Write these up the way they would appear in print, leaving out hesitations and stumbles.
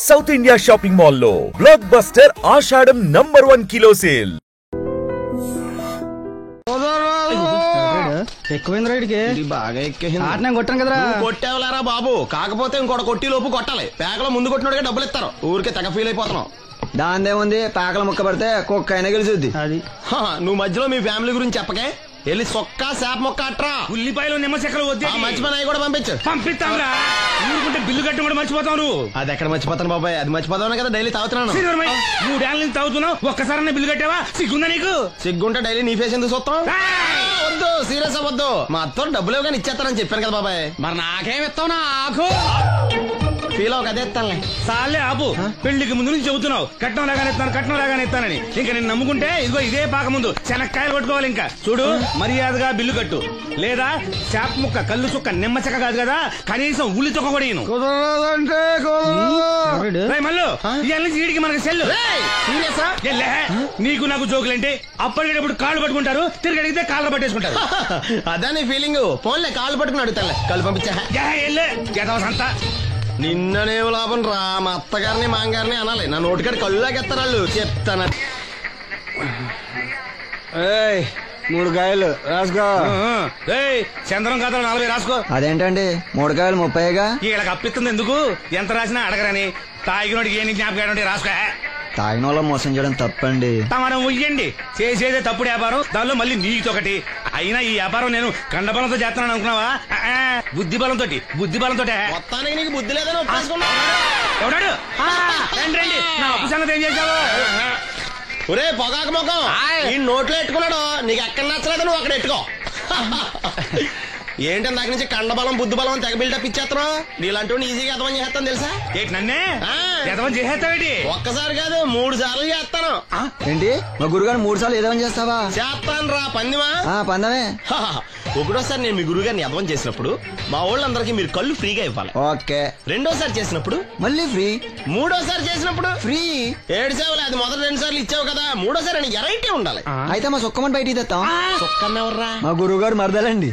South India shopping mall లో block buster ఆషాఢం #1 kilo sale. ఎక్కువైంది రైడ్కి బాగా ఎక్కేసింది. నేను కొట్టాను కదరా. కొట్టేవలేరా బాబు, కాకపోతే ఇంకోటి కొట్టి లోపు కొట్టాలి. పేకలో ముందు కొట్టినోడిగా డబ్బులు ఇస్తారు. ఊరికే తెగ ఫీల్ అయిపోతున్నావు. దాందేముంది, పేకల ముక్క పడితే కుక్క అయినా గెలిచుద్ది. అది నువ్వు మధ్యలో మీ ఫ్యామిలీ గురించి చెప్పకే. వెళ్ళి సొక్క శాప మొక్క అట్రా. ఉల్లిపాయలు నిమ్మ చెక్కలు వద్దే. మంచి పని అవి కూడా పంపించు. పంపిస్తాంరా. ఊరుకుంటే బిల్లు కట్టి కూడా మర్చిపోతావు. అది ఎక్కడ మర్చిపోతాను బాబాయ్, అది మర్చిపోతాను కదా డైలీ తాగుతున్నాను. 3 ఏళ్ళ నుంచి తాగుతున్నావు, ఒక్కసారి బిల్లు కట్టావా? సిగ్గుందా నీకు? సిగ్గుంటే డైలీ నీ ఫేస్ ఎందుకు చూస్తాం? వద్దు, సీరియస్ అవ్వద్దు. మా అత్తో డబ్బులు కానీ ఇచ్చేస్తానని చెప్పాను కదా బాబాయ్. మరి నాకేం ఇస్తావు? నాకు ఫీల్ అవ్వక అదే ఇస్తానులే. సాలే ఆపు. పెళ్లికి ముందు నుంచి చెబుతున్నావు కట్నం లాగానే ఇస్తానని. ఇంకా నేను నమ్ముకుంటే ఇదిగో ఇదే పాక ముందు శనక్కాయలు కొట్టుకోవాలి. ఇంకా చూడు, మర్యాదగా బిల్లు కట్టు, లేదా చేప ముక్క, కళ్ళు చుక్క, నిమ్మ చెక్క కాదు కదా, కనీసం ఉల్లి చుక్క కూడా ఇయ్యను. మళ్ళీ ఇవాళ నుంచి వీడికి మనకి సెల్లు. నీకు నాకు జోకులంటే అప్పటికేటప్పుడు కాళ్ళు పట్టుకుంటారు, తిరిగి అడిగితే కాళ్ళు పట్టేసుకుంటారు. అదే నీ ఫీలింగ్. ఫోన్లే కాళ్ళు పట్టుకుని అడుగుతానులే. కాళ్ళు పంపించా. సంతా నిన్ననే లాభం రా. మా అత్తగారిని మాంగారిని అనాలి. నా నోటికాడి కళ్ళులాగెత్తారు వాళ్ళు. చెప్తాను. 3 కాయలు రాసుకో. చంద్రం కథలు 40 రాసుకో. అదేంటండి 3 కాయలు 30గా? వీళ్ళకి అప్పిస్తుంది ఎందుకు? ఎంత రాసినా అడగరని. తాగినోడికి ఏ జ్ఞాపకం రాసుకో. తాగిన వాళ్ళ మోసం చేయడం తప్పండి. మనం ఉయ్యండి, చేసేదే తప్పుడు వ్యాపారం, దానిలో మళ్ళీ నీతోకటి. అయినా ఈ వ్యాపారం నేను కండబలంతో చేస్తున్నాను అనుకున్నావా? బుద్ధి బలంతో. మొత్తానికి నీకు బుద్ధి లేదని ఎవడాడు? రండి, నా అప్పు సంగతి ఏం చేశావు? ఒరే పొగాకు ముఖం, ఈ నోట్లో ఎట్టుకున్నాడు. నీకు ఎక్కడ నచ్చలేదు, నువ్వు అక్కడ ఎట్టుకో. ఏంటి నాకు నుంచి కండబలం బుద్ధి బలం తెగ బిల్డప్ ఇచ్చేస్తున్నావు? నీలాంటి ఈజీగా అర్థం చేస్తాను తెలుసా? ఏంటి నన్నే ఎదవం చేసేస్తావేంటి? ఒక్కసారి కాదు 3 సార్లు చేస్తాను. ఏంటి మా గురుగారు 3 సార్లు ఎదవం చేస్తావా? చేస్తాను రా పందిమా. పందమే. ఒకటోసారి నేను మీ గురుగారిని ఎదవం చేసినప్పుడు మా వాళ్ళందరికీ మీరు కళ్ళు ఫ్రీగా ఇవ్వాలి. ఓకే. రెండోసారి చేసినప్పుడు మళ్ళీ ఫ్రీ. మూడోసారి చేసినప్పుడు ఫ్రీ. 7 సేవలు. అది మొదటి 2 సార్లు ఇచ్చావు కదా, మూడోసారి ఎరైటీ ఉండాలి. అయితే మా సుక్కమని బయటికి తెస్తాం. సుక్కమ్మెవర్రా? మా గురువు గారు మరదలండి.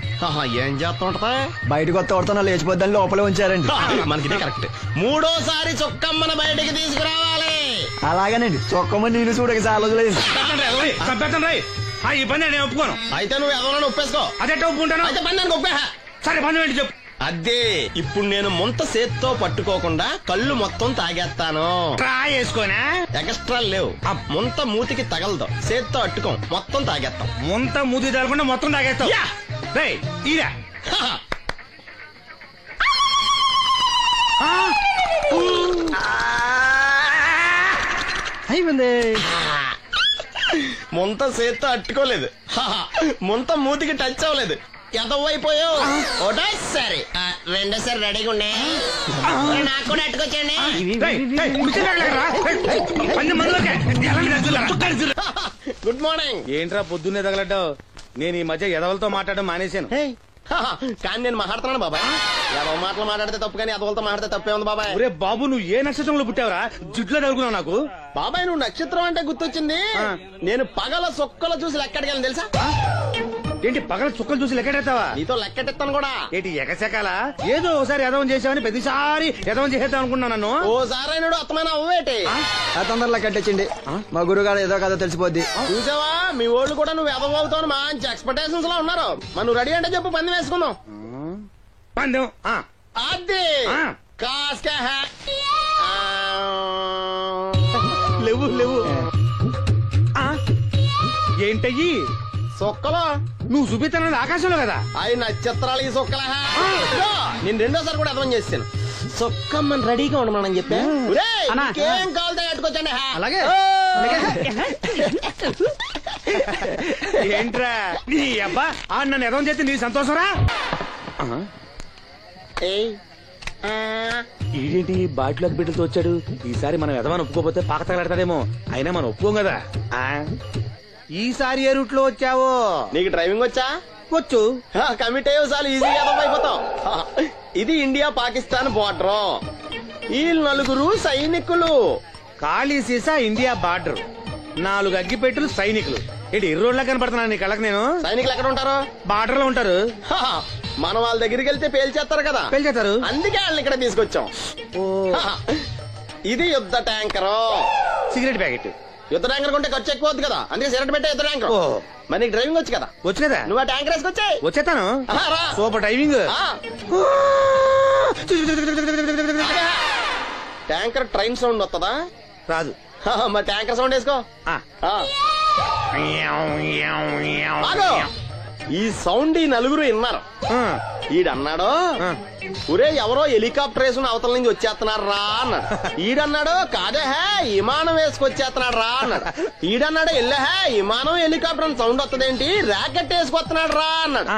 ఏం చేస్తా ఉంటదా? బయటకు వస్తా లేచిపోద్దని లోపలే ఉంచారండి. మనకిదే కరెక్ట్. మూడోసారి చొక్కమ్మన బయటికి తీసుకురావాలి. అలాగేనండి. చొక్కమ్మని నేను చూడక చాలా లేదు. ఈ పని నేను ఒప్పుకోను. అయితే నువ్వు ఎవరైనా ఒప్పేసుకో. అదే ఒప్పుకుంటాను. అయితే పని నేను ఒప్పే. సరే పని ఏంటి చెప్పు. అదే ఇప్పుడు నేను ముంత చేత్తో పట్టుకోకుండా కళ్ళు మొత్తం తాగేస్తాను. ట్రై చేసుకోనా? ఎక్స్ట్రా లేవు. ముంత మూతికి తగలదు, చేత్తో అట్టుకోం, మొత్తం తాగేస్తాం. ముంత మూతి తగలకుండా మొత్తం తాగేస్తాం. ఇదా అయిపోయింది. ముంత చేత్తో అట్టుకోలేదు, ముంత మూతికి టచ్ అవ్వలేదు. ఎంతవైపోయావు? ఒకటోసారి రెండోసారి రెడీగా ఉండే. నాకు కూడా అట్టుకొచ్చండి. Good morning. ఏంట్రా పొద్దున్నే తగలడ్డావు? నేను ఈ మధ్య ఎదవలతో మాట్లాడడం మానేశాను. కానీ నేను మాట్లాడుతున్నాను బాబాయ్. ఎవరో మాటలు మాట్లాడితే తప్పు, కానీ అదవలతో మాట్లాడితే తప్పే ఉంది బాబాయ్. ఒరే బాబు, నువ్వు ఏ నక్షత్రంలో పుట్టావురా? జుట్లో తగులుకున్నావు నాకు. బాబాయ్ నువ్వు నక్షత్రం అంటే గుర్తొచ్చింది. నేను పగల సొక్కలు చూసి లెక్కడికెళ్ళను తెలుసా? ఏంటి పగల చుక్కలు చూసి లెక్కెడతావా? నీతో లెక్కెట్టాను కూడా. ఏంటి ఎగసెకాల? ఏదో ఒకసారి ఎదవం చేసావని ప్రతిసారి ఎదవం చేసేద్దాం అనుకున్నా నన్ను. ఓసారి అత్తమైన అవ్వేటి తొందరలో కట్టించండి. మా గురుగారు ఏదో కదా తెలిసిపోద్ది. చూసావా, మీ వాళ్ళు కూడా నువ్వు ఎదవవుతావు మంచి ఎక్స్పెక్టేషన్స్ లో ఉన్నారు. మరి నువ్వు రెడీ అంటే చెప్పు, పందెం వేసుకుందాం. పందెం అది లేవు లేవు. ఏంటయ్యి సొక్కలో? నువ్వు చూపిస్తానది ఆకాశంలో కదా. అవి నక్షత్రాలు ఈ సొక్కల. నేను రెండోసారి కూడా అర్థం చేస్తాను. సొక్కమ్మని రెడీగా ఉండమని చెప్పా. ఏం కావాలి కట్టుకోవచ్చండి. అలాగే. ఏంట్రా నీ అబ్బా నన్ను ఎదవం చేస్తే నీ సంతోషరా? ఈడేంటి బాటిలోకి బిడ్డలతో వచ్చాడు? ఈసారి మనం ఎదవని ఒప్పుకోపోతే పాక తగలాడతాడేమో. అయినా మనం ఒప్పుకోం కదా. ఈసారి ఏ రూట్ లో వచ్చావో? నీకు డ్రైవింగ్ వచ్చా? వచ్చు. కమిట్ అయ్యే సార్లు ఈజీగా అయిపోతావు. ఇది ఇండియా పాకిస్తాన్ బోర్డర్. ఈ 4 సైనికులు. ఖాళీ సీసా ఇండియా బార్డర్, 4 అగ్గిపెట్టులు సైనికులు. ఏంటి ఇర్రోడ్లా కనపడుతున్నాను నీ కళ్ళకి నేను? సైనికులు ఎక్కడ ఉంటారు? బార్డర్ లో ఉంటారు. మనం వాళ్ళ దగ్గరికి వెళ్తే పేల్చేస్తారు కదా. పేల్చేస్తారు. అందుకే వాళ్ళని ఇక్కడ తీసుకొచ్చాం. ఇది యుద్ధ ట్యాంకరు. Cigarette packet. యుద్ధ ట్యాంకర్ కొంటే ఖర్చు ఎక్కువ అవుతుంది కదా, అందుకే సిగరెట్ పెట్టే యుద్ధ ట్యాంకర్. మరి నీకు డ్రైవింగ్ వచ్చు కదా? వచ్చు కదా. నువ్వు ఆ ట్యాంకర్ వేసుకొచ్చాయి. వచ్చేస్తాను. Super driving. Tanker train sound వస్తుందా? రాదు. మరి ట్యాంకర్ సౌండ్ వేసుకో. ఈ సౌండ్ ఈ నలుగురు విన్నారు. ఈడన్నాడు, ఒరే ఎవరో హెలికాప్టర్ వేసుకుని అవతల నుంచి వచ్చేస్తున్నారు రా అన్నాడు. ఈడన్నాడు, కాదే విమానం వేసుకొచ్చేస్తున్నాడు రా అన్నాడు. ఈడన్నాడు, ఎల్లహే విమానం హెలికాప్టర్ అని సౌండ్ వస్తుందేంటి, ర్యాకెట్ వేసుకొస్తున్నాడు రా అన్నాడు.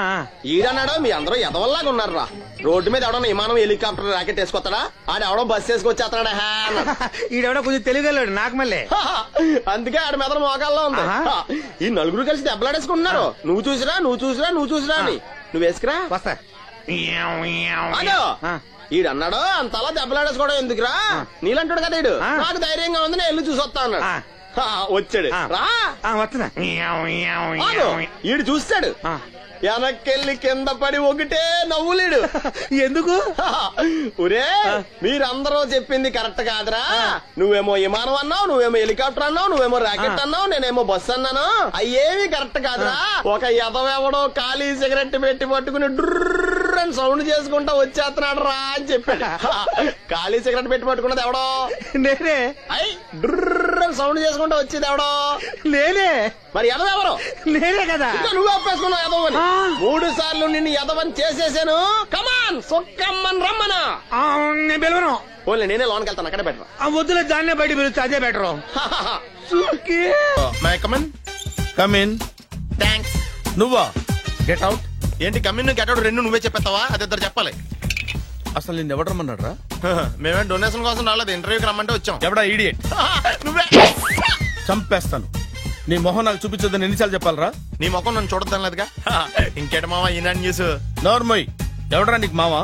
ఈడన్నాడు, మీ అందరూ ఎదవల్లాగా ఉన్నారు రా, రోడ్డు మీద ఎవడన్నా విమానం హెలికాప్టర్ ర్యాకెట్ వేసుకొస్తాడా, ఆడెవడో బస్సు వేసుకొచ్చేస్తున్నాడా హే అన్నాడు. ఈడెవడో కొంచెం తెలియగలడు నాకు మళ్ళీ. అందుకే ఆడ మెదడు మోకాల్లో ఉంది. ఈ నలుగురు కలిసి దెబ్బలాడేసుకుంటున్నారు. నువ్వు చూసిరా అని. నువ్వు వేసుకురా. వస్తా. ఈడన్నాడు, అంతలా దెబ్బలాడేసుకోవడం ఎందుకురా, నీలంటాడు కదా ఈడు, నాకు ధైర్యంగా ఉంది నేను వెళ్ళి చూసి వస్తా అన్నాడు. వచ్చాడు రా. వస్తున్నా. ఈడు చూస్తాడు, వెనక్కెళ్ళి కింద పడి ఒకటే నవ్వులేడు. ఎందుకు? ఒరే మీరందరూ చెప్పింది కరెక్ట్ కాదురా, నువ్వేమో విమానం అన్నావు, నువ్వేమో హెలికాప్టర్ అన్నావు, నువ్వేమో రాకెట్ అన్నావు, నేనేమో బస్సు అన్నాను, అయ్యేవి కరెక్ట్ కాదురా. ఒక ఎదవెవడో ఖాళీ సిగరెట్ పెట్టి పట్టుకుని డ్రర్ అని సౌండ్ చేసుకుంటా వచ్చేస్తున్నాడు రా అని చెప్పాడు. ఖాళీ సిగరెట్ పెట్టి పట్టుకున్నది ఎవడో నేనే. అయ్యి డ్రర్ అని సౌండ్ చేసుకుంటా వచ్చేది ఎవడో నేనే. మరి ఎదవెవరు? నేనే కదా. నువ్వు ఒప్పేసుకున్నావు ఎదవని. 3 సార్లు నిన్ను ఎదవని చేసేసాను. కమాన్ సొక్కమ్మని రమ్మనా. నేను పిలవను. ఓన్లీ నేనే లోన్కి వెళ్తాను, అక్కడే బెటర్. వద్దులే, దాన్నే బయట పిలుస్తా, అదే బెటర్. కమిన్. థ్యాంక్స్. నువ్వా? Get out. ఏంటి కమిన్ గెట్ అవుట్ రెండు నువ్వే చెప్పేస్తావా? అది ఇద్దరు చెప్పాలి. అసలు నిన్ను ఎవడు రమ్మన్నాడు రా? మేమే డొనేషన్ కోసం రాలేదు, ఇంటర్వ్యూకి రమ్మంటే వచ్చాం. ఎవడా ఈడియట్? నువ్వే. చంపేస్తాను. నీ మొహం నాకు చూపించొద్దని ఎన్నిసార్లు చెప్పాలరా? నీ మొహం నన్ను చూడద్దాం లేదుగా. ఇంకేట మావా ఈనాడు న్యూస్. నోర్మోయ్, ఎవడరా నీకు మావా?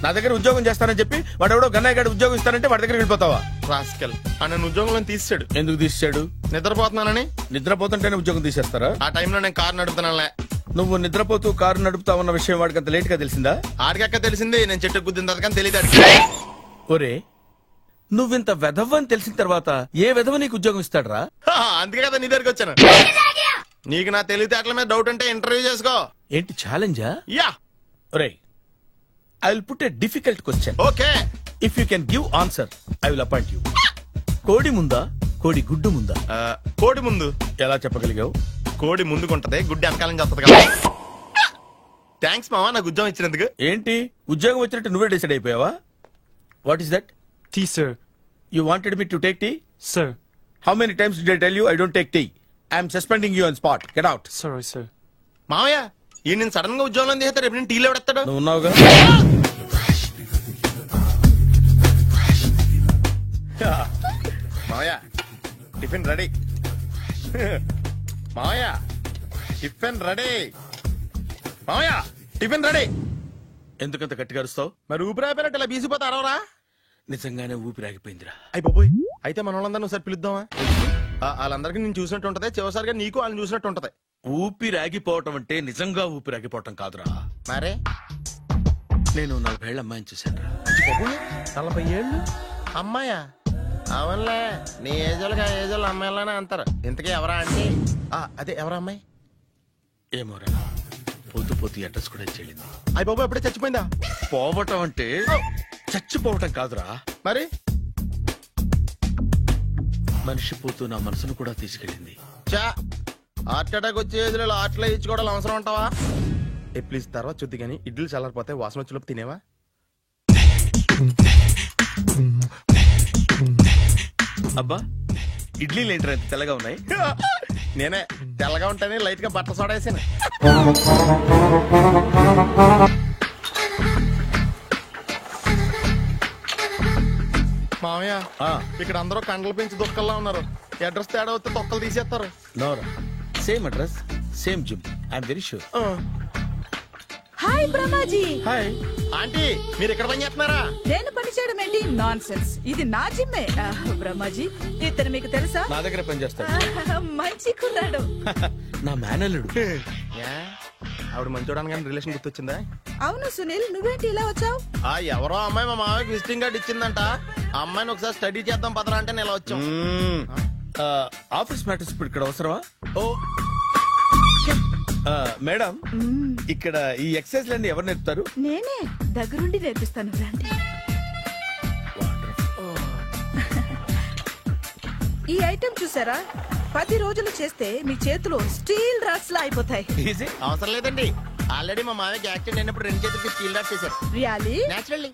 నా దగ్గర ఉద్యోగం చేస్తానని చెప్పి వాడు ఎవడో గన్నయ్య గారి ఉద్యోగం ఇస్తానంటే వాడి దగ్గర వెళ్ళిపోతావా? రాస్కల్, నన్ను ఉద్యోగంలో తీసాడు. ఎందుకు తీసాడు? నిద్రపోతున్నానని. నిద్రపోతుంటేనే ఉద్యోగం తీసేస్తారా? ఆ టైంలో నేను కారు నడుపుతున్నానులే. నువ్వు నిద్రపోతూ కారు నడుపుతా ఉన్న విషయం వాడికి అంత లేట్ గా తెలిసిందా? ఆడికక్క తెలిసింది, నేను చెట్టు గుద్దిన తర్వాత కానీ తెలియదు. ఒరే, నువ్వింత వెధవని తెలిసిన తర్వాత ఏ వెధవ నీకు ఉద్యోగం ఇస్తాడరా? అందుకే కదా నీ దగ్గరికి వచ్చాను. నీకు నా తెలివితేటల మీద డౌట్ అంటే ఇంటర్వ్యూ చేసుకో. ఏంటి ఛాలెంజా? యా. ఒరే, I will put a difficult question. Okay. If you can give answer I will appoint you. కోడి ముందా, కోడి గుడ్డు ముందా? కోడి ముందు. ఎలా చెప్పగలిగావు? కోడి ముందుకుంటది, గుడ్డి వెనకాలని చేస్తుంది కదా. థ్యాంక్స్ మావా నాకు ఉద్యోగం ఇచ్చినందుకు. ఏంటి ఉద్యోగం వచ్చినట్టు నువ్వే డిసైడ్ అయిపోయావా? What is that? Tea, sir. You wanted me to take tea? Sir. How many times did I tell you I don't take tea? I am suspending you on spot. Get out. Sorry, sir. మావయ్య ఈ నేను sudden గా ఉద్యోగంలో తీస్తాడు, రేపు నేను టీలో పెడతాడు. నువ్వు ఉన్నావుగా. మావయ్య టిఫిన్ రెడీ. మావయ్య టిఫిన్ రెడీ. మావయ్య టిఫిన్ రెడీ. ఎందుకంత గట్టిగా అరుస్తావు? మరి ఊపిరాయిపోయినట్టు ఇలా బీసిపోతే అరవరా? నిజంగానే ఊపిరాగిపోయిందిరా. అయ్యి బాబోయ్, అయితే మన వాళ్ళందరినీ ఒకసారి పిలుద్దామా? వాళ్ళందరికీ నేను చూసినట్టు ఉంటది, చివరిసారిగా నీకు వాళ్ళని చూసినట్టు ఉంటది. ఊపిరాగిపోవటం అంటే నిజంగా ఊపిరాగిపోవటం కాదురా. మరే నేను 40 ఏళ్ల అమ్మాయిని చూశాను. 40 ఏళ్ళు అమ్మాయా? అవునులే, నీ ఏజోళ్ళకి ఆ ఏజోళ్ళు అమ్మాయిలానే అంటారు. ఇంతకీ ఎవరా అంటే? అదే ఎవరా అమ్మాయి? ఏమోరా, పొద్దు పొద్దు అడ్రస్ కూడా చెల్లింది. అయ్యి బాబు ఎప్పుడే చచ్చిపోయిందా? పోవటం అంటే చచ్చిపోవటం కాదురా, మరి మనిషి పోతూ నా మనసును కూడా తీసుకెళ్ళింది. చా, హార్ట్ అటాక్ వచ్చే ఏజ్లో హార్ట్లో ఇచ్చుకోవడం అవసరం ఉంటావా? ప్లీజ్ తర్వాత చూద్ది కానీ ఇడ్లీలు చల్లారిపోతే వాసన వచ్చేలోపు తినేవా? అబ్బా, ఇడ్లీలు ఏంటి ఎంత తెల్లగా ఉన్నాయి? నేనే తెల్లగా ఉంటానే లైట్ గా బట్టలు సోడేసాను. మామయ్య ఇక్కడ అందరూ కండలు పెంచి దుక్కల్లా ఉన్నారు. అడ్రస్ తేడా వస్తే తొక్కలు తీసేస్తారు. నోరా, same address same gym. I'm very sure. Hi Brahmaji. Hi aunty, మీరు ఇక్కడ పని చేస్తున్నారా? నేను పని చేయడం ఏంటి? నాన్ సెన్స్, ఇది నా జిమ్మే. బ్రహ్మాజీ ఇతను మీకు తెలుసా? నా దగ్గర పని చేస్తాడు. మంచి కుర్రాడు. నా మేనల్లుడు. ఆవిడ మంచి చూడడానికి రిలేషన్ గుర్తొచ్చిందా? అవును సునీల్, నువ్వేంటి ఇలా వచ్చావు? ఎవరో అమ్మాయి మా మామయ్యకి విజిటింగ్ కార్డు ఇచ్చిందంట. ఆ అమ్మాయిని ఒకసారి స్టడీ చేద్దాం పదరా అంటే నేను ఇలా వచ్చాం. ఆఫీస్ మ్యాటర్స్ ఇప్పుడు ఇక్కడ అవసరమా? ఓ మేడం, ఇక్కడ ఈ ఎక్సర్సైజ్ లన్నీ ఎవరు నేర్పుతారు? నేనే దగ్గరుండి నేర్పిస్తాను, రండి. ఈ ఐటెం చూసారా? 10 రోజులు చేస్తే మీ చేతులు స్టీల్ రాట్స్ లా అయిపోతాయి. ఈజీ. అవసరం లేదండి, ఆల్రెడీ మా మామయ్యకి యాక్సిడెంట్ అయినప్పుడు 2 చేతులకి స్టీల్ డాట్ చేశారు. రియాలీ? నేచురల్లీ.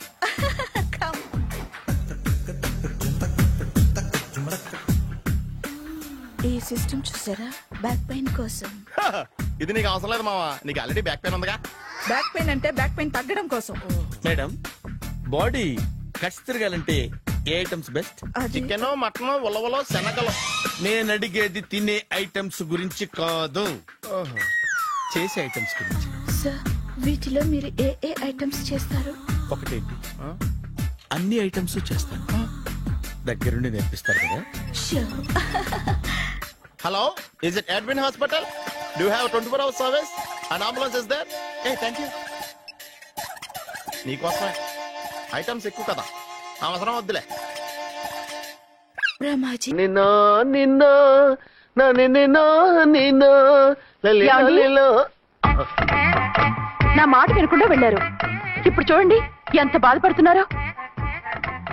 ఈ సిస్టమ్ చూసారా? బ్యాక్ పెయిన్ కోసం. ఇది నీకు అవసరం లేదు మావా, నీకు ఆల్రెడీ బ్యాక్ పెయిన్ ఉందిగా. బ్యాక్ పెయిన్ అంటే బ్యాక్ పెయిన్ తగ్గడం కోసం. మేడం, బాడీ కట్స్ తిరగాలంటే ఏ ఐటమ్స్ బెస్ట్? అది చికెన్, మటన్, ఉలవలో, శనగలు. నేను అడిగేది తినే ఐటమ్స్ గురించి కాదు, చేసే ఐటమ్స్ గురించి. సార్, వీటిలో మీరు ఏ ఏ ఐటమ్స్ చేస్తారు? ఒకటేంటి, అన్ని ఐటమ్స్ చేస్తాను. దగ్గరుండి నేర్పిస్తారు కదా? Sure. Hello, is it admin hospital? Do have 24 hours service? And ambulance is there? Thank you. నీకోసమే. ఐటమ్స్ ఎక్కువ కదా, అవసరం వద్దులే. బ్రహ్మాజీ, నా మాట వినకుండా వెళ్ళారు. ఇప్పుడు చూడండి ఎంత బాధపడుతున్నారో.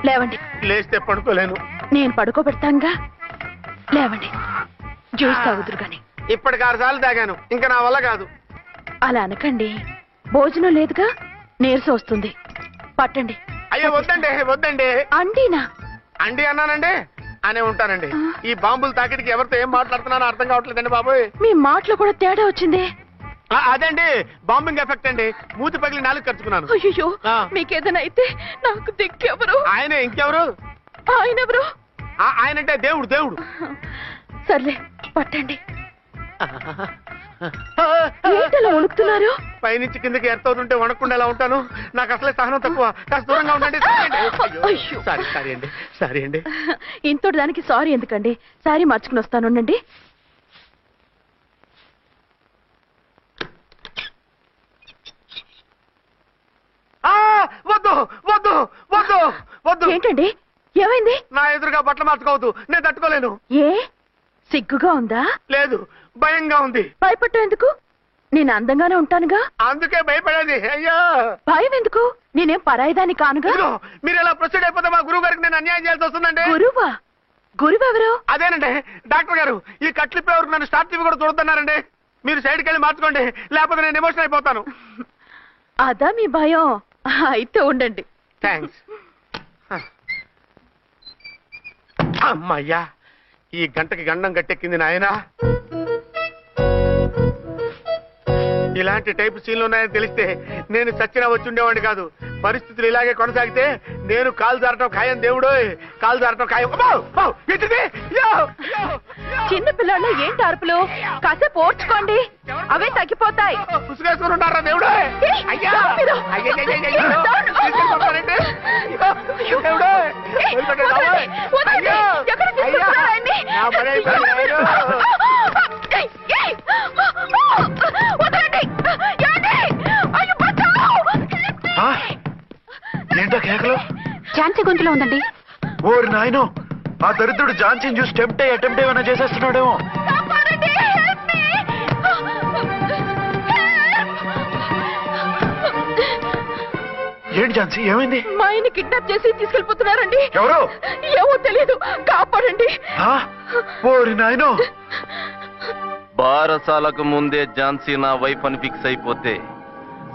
లేవండి. లేస్తే పడుకోలేను. నేను పడుకోబెడతాంగా. లేవండి, జ్యూస్ తాగుదురు గాని. ఇప్పటికి 6 సార్లు తాగాను, ఇంకా నా వల్ల కాదు. అలా అనకండి, భోజనం లేదుగా, నీరసం వస్తుంది. పట్టండి. అయ్యో వద్దండి, వద్దండి. అండినా? అండి అన్నానండి, అనే ఉంటానండి. ఈ బాంబులు తాకిడికి ఎవరితో ఏం మాట్లాడుతున్నానో అర్థం కావట్లేదండి బాబోయ్. మీ మాటలో కూడా తేడా వచ్చింది. అదండి బాంబింగ్ ఎఫెక్ట్ అండి. మూతి పగిలి 4 ఖర్చుకున్నాను. అయ్యో, మీకేదైనా అయితే నాకు దిక్కెవరు? ఆయన ఇంకెవరు? ఆయనెవరు? ఆయనంటే దేవుడు. దేవుడు. సర్లే, పట్టండి. ఏంటలా వణుకుతున్నారు? పైనుంచి కిందకి ఎర్తవుతుంటే వణకుండా ఎలా ఉంటాను? నాకు అసలే సహనం తక్కువ. కాస్త దూరంగా ఉండండి. సారీ అండి. ఇంతటి దానికి సారీ ఎందుకండి? సారీ మార్చుకుని వస్తానుండండి. వద్దు వద్దు వద్దు వద్దు. ఏంటండి, ఏమైంది? నా ఎదురుగా బట్టలు మార్చుకోవద్దు, నేను తట్టుకోలేను. ఏ, సిగ్గుగా ఉందా? లేదు, భయంగా ఉంది. భయపట్టు ఎందుకు? నేను అందంగానే ఉంటానుగా. అందుకే భయపడేది. అయ్యా, భయం ఎందుకు? నేనేం పరాయిదాన్ని కానుగా. మీరు ఎలా ప్రొసీడ్ అయిపోతే మా గురువు గారికి నేను అన్యాయం చేయాల్సి వస్తుందండి. గురువా? గురువెవరు? అదేనండి డాక్టర్ గారు. ఈ కట్లిప్పే వరకు నన్ను స్టార్ట్ టీవీ కూడా చూడుతున్నారండి. మీరు సైడ్కి వెళ్ళి మార్చుకోండి, లేకపోతే నేను ఎమోషన్ అయిపోతాను. అదా మీ భయం? అయితే ఉండండి. థ్యాంక్స్. అమ్మయ్యా, ఈ గంటకి గండం గట్టెక్కింది నాయనా. ఇలాంటి టైప్ సీన్లు ఉన్నాయని తెలిస్తే నేను చచ్చినా వచ్చి ఉండేవాడిని కాదు. పరిస్థితులు ఇలాగే కొనసాగితే నేను కాలు జారటం ఖాయం. దేవుడు, కాలు జారటం ఖాయం. చిన్న పిల్లలు ఏంటి అరుపులు? కాసేపు ఓర్చుకోండి, అవే తగ్గిపోతాయి. పుసుకేసుకుని ఉన్నారా దేవుడు? ఏంటో కేకలు? ఝాన్సీ గొంతులో ఉందండి. ఓరి నాయనో, ఆ దరిద్రుడు ఝాన్సీని చూసి అటెంప్ట్ ఏమైనా చేసేస్తున్నాడేమో. ఏంటి ఝాన్సీ, ఏమైంది? మా ఆయన్ని కిడ్నాప్ చేసి తీసుకెళ్లిపోతున్నారండి. ఎవరు? ఏమో తెలియదు, కాపాడండి. ఓరి నాయనో. బారసాలకు ముందే ఝాన్సీ నా వైఫ్ అని ఫిక్స్ అయిపోతే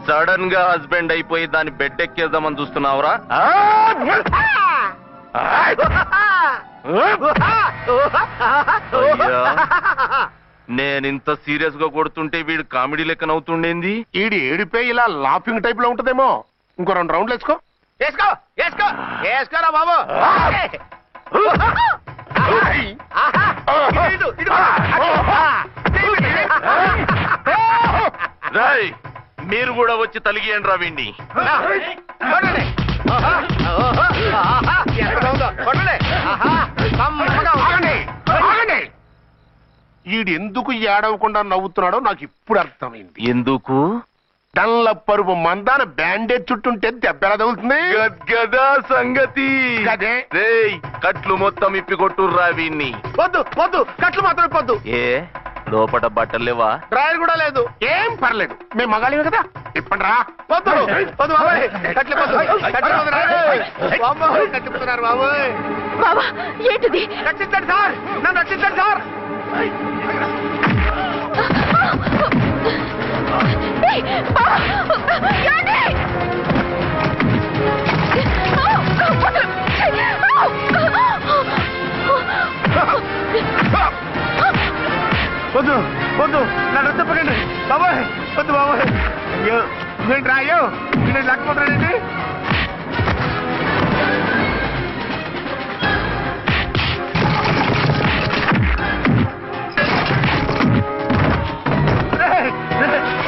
సడన్ గా హస్బెండ్ అయిపోయి దాన్ని బెడ్ ఎక్కేద్దామని చూస్తున్నావురా? నేనింత సీరియస్ గా కొడుతుంటే వీడు కామెడీ లెక్క నవ్వుతుండేంది? ఈడి ఏడిపే ఇలా లాఫింగ్ టైప్ లో ఉంటదేమో. ఇంకో 2 రౌండ్లు వేసుకో. వేసుకోరా బాబు. రాయ్, మీరు కూడా వచ్చి తలిగియండి రా వీణ్ణి. ఈడెందుకు ఏడవకుండా నవ్వుతున్నాడో నాకు ఇప్పుడు అర్థమైంది. ఎందుకు? డల్లపరుపు మందాన బ్యాండేజ్ చుట్టుంటే దెబ్బ ఎలా తగులుతుంది? గద్గదా సంగతి. అదే రేయ్, కట్లు మొత్తం ఇప్పి కొట్టుర్రా వీణ్ణి. వద్దు వద్దు, కట్లు మాత్రం ఇప్పొద్దు. ఏ లోపట బట్టలు లేవా? డ్రాయర్ కూడా లేదు. ఏం పర్లేదు, మేము మగాలిమే కదా. ఇప్పండి రా. వద్దు వద్దు బాబాయ్, కట్లు ఇప్పొద్దు. కట్లు ఇప్పొద్దు రా. బాబాయ్, కట్లు ఇప్పుతున్నారు బాబాయ్. బావా ఏంటిది? రక్షించండి సార్, నన్ను రక్షించండి సార్. ఏయ్, బావా, ఏంటి? వద్దు వద్దు, నన్ను రచ్చపకండి బాబాయ్. వద్దు బాబాయ్. అయ్యో ఏంటి రా, అయ్యో నేను లేకపోతున్నానండి.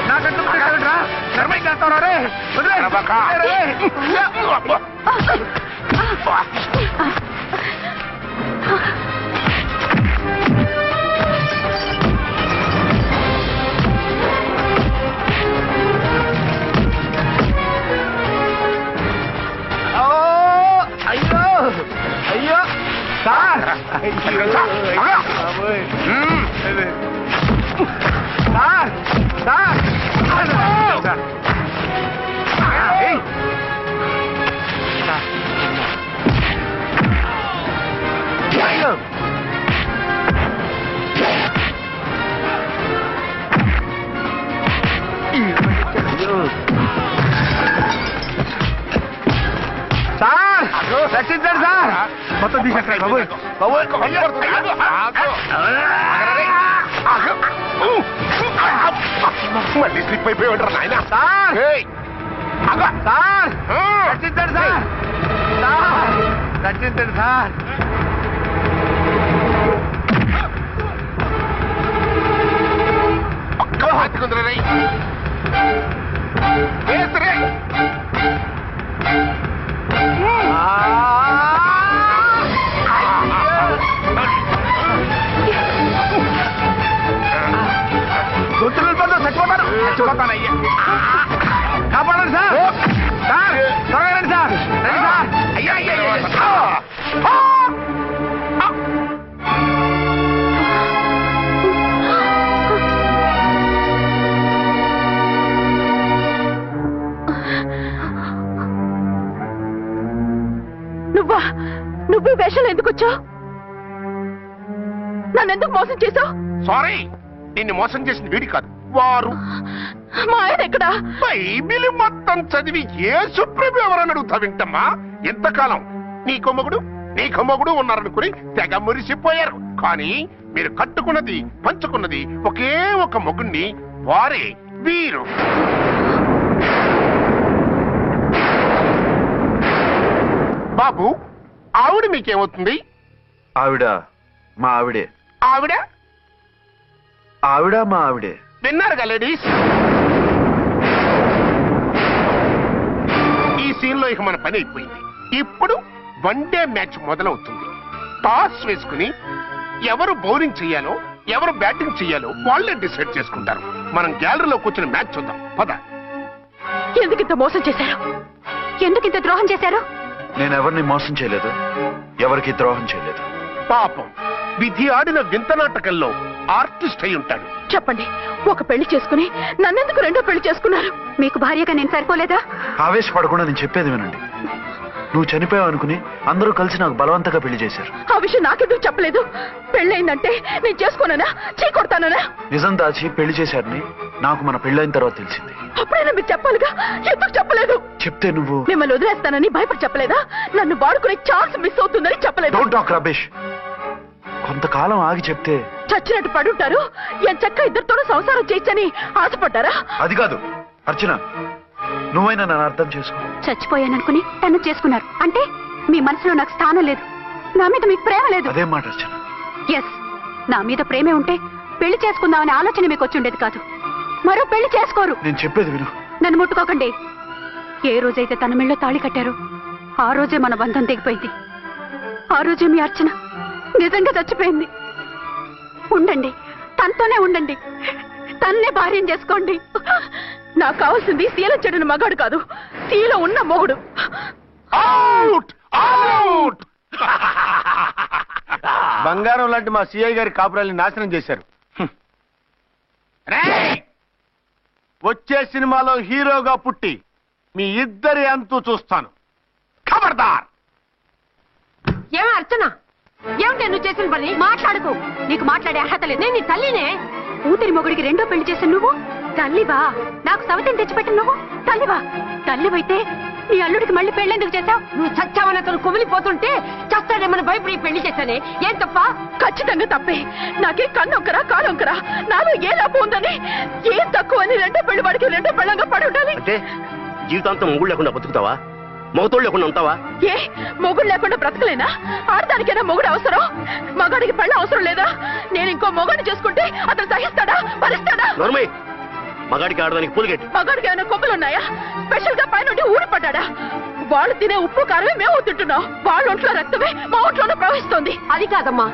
నాకంటూ రా, నర్మై చేస్తావు రే. అయ్యో అయ్యో సార్, సార్ సార్ సార్ రక్షించండి సార్. మొత్తం తీసేస్తాయి బాబు. మళ్ళీ స్లిప్ అయిపోయాడు నాయన. సార్ సార్ రక్షించండి సార్. సార్ రక్షించండి సార్. ఒక్క హాతికుందర రై గొంతులు చచ్చిపోతాను. చచ్చిపోతానయ్యా, కాపాడండి సార్. సార్ త్వరగా రండి సార్. రండి సార్. అయ్యా అయ్యా నువ్వా? నువ్వు ఈ వేషాలు ఎందుకు వచ్చావు? నన్నెందుకు మోసం చేశావు? సారీ, నిన్ను మోసం చేసిన వీడి కాదు, వారు. మా ఆయన ఎక్కడా? బైబిల్ మొత్తం చదివి ఏ సుప్రీం ఎవరని అడుగుతా వింటమ్మా. ఎంతకాలం నీ కొమ్మగుడు ఉన్నారనుకుని తెగ మురిసిపోయారు. కానీ మీరు కట్టుకున్నది పంచుకున్నది ఒకే ఒక మొగుణ్ణి, వారే వీరు. బాబు, ఆవిడ మీకేమవుతుంది? ఆవిడ మా ఆవిడే. ఆవిడ ఆవిడ మా ఆవిడే. విన్నారుగా లేడీస్, ఈ సీన్ లో ఇక మన పని అయిపోయింది. ఇప్పుడు వన్డే మ్యాచ్ మొదలవుతుంది. టాస్ వేసుకుని ఎవరు బౌలింగ్ చెయ్యాలో ఎవరు బ్యాటింగ్ చెయ్యాలో వాళ్ళే డిసైడ్ చేసుకుంటారు. మనం గ్యాలరీలో కూర్చుని మ్యాచ్ చూద్దాం పద. ఎందుకింత మోసం చేశారు? ఎందుకింత ద్రోహం చేశారు? నేను ఎవరిని మోసం చేయలేదు, ఎవరికి ద్రోహం చేయలేదు. పాపం, విధి ఆడిన వింత నాటకంలో ఆర్టిస్ట్ అయి ఉంటాడు. చెప్పండి, ఒక పెళ్లి చేసుకుని నన్నెందుకు రెండో పెళ్లి చేసుకున్నారు? మీకు భార్యగా నేను సరిపోలేదా? ఆవేశపడకుండా నేను చెప్పేది వినండి. నువ్వు చనిపోయావు అనుకుని అందరూ కలిసి నాకు బలవంతంగా పెళ్లి చేశారు. ఆ విషయం నాకెందుకు చెప్పలేదు? పెళ్ళయిందంటే నేను చేసుకోనన్నా, చీ కొడతానన్నా? నిజం దాచి పెళ్లి చేశారని నాకు మన పెళ్ళైన తర్వాత తెలిసింది. అప్పుడైనా మీరు చెప్పాలిగా, ఎందుకు చెప్పలేదు? చెప్తే నువ్వు మిమ్మల్ని వదిలేస్తానని భయపడి చెప్పలేదా? నన్ను వాడుకునే ఛాన్స్ మిస్ అవుతుందని చెప్పలేదు? Don't talk రబేష్. కొంతకాలం ఆగి చెప్తే చచ్చినట్టు పడుంటారు. ఎంచక్క ఇద్దరితోనూ సంసారం చేయొచ్చని ఆశపడ్డారా? అది కాదు అర్చన, నువ్వైనా నన్ను అర్థం చేసుకో. చచ్చిపోయాననుకుని తను చేసుకున్నారు అంటే మీ మనసులో నాకు స్థానం లేదు, నా మీద మీకు ప్రేమ లేదు. అదే మాట అర్చన. ఎస్, నా మీద ప్రేమే ఉంటే పెళ్లి చేసుకుందామనే ఆలోచన మీకు వచ్చి ఉండేది కాదు. మరో పెళ్లి చేసుకోరు. నేను చెప్పేది విను. నన్ను ముట్టుకోకండి. ఏ రోజైతే తన మెళ్ళో తాళి కట్టారో ఆ రోజే మన బంధం తెగిపోయింది. ఆ రోజే మీ అర్చన నిజంగా చచ్చిపోయింది. ఉండండి, తనతోనే ఉండండి, తన్నే భార్యం చేసుకోండి. నాకు కావాల్సింది శీల చెడిన మగాడు కాదు, శీల ఉన్న మొగుడు. అవుట్ అవుట్ బంగారం లాంటి మా సిఐ గారి కాపురాల్ని నాశనం చేశారు. రేయ్! వచ్చే సినిమాలో హీరోగా పుట్టి మీ ఇద్దరి అంతు చూస్తాను. ఖబర్దార్. ఏమో అర్చన, ఏమిటి నువ్వు చేసిన పని? మాట్లాడుకో, నీకు మాట్లాడే అర్హత లేదు. నేను నీ తల్లినే. కూతురి మొగుడికి రెండో పెళ్లి చేసిన నువ్వు తల్లివా? నాకు సవతిని తెచ్చిపెట్టిన నువ్వు తల్లివా? తల్లివైతే నీ అల్లుడికి మళ్ళీ పెళ్ళెందుకు చేశావు? నువ్వు చచ్చావని అతను కుమిలిపోతుంటే చస్తాడేమని భయపడి పెళ్లి చేశానే, ఏం తప్ప? ఖచ్చితంగా తప్పే. నాకే కన్నొక్కరా కాలొక్కరా, నాలో ఏ లాభం ఉందని, ఏం తక్కువ అని రెండో పెళ్లి వాడికి రెండో పెళ్ళంగా పడి ఉండాలి. అంటే జీవితాంతం మొగుడు లేకుండా బతుకుతావా? మొగతోడు లేకుండా ఉంటావా? ఏ మొగుడు లేకుండా బ్రతకలేనా? ఆడదానికైనా మొగుడు అవసరం, మగాడికి పెళ్ళ అవసరం లేదా? నేను ఇంకో మొగాడిని చేసుకుంటే అతను సహిస్తాడా, భరిస్తాడా? నోర్మయ్, మగాడికి ఆడదానికి పూలిగెట్టు. మగాడికి ఏమైనా కొమ్ములున్నాయా? స్పెషల్ గా పైనుండి ఊడి పడ్డాడా? వాళ్ళు తినే ఉప్పు కారమే మేము తింటున్నాం, వాళ్ళ ఒంట్లో రక్తమే మా ఒంట్లోనే ప్రవహిస్తోంది. అది కాదమ్మా,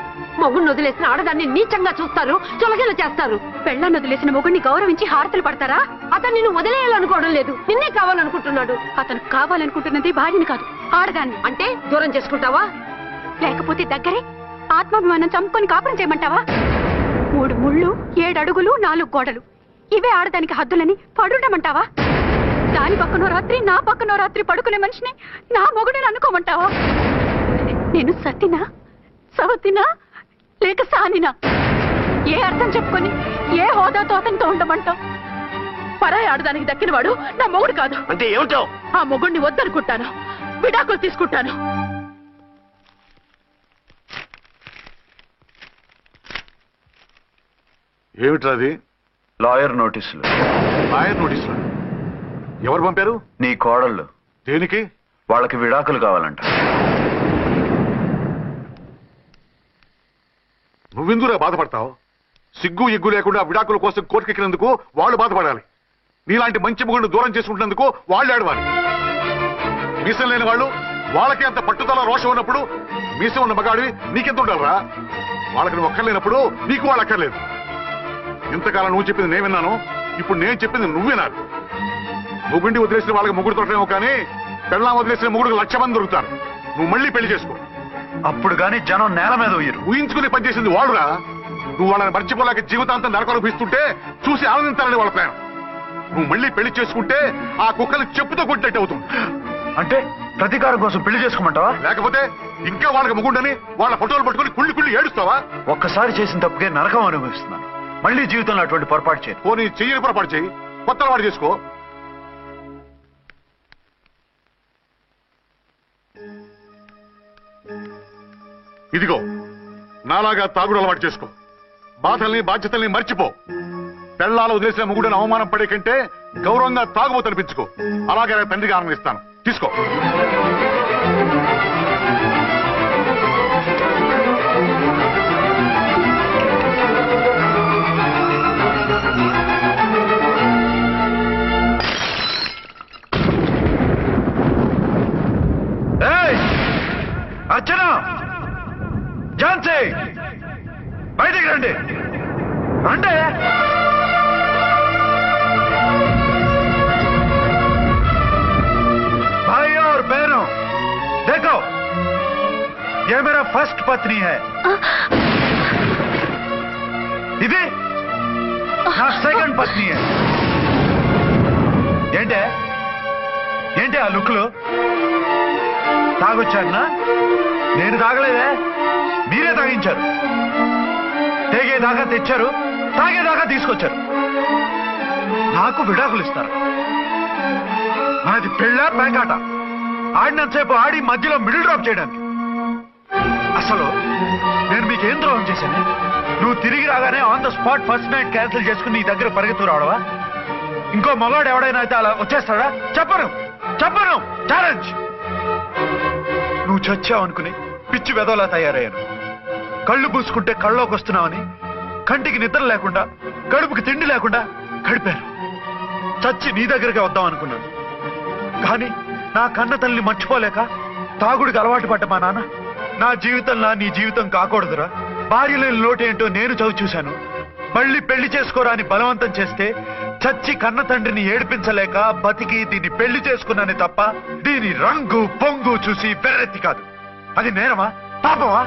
మొగుడిని వదిలేసిన ఆడదాన్ని నీచంగా చూస్తారు, చులకన చేస్తారు. పెళ్ళాన్ని వదిలేసిన మొగుడిని గౌరవించి హారతలు పడతారా? అతను నిన్ను వదిలేయాలనుకోవడం లేదు, నిన్నే కావాలనుకుంటున్నాడు. అతను కావాలనుకుంటున్నది భార్యని కాదు, ఆడదాన్ని. అంటే దూరం చేసుకుంటావా? లేకపోతే దగ్గరే ఆత్మాభిమానం చంపుకొని కాపురం చేయమంటావా? 3 ముళ్ళు 7 అడుగులు 4 గోడలు, ఇవే ఆడదానికి హద్దులని పడుండమంటావా? దాని పక్కనో రాత్రి నా పక్కనో రాత్రి పడుకునే మనిషిని నా మొగుడిని అనుకోమంటావా? నేను సతినా, సవతినా, లేక సానినా? ఏ అర్థం చెప్పుకొని ఏ హోదాతో అతనితో ఉండమంటావు? పరాయి ఆడదానికి దక్కినవాడు నా మొగుడు కాదు. అంటే ఏమిటావు? ఆ మొగుడిని వద్దనుకుంటాను, విడాకులు తీసుకుంటాను. ఏమిట్రాది? లాయర్ నోటీసులు. లాయర్ నోటీసులు ఎవరు పంపారు? నీ కోడళ్ళు. దేనికి? వాళ్ళకి విడాకులు కావాలంట. నువ్వెందుకు బాధపడతావు? సిగ్గు ఎగ్గు లేకుండా విడాకుల కోసం కోర్టుకెక్కినందుకు వాళ్ళు బాధపడాలి. నీలాంటి మంచి మొగుడిని దూరం చేసుకుంటున్నందుకు వాళ్ళు ఏడవాలి. మీసం లేని వాళ్ళు, వాళ్ళకి అంత పట్టుదల రోషం ఉన్నప్పుడు మీసం ఉన్న మగాడివి నీకెంత ఉండాలరా? వాళ్ళకి నువ్వు అక్కర్లేనప్పుడు నీకు వాళ్ళు అక్కర్లేదు. ఇంతకాలం నువ్వు చెప్పింది నేను విన్నాను, ఇప్పుడు నేను చెప్పింది నువ్వు వినాలి. మొగుండి వదిలేసిన వాళ్ళకి మొగుడు దొరకలేమో కానీ పెళ్ళాం వదిలేసిన మొగుడికి 1,00,000 మంది దొరుకుతారు. నువ్వు మళ్ళీ పెళ్లి చేసుకో. అప్పుడు గాని జనం నేల మీద ఉయ్యరు. ఊహించుకుని పనిచేసింది వాడురా. నువ్వు వాళ్ళని మర్చిపోలేక జీవితాంతం నరకలు అనిపిస్తుంటే చూసి ఆనందించాలని వాళ్ళ ప్లాన్. నువ్వు మళ్ళీ పెళ్లి చేసుకుంటే ఆ కుక్కలు చెప్పుతో కొట్టినట్టు అవుతుంది. అంటే ప్రతీకారం కోసం పెళ్లి చేసుకోమంటావా? లేకపోతే ఇంకా వాళ్ళకి మొగుండని వాళ్ళ ఫోటోలు పట్టుకుని కుళ్ళి కుళ్ళి ఏడుస్తావా? ఒక్కసారి చేసిన తప్పుకే నరకం అనుభవిస్తున్నాను. మళ్ళీ జీవితంలో అటువంటి పొరపాటు చేయను. పోనీ చెయ్యని పొరపాటు చెయ్యి, కొత్త వాడు చేసుకో. ఇదిగో నాలాగా తాగుడు అలవాటు చేసుకో. బాధల్ని బాధ్యతల్ని మర్చిపో. పెళ్ళాలు వదిలేసిన మొగుడని అవమానం పడే కంటే గౌరవంగా తాగుబోతు అనిపించుకో. అలాగే తండ్రిగా ఆనందిస్తాను. తీసుకో. అర్చన, ఝాన్సీ, బయటికి రండి. అంటే भाई और बहनों, देखो ये मेरा फर्स्ट पत्नी है, ఇది నా సెకండ్ పత్ని. ఏంటే ఏంటి ఆ లుక్లు? తాగొచ్చానా? నేను తాగలేదే, మీరే తాగించారు. తేగేదాకా తెచ్చారు, తాగేదాకా తీసుకొచ్చారు. నాకు విడాకులు ఇస్తారు. మనది పెళ్ళా పేకాట? ఆడినంతసేపు ఆడి మధ్యలో మిడిల్ డ్రాప్ చేయడానికి. అసలు నేను మీకేం ద్రోహం చేశాను? నువ్వు తిరిగి రాగానే on the spot first night cancel చేసుకుని నీ దగ్గర పరిగెత్తు రావడవా? ఇంకో మగాడు ఎవడైనా అయితే అలా వచ్చేస్తాడా? చెప్పను చెప్పను, ఛాలెంజ్. నువ్వు చచ్చావు అనుకుని పిచ్చి వెదవలా తయారయ్యాను. కళ్ళు పూసుకుంటే కళ్ళలోకి వస్తున్నావని కంటికి నిద్ర లేకుండా కడుపుకి తిండి లేకుండా గడిపాను. చచ్చి నీ దగ్గరికి వద్దాం అనుకున్నాను. కానీ నా కన్న తల్లిని మర్చిపోలేక తాగుడికి అలవాటు పడ్డ మా నాన్న, నా జీవితంలా నీ జీవితం కాకూడదురా, భార్య లేని లోటు ఏంటో నేను చవి చూశాను, మళ్ళీ పెళ్లి చేసుకోరా అని బలవంతం చేస్తే చచ్చి కన్న తండ్రిని ఏడిపించలేక బతికి దీన్ని పెళ్లి చేసుకున్నానే తప్ప దీని రంగు పొంగు చూసి వెర్రెత్తి కాదు. అది నేరమా, పాపమా?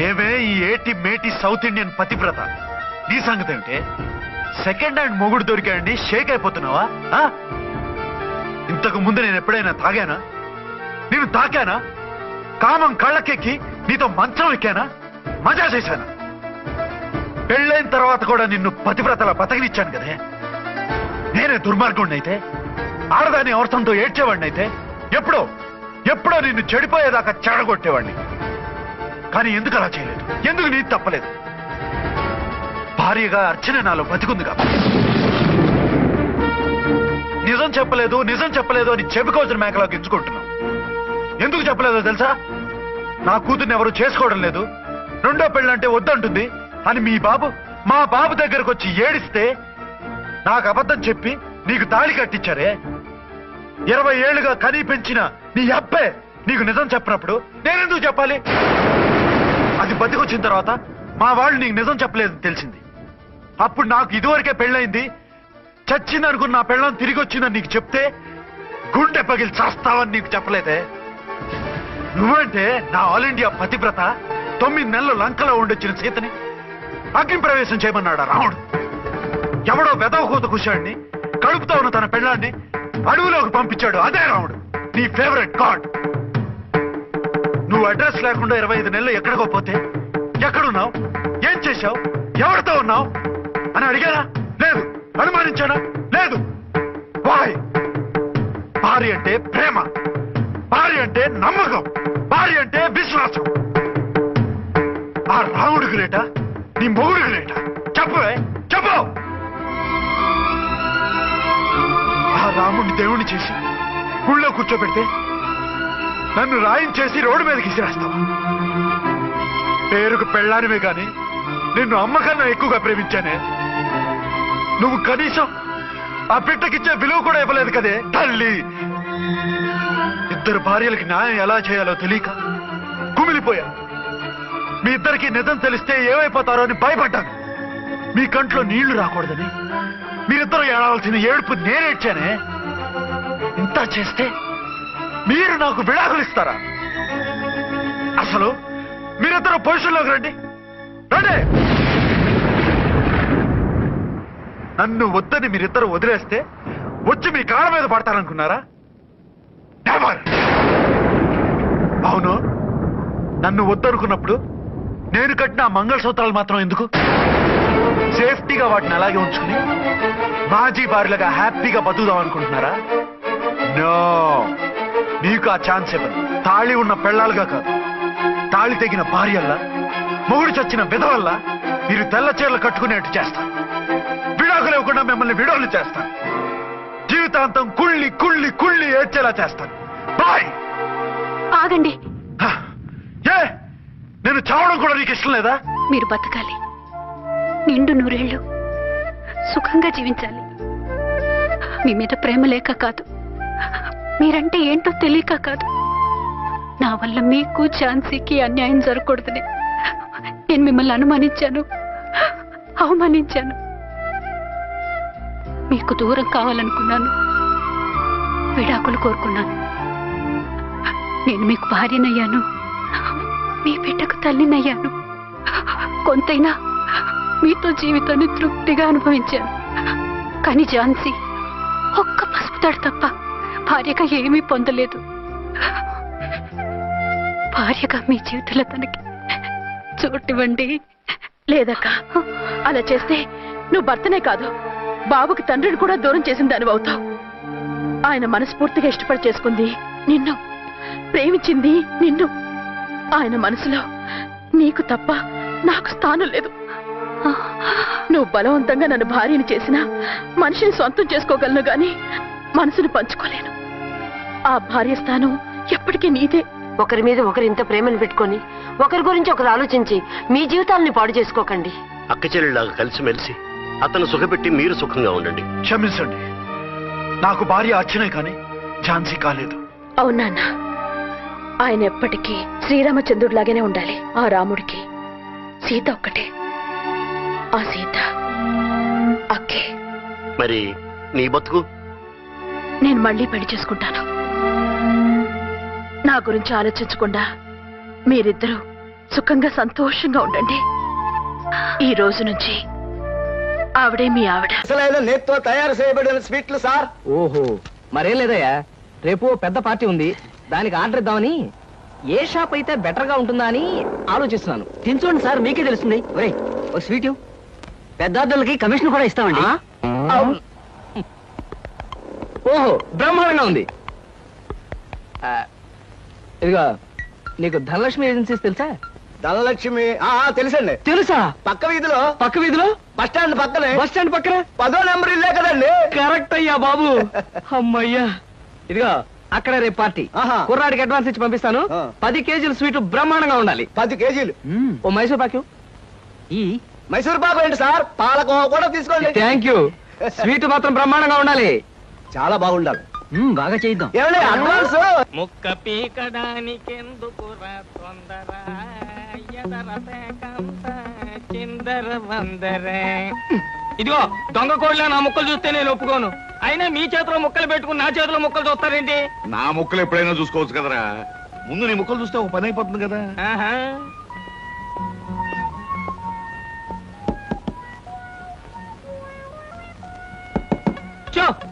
ఏమే ఈ ఏటి మేటి సౌత్ ఇండియన్ పతివ్రత, నీ సంగతి ఏమిటే? సెకండ్ హ్యాండ్ మొగుడు దొరికాయండి షేక్ అయిపోతున్నావా? ఇంతకు ముందు నేను ఎప్పుడైనా తాగానా? నేను తాకానా? కామం కళ్ళకెక్కి నీతో మంచం ఎక్కానా? మజా చేశానా? పెళ్ళైన తర్వాత కూడా నిన్ను పతివ్రతల బతకనిచ్చాను కదే. నేనే దుర్మార్గుడిని అయితే, ఆడదాన్ని అవసరంతో ఏడ్చేవాడిని అయితే, ఎప్పుడో నిన్ను చెడిపోయేదాకా చెడగొట్టేవాడిని. కానీ ఎందుకు అలా చేయలేదు? ఎందుకు నీది తప్పలేదు? భార్యగా అర్చన నాలో బతికుంది కాబట్టి. నిజం చెప్పలేదు అని చెప్పుకోవచ్చిన మేకలోకి ఇచ్చుకుంటున్నావు. ఎందుకు చెప్పలేదో తెలుసా? నా కూతుర్ని ఎవరు చేసుకోవడం లేదు, రెండో పెళ్ళంటే వద్దంటుంది అని మా బాబు దగ్గరకు వచ్చి ఏడిస్తే నాకు అబద్ధం చెప్పి నీకు తాళి కట్టించారే. 20 ఏళ్లుగా కనీ పెంచిన నీ అబ్బే నీకు నిజం చెప్పినప్పుడు నేనెందుకు చెప్పాలి? అది బతికొచ్చిన తర్వాత మా వాళ్ళు నీకు నిజం చెప్పలేదని తెలిసింది. అప్పుడు నాకు ఇదివరకే పెళ్ళయింది, చచ్చిందనుకున్న నా పెళ్ళం తిరిగి వచ్చిందని నీకు చెప్తే గుండె పగిలి చేస్తావని నీకు చెప్పలేదే. నువ్వంటే నా ఆల్ ఇండియా పతివ్రత 9 నెలలు లంకలో ఉండొచ్చిన సీతని అగ్ని ప్రవేశం చేయమన్నాడా రాముడు? ఎవడో వెదవ కూత కుశాడిని కడుపుతో ఉన్న తన పెళ్ళాన్ని అడవిలోకి పంపించాడు అదే రాముడు, నీ ఫేవరెట్ గాడ్. నువ్వు అడ్రస్ లేకుండా 25 నెలలు ఎక్కడికో పోతే ఎక్కడున్నావు, ఏం చేశావు, ఎవరితో ఉన్నావు అని అడిగానా? లేదు. అనుమానించానా? లేదు. వాయ్? భార్య అంటే ప్రేమ, భార్య అంటే నమ్మకం, భార్య అంటే విశ్వాసం. ఆ రాముడు గ్రేటా, నీ మొగుడు గ్రేటా? చెప్పు. ఆ రాముడిని దేవుణ్ణి చేసి గుళ్ళో కూర్చోబెడితే నన్ను రాయించేసి రోడ్డు మీదకి ఇసిరేస్తావా? పేరుకు పెళ్ళానివే గాని నిన్ను అమ్మకన్నా ఎక్కువగా ప్రేమించానే. నువ్వు కనీసం ఆ బిడ్డకిచ్చే విలువ కూడా ఇవ్వలేదు కదే తల్లి. 2 భార్యలకి న్యాయం ఎలా చేయాలో తెలియక కుమిలిపోయా. మీ ఇద్దరికి నిజం తెలిస్తే ఏమైపోతారో అని భయపడ్డాను. మీ కంట్లో నీళ్లు రాకూడదని మీరిద్దరు ఏడవలసిన ఏడుపు నేనేడ్చానే. ఇంత చేస్తే మీరు నాకు విడాకులు ఇస్తారా? అసలు మీరిద్దరు పొజిషన్లోకి రండి. నన్ను వద్దని మీరిద్దరు వదిలేస్తే వచ్చి మీ కాళ్ళ మీద పడతారనుకున్నారా? అవును, నన్ను వద్దనుకున్నప్పుడు నేను కట్టిన మంగళసూత్రాలు మాత్రం ఎందుకు? సేఫ్టీగా వాటిని అలాగే ఉంచుకుని మాజీ భార్యలుగా హ్యాపీగా బతుకుదాం అనుకుంటున్నారా? నో, మీకు ఆ ఛాన్స్ ఇవ్వను. తాళి ఉన్న పెళ్ళాలుగా కాదు, తాళి తెగిన భార్యల్లా, మొగుడు చచ్చిన విధవల్లా మీరు తెల్ల చీరలు కట్టుకునేట్టు చేస్తాను. విడాకులు ఇవ్వకుండా మిమ్మల్ని విడోలు చేస్తాను. జీవితాంతం కుళ్ళి కుళ్ళి కుళ్ళి ఏడ్చేలా చేస్తాను. బాయ్. ఆగండి. ఏ, నేను చావడం కూడా నీకు ఇష్టం లేదా? మీరు బతకాలి, నిండు 100 ఏళ్ళు సుఖంగా జీవించాలి. మీ మీద ప్రేమ లేక కాదు, మీరంటే ఏంటో తెలియక కాదు. నా వల్ల మీకు ఝాన్సీకి అన్యాయం జరగకూడదని నేను మిమ్మల్ని అనుమానించాను, అవమానించాను. మీకు దూరం కావాలనుకున్నాను, విడాకులు కోరుకున్నాను. నేను మీకు భార్యనయ్యాను, మీ బిడ్డకు తల్లినయ్యాను. కొంతైనా మీతో జీవితాన్ని తృప్తిగా అనుభవించాను. కానీ ఝాన్సీ ఒక్క పసుపుతాడు తప్ప భార్యగా ఏమీ పొందలేదు. భార్యగా మీ జీవితంలో తనకి చోటివ్వండి. లేదక్క, అలా చేస్తే నువ్వు భర్తనే కాదు, బాబుకి తండ్రిని కూడా దూరం చేసిన దానివి అవుతావు. ఆయన మనస్ఫూర్తిగా ఇష్టపడి చేసుకుంది నిన్ను, ప్రేమించింది నిన్ను. ఆయన మనసులో నీకు తప్ప నాకు స్థానం లేదు. నువ్వు బలవంతంగా నన్ను భార్యని చేసినా మనిషిని సొంతం చేసుకోగలను గాని మనసును పంచుకోలేను. ఆ భార్య స్థానం ఎప్పటికీ నీదే. ఒకరి మీద ఒకరు ఇంత ప్రేమను పెట్టుకొని ఒకరి గురించి ఒకరు ఆలోచించి మీ జీవితాలని పాడు చేసుకోకండి. అక్క చెల్లెళ్ళలాగా కలిసిమెలిసి అతను సుఖపెట్టి మీరు సుఖంగా ఉండండి. క్షమించండి, నాకు భార్య అర్చనే కానీ ఝాన్సీ కాలేదు. అవునా? ఆయన ఎప్పటికీ శ్రీరామచంద్రుడిలాగానే ఉండాలి. ఆ రాముడికి సీత ఒక్కటే. ఆ సీత అక్కే. మరి నీ బతుకు? నేను మళ్ళీ పెళ్లి చేసుకుంటాను. నా గురించి ఆలోచించకుండా మీరిద్దరూ సుఖంగా సంతోషంగా ఉండండి. ఈ రోజు నుంచి ఆవిడే మీ ఆవిడ. నేత్తో తయారు చేయబడిన స్వీట్లు సార్. ఓహో, మరేం లేదయ్యా, రేపు పెద్ద పార్టీ ఉంది, దానికి ఆర్డర్ ఇద్దామని. ఏ షాప్ అయితే బెటర్ గా ఉంటుందా అని ఆలోచిస్తున్నాను. తినచూడండి సార్, మీకే తెలుస్తుంది. ఒరేయ్, ఒక స్వీట్ పెద్దార్థులకి కమిషన్ కూడా ఇస్తామండి. ఓహో, బ్రహ్మాండంగా ఉంది. ఇదిగో, నీకు ధనలక్ష్మి ఏజెన్సీస్ తెలుసా? ధనలక్ష్మి తెలుసండి. తెలుసా? పక్క వీధిలో బస్ స్టాండ్ పక్కనే. బస్ స్టాండ్ పక్కన 10వ నెంబర్ ఇల్లే కదండి. కరెక్ట్ అయ్యా బాబు. అమ్మయ్యా. ఇదిగో, అక్కడ రేపు పార్టీ. కుర్రాడికి అడ్వాన్స్ ఇచ్చి పంపిస్తాను. 10 కేజీలు స్వీట్ బ్రహ్మాండంగా ఉండాలి. 10 కేజీలు. ఓ మైసూర్ పాకు. ఈ మైసూర్ పాకు ఏంటి సార్? పాలకోవ కూడా తీసుకోండి. Thank you. స్వీట్ మాత్రం బ్రహ్మాండంగా ఉండాలి. చాలా బాగుండాలి. బాగా చేద్దాం. ఏమండి అడ్వాన్స్? ముక్క పీకడానికెందుకురా తొందర, చిందర వందర. ఇదిగో, దొంగ కోళ్ళ నా ముక్కలు చూస్తే నేను ఒప్పుకోను. అయినా మీ చేతిలో ముక్కలు పెట్టుకుని నా చేతిలో ముక్కలు చూస్తారేంటి? నా ముక్కలు ఎప్పుడైనా చూసుకోవచ్చు కదరా. ముందు నీ ముక్కలు చూస్తే ఒక పని అయిపోతుంది కదా.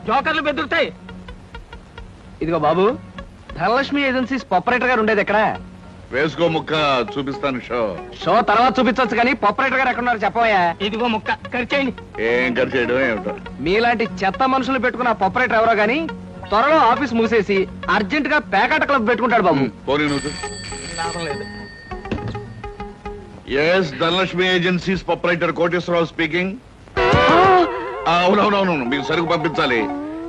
జోకర్లు బెదురుతాయి. ఇదిగో బాబు, ధనలక్ష్మి ఏజెన్సీస్ ఆపరేటర్ గారు ఉండేది ఎక్కడ? వేసుకో ముక్క, చూపిస్తాను. షో తర్వాత చూపించవచ్చు కానీ ఆపరేటర్ గారు ఎక్కడున్నారు చెప్పవయ్యా. ఇదిగో ముక్క, ఖర్చేయండి. ఏం ఖర్చు చేయడం ఏమిటో. మీలాంటి చెత్త మనుషులు పెట్టుకున్న ఆపరేటర్ ఎవరో గానీ త్వరలో ఆఫీస్ మూసేసి అర్జెంట్ గా పేకాట క్లబ్ పెట్టుకుంటాడు బాబు. పోనీ నువ్వు. లాభం లేదు. Yes, Dhanalakshmi agencies proprietor Koteswararao speaking. అవునవునవును, మీకు సరుకు పంపించాలి.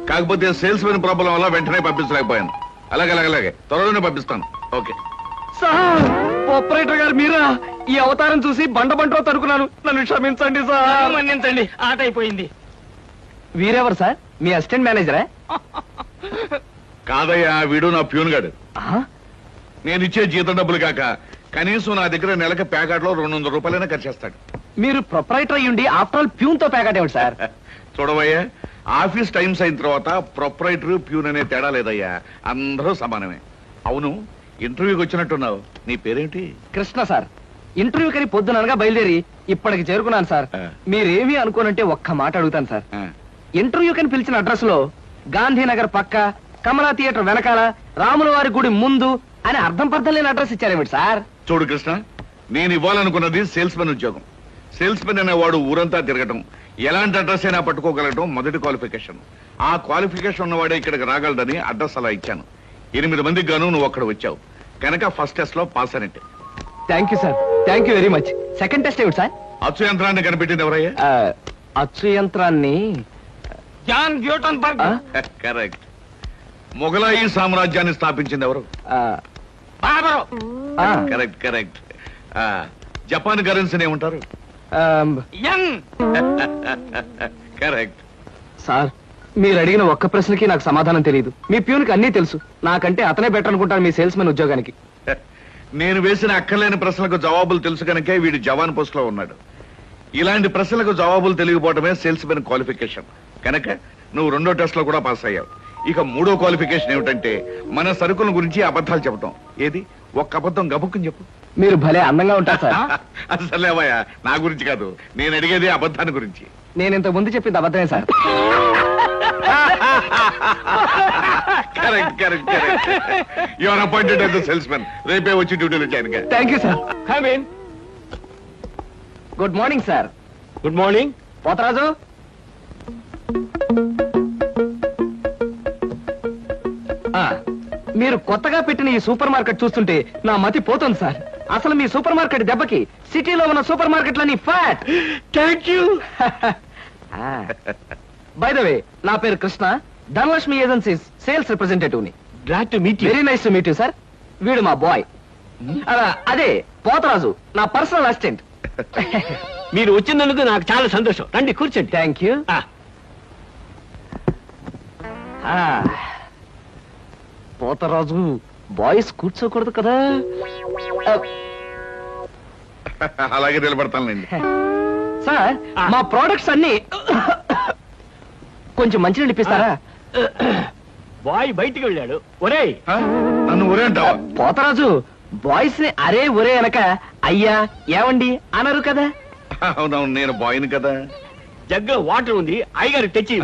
కాకపోతే సేల్స్ మెన్ ప్రాబ్లం వల్ల వెంటనే పంపించలేకపోయాను. అలాగే త్వరలోనే పంపిస్తాను. Okay sir. ఆపరేటర్ గారు మీరా? ఈ అవతారం చూసి బండలో తరుకున్నాను. నన్ను క్షమించండి సార్. మన్నించండి, ఆట అయిపోయింది. వీరెవరు సార్? మీ అసిస్టెంట్ మేనేజరా? కాదయ్యా, వీడు నా ప్యూన్ గాడు. నేను ఇచ్చే జీతం డబ్బులు కాక కనీసం నా దగ్గర నెలకి ప్యాకెట్లో 200 రూపాయలైనా ఖర్చు చేస్తాడు. మీరు ప్రొపరైటర్ అయ్యుండి ఆఫ్టర్ ఆల్ ప్యూన్ తో ప్యాకెట్ ఏమిటి సార్? చూడవయ్యా, ఆఫీస్ టైమ్స్ అయిన తర్వాత ప్రొపరైటర్ ప్యూన్ అనే తేడా లేదయ్యా, అందరూ సమానమే. అవును, ఇంటర్వ్యూకి వచ్చినట్టున్నావు. నీ పేరేంటి? కృష్ణ సార్. ఇంటర్వ్యూ కని పొద్దుననగా బయలుదేరి ఇప్పటికి చేరుకున్నాను సార్. మీరేమీ అనుకోనంటే ఒక్క మాట అడుగుతాను సార్. ఇంటర్వ్యూ కని పిలిచిన అడ్రస్ లో గాంధీనగర్ పక్క, కమలా థియేటర్ వెనకాల, రాముల వారి గుడి ముందు అని అర్థం పర్థం లేని అడ్రస్ ఇచ్చారేమిటి సార్? చూడు కృష్ణ, నేను ఇవ్వాలనుకున్నది సేల్స్ మెన్ ఉద్యోగం. సేల్స్ మెన్ అనేవాడు ఊరంతా తిరగటం, ఎలాంటి అడ్రస్ అయినా పట్టుకోగలగటం మొదటి క్వాలిఫికేషన్. ఆ క్వాలిఫికేషన్ ఉన్నవాడే ఇక్కడికి రాగలడని అడ్రస్ అలా ఇచ్చాను. 8 మందికి గాను నువ్వు అక్కడ వచ్చావు కనుక ఫస్ట్ టెస్ట్ లో పాస్ అయినట్టే. Thank you sir, thank you very much. Second test ఏమిటి సార్? అచ్చు యంత్రాన్ని కనిపెట్టింది ఎవరయ్యా? అచ్చు యంత్రాన్ని జాన్ గ్యూటన్బర్గ్. కరెక్ట్. మొఘలాయి సామ్రాజ్యాన్ని స్థాపించింది ఎవరు? Correct correct. జపాన్ కరెన్సీని ఏమంటారు? కరెక్ట్. సార్, మీరు అడిగిన ఒక్క ప్రశ్నకి నాకు సమాధానం తెలియదు. మీ ప్యూన్కి అన్నీ తెలుసు. నాకంటే అతనే బెటర్ అనుకుంటాను మీ సేల్స్ మెన్ ఉద్యోగానికి. నేను వేసిన అక్కర్లేని ప్రశ్నలకు జవాబులు తెలుసు కనుకే వీడు జవాన్ పోస్ట్ లో ఉన్నాడు. ఇలాంటి ప్రశ్నలకు జవాబులు తెలియకపోవడమే సేల్స్ మెన్ క్వాలిఫికేషన్. కనుక నువ్వు 2వ టెస్ట్ లో కూడా పాస్ అయ్యావు. ఇక 3వ క్వాలిఫికేషన్ ఏమిటంటే మన సరుకుల గురించి అబద్ధాలు చెప్పడం. ఏది, ఒక్క అబద్ధం గబుక్కుని చెప్పు. మీరు భలే అందంగా ఉంటారు సార్. అసలేవయ్యా, నా గురించి కాదు, నేను అడిగేది అబద్ధాన్ని గురించి. నేను ఇంతకు ముందు చెప్పింది అబద్ధమే sir. Correct correct correct. You are appointed as the salesmen. రేపే వచ్చి డ్యూటీలో జాయిన్ గా. Thank you sir. Come in. Good morning sir. Good morning. Potharaju, మీరు కొత్తగా పెట్టిన ఈ సూపర్ మార్కెట్ చూస్తుంటే నా మతి పోతుంది సార్. అసలు మీ సూపర్ మార్కెట్ దెబ్బకి సిటీలో ఉన్న సూపర్ మార్కెట్లన్నీ fat. Thank you. By the way, నా పేరు Krishna, Dhanalakshmi agencies sales representative ని. Glad to meet you. Very nice to meet you sir. వీడు మా బాయ్. అదే పోతరాజు, నా పర్సనల్ అసిస్టెంట్. మీరు వచ్చినందుకు నాకు చాలా సంతోషం. రండి కూర్చోండి. Thank you. పోతరాజు, బాయ్స్ కూర్చోకూడదు కదా. అలాగే నిలబడతానులేండి. సార్ మా ప్రోడక్ట్స్ అన్ని కొంచెం మంచినీళ్ళు ఇప్పిస్తారా? బాయ్ బయటికి వెళ్ళాడు. ఒరేయ్ నన్ను ఒరే అంటావా? పోతరాజు బాయ్స్ ని అరే ఒరే అనక అయ్యా ఏమండి అనరు కదా. అవునవును, నేను బాయ్ని కదా. జగ్గులో వాటర్ ఉంది, అయ్యగారు తెచ్చి.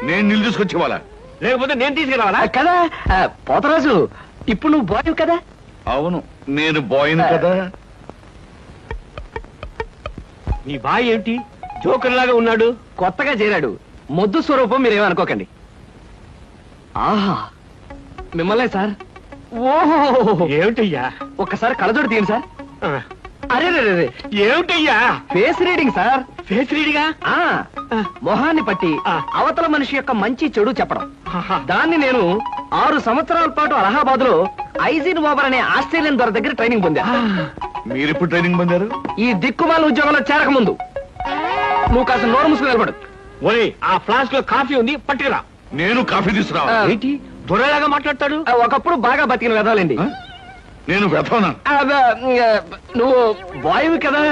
నేను నీళ్ళు తీసుకొచ్చి ఇవ్వాలా? లేకపోతే నేను తీసుకురావాలా? కదా పోతరాజు, ఇప్పుడు నువ్వు బాయ్ కదా? అవును, నేను బాయ్ని కదా. నీ బాయ్ ఏంటి జోకర్ లాగా ఉన్నాడు? కొత్తగా చేరాడు, మొద్దు స్వరూపం మీరేమనుకోకండి. ఆహా మిమ్మల్నే సార్. ఓహో ఏమిటయ్యా? ఒక్కసారి కళ్ళజోడు తీయండి సార్. అరే ఏమిటయ్యా? Face reading sir. ఫేస్ రీడింగా? మొహాన్ని పట్టి అవతల మనిషి యొక్క మంచి చెడు చెప్పడం. దాన్ని నేను 6 సంవత్సరాల పాటు అలహాబాద్ లో ఐజిన్ ఓవర్ అనే ఆస్ట్రేలియన్ ద్వారా దగ్గర ట్రైనింగ్ పొందా. మీరు ఇప్పుడు ట్రైనింగ్ పొందారు? ఈ దిక్కుమాల ఉద్యోగంలో చేరక ముందు. నువ్వు కాస్త నోరు మూసుకుని నిలబడు. ఒరే ఆ ఫ్లాస్క్ లో కాఫీ ఉంది, పట్టుకురా. నేను కాఫీ తీసుకురా. ఏంటి దొరలాగా మాట్లాడతాడు? ఒకప్పుడు బాగా బతికిన వెదవాలండి. నేను వెతవనా? నువ్వు బాయ్ కదా,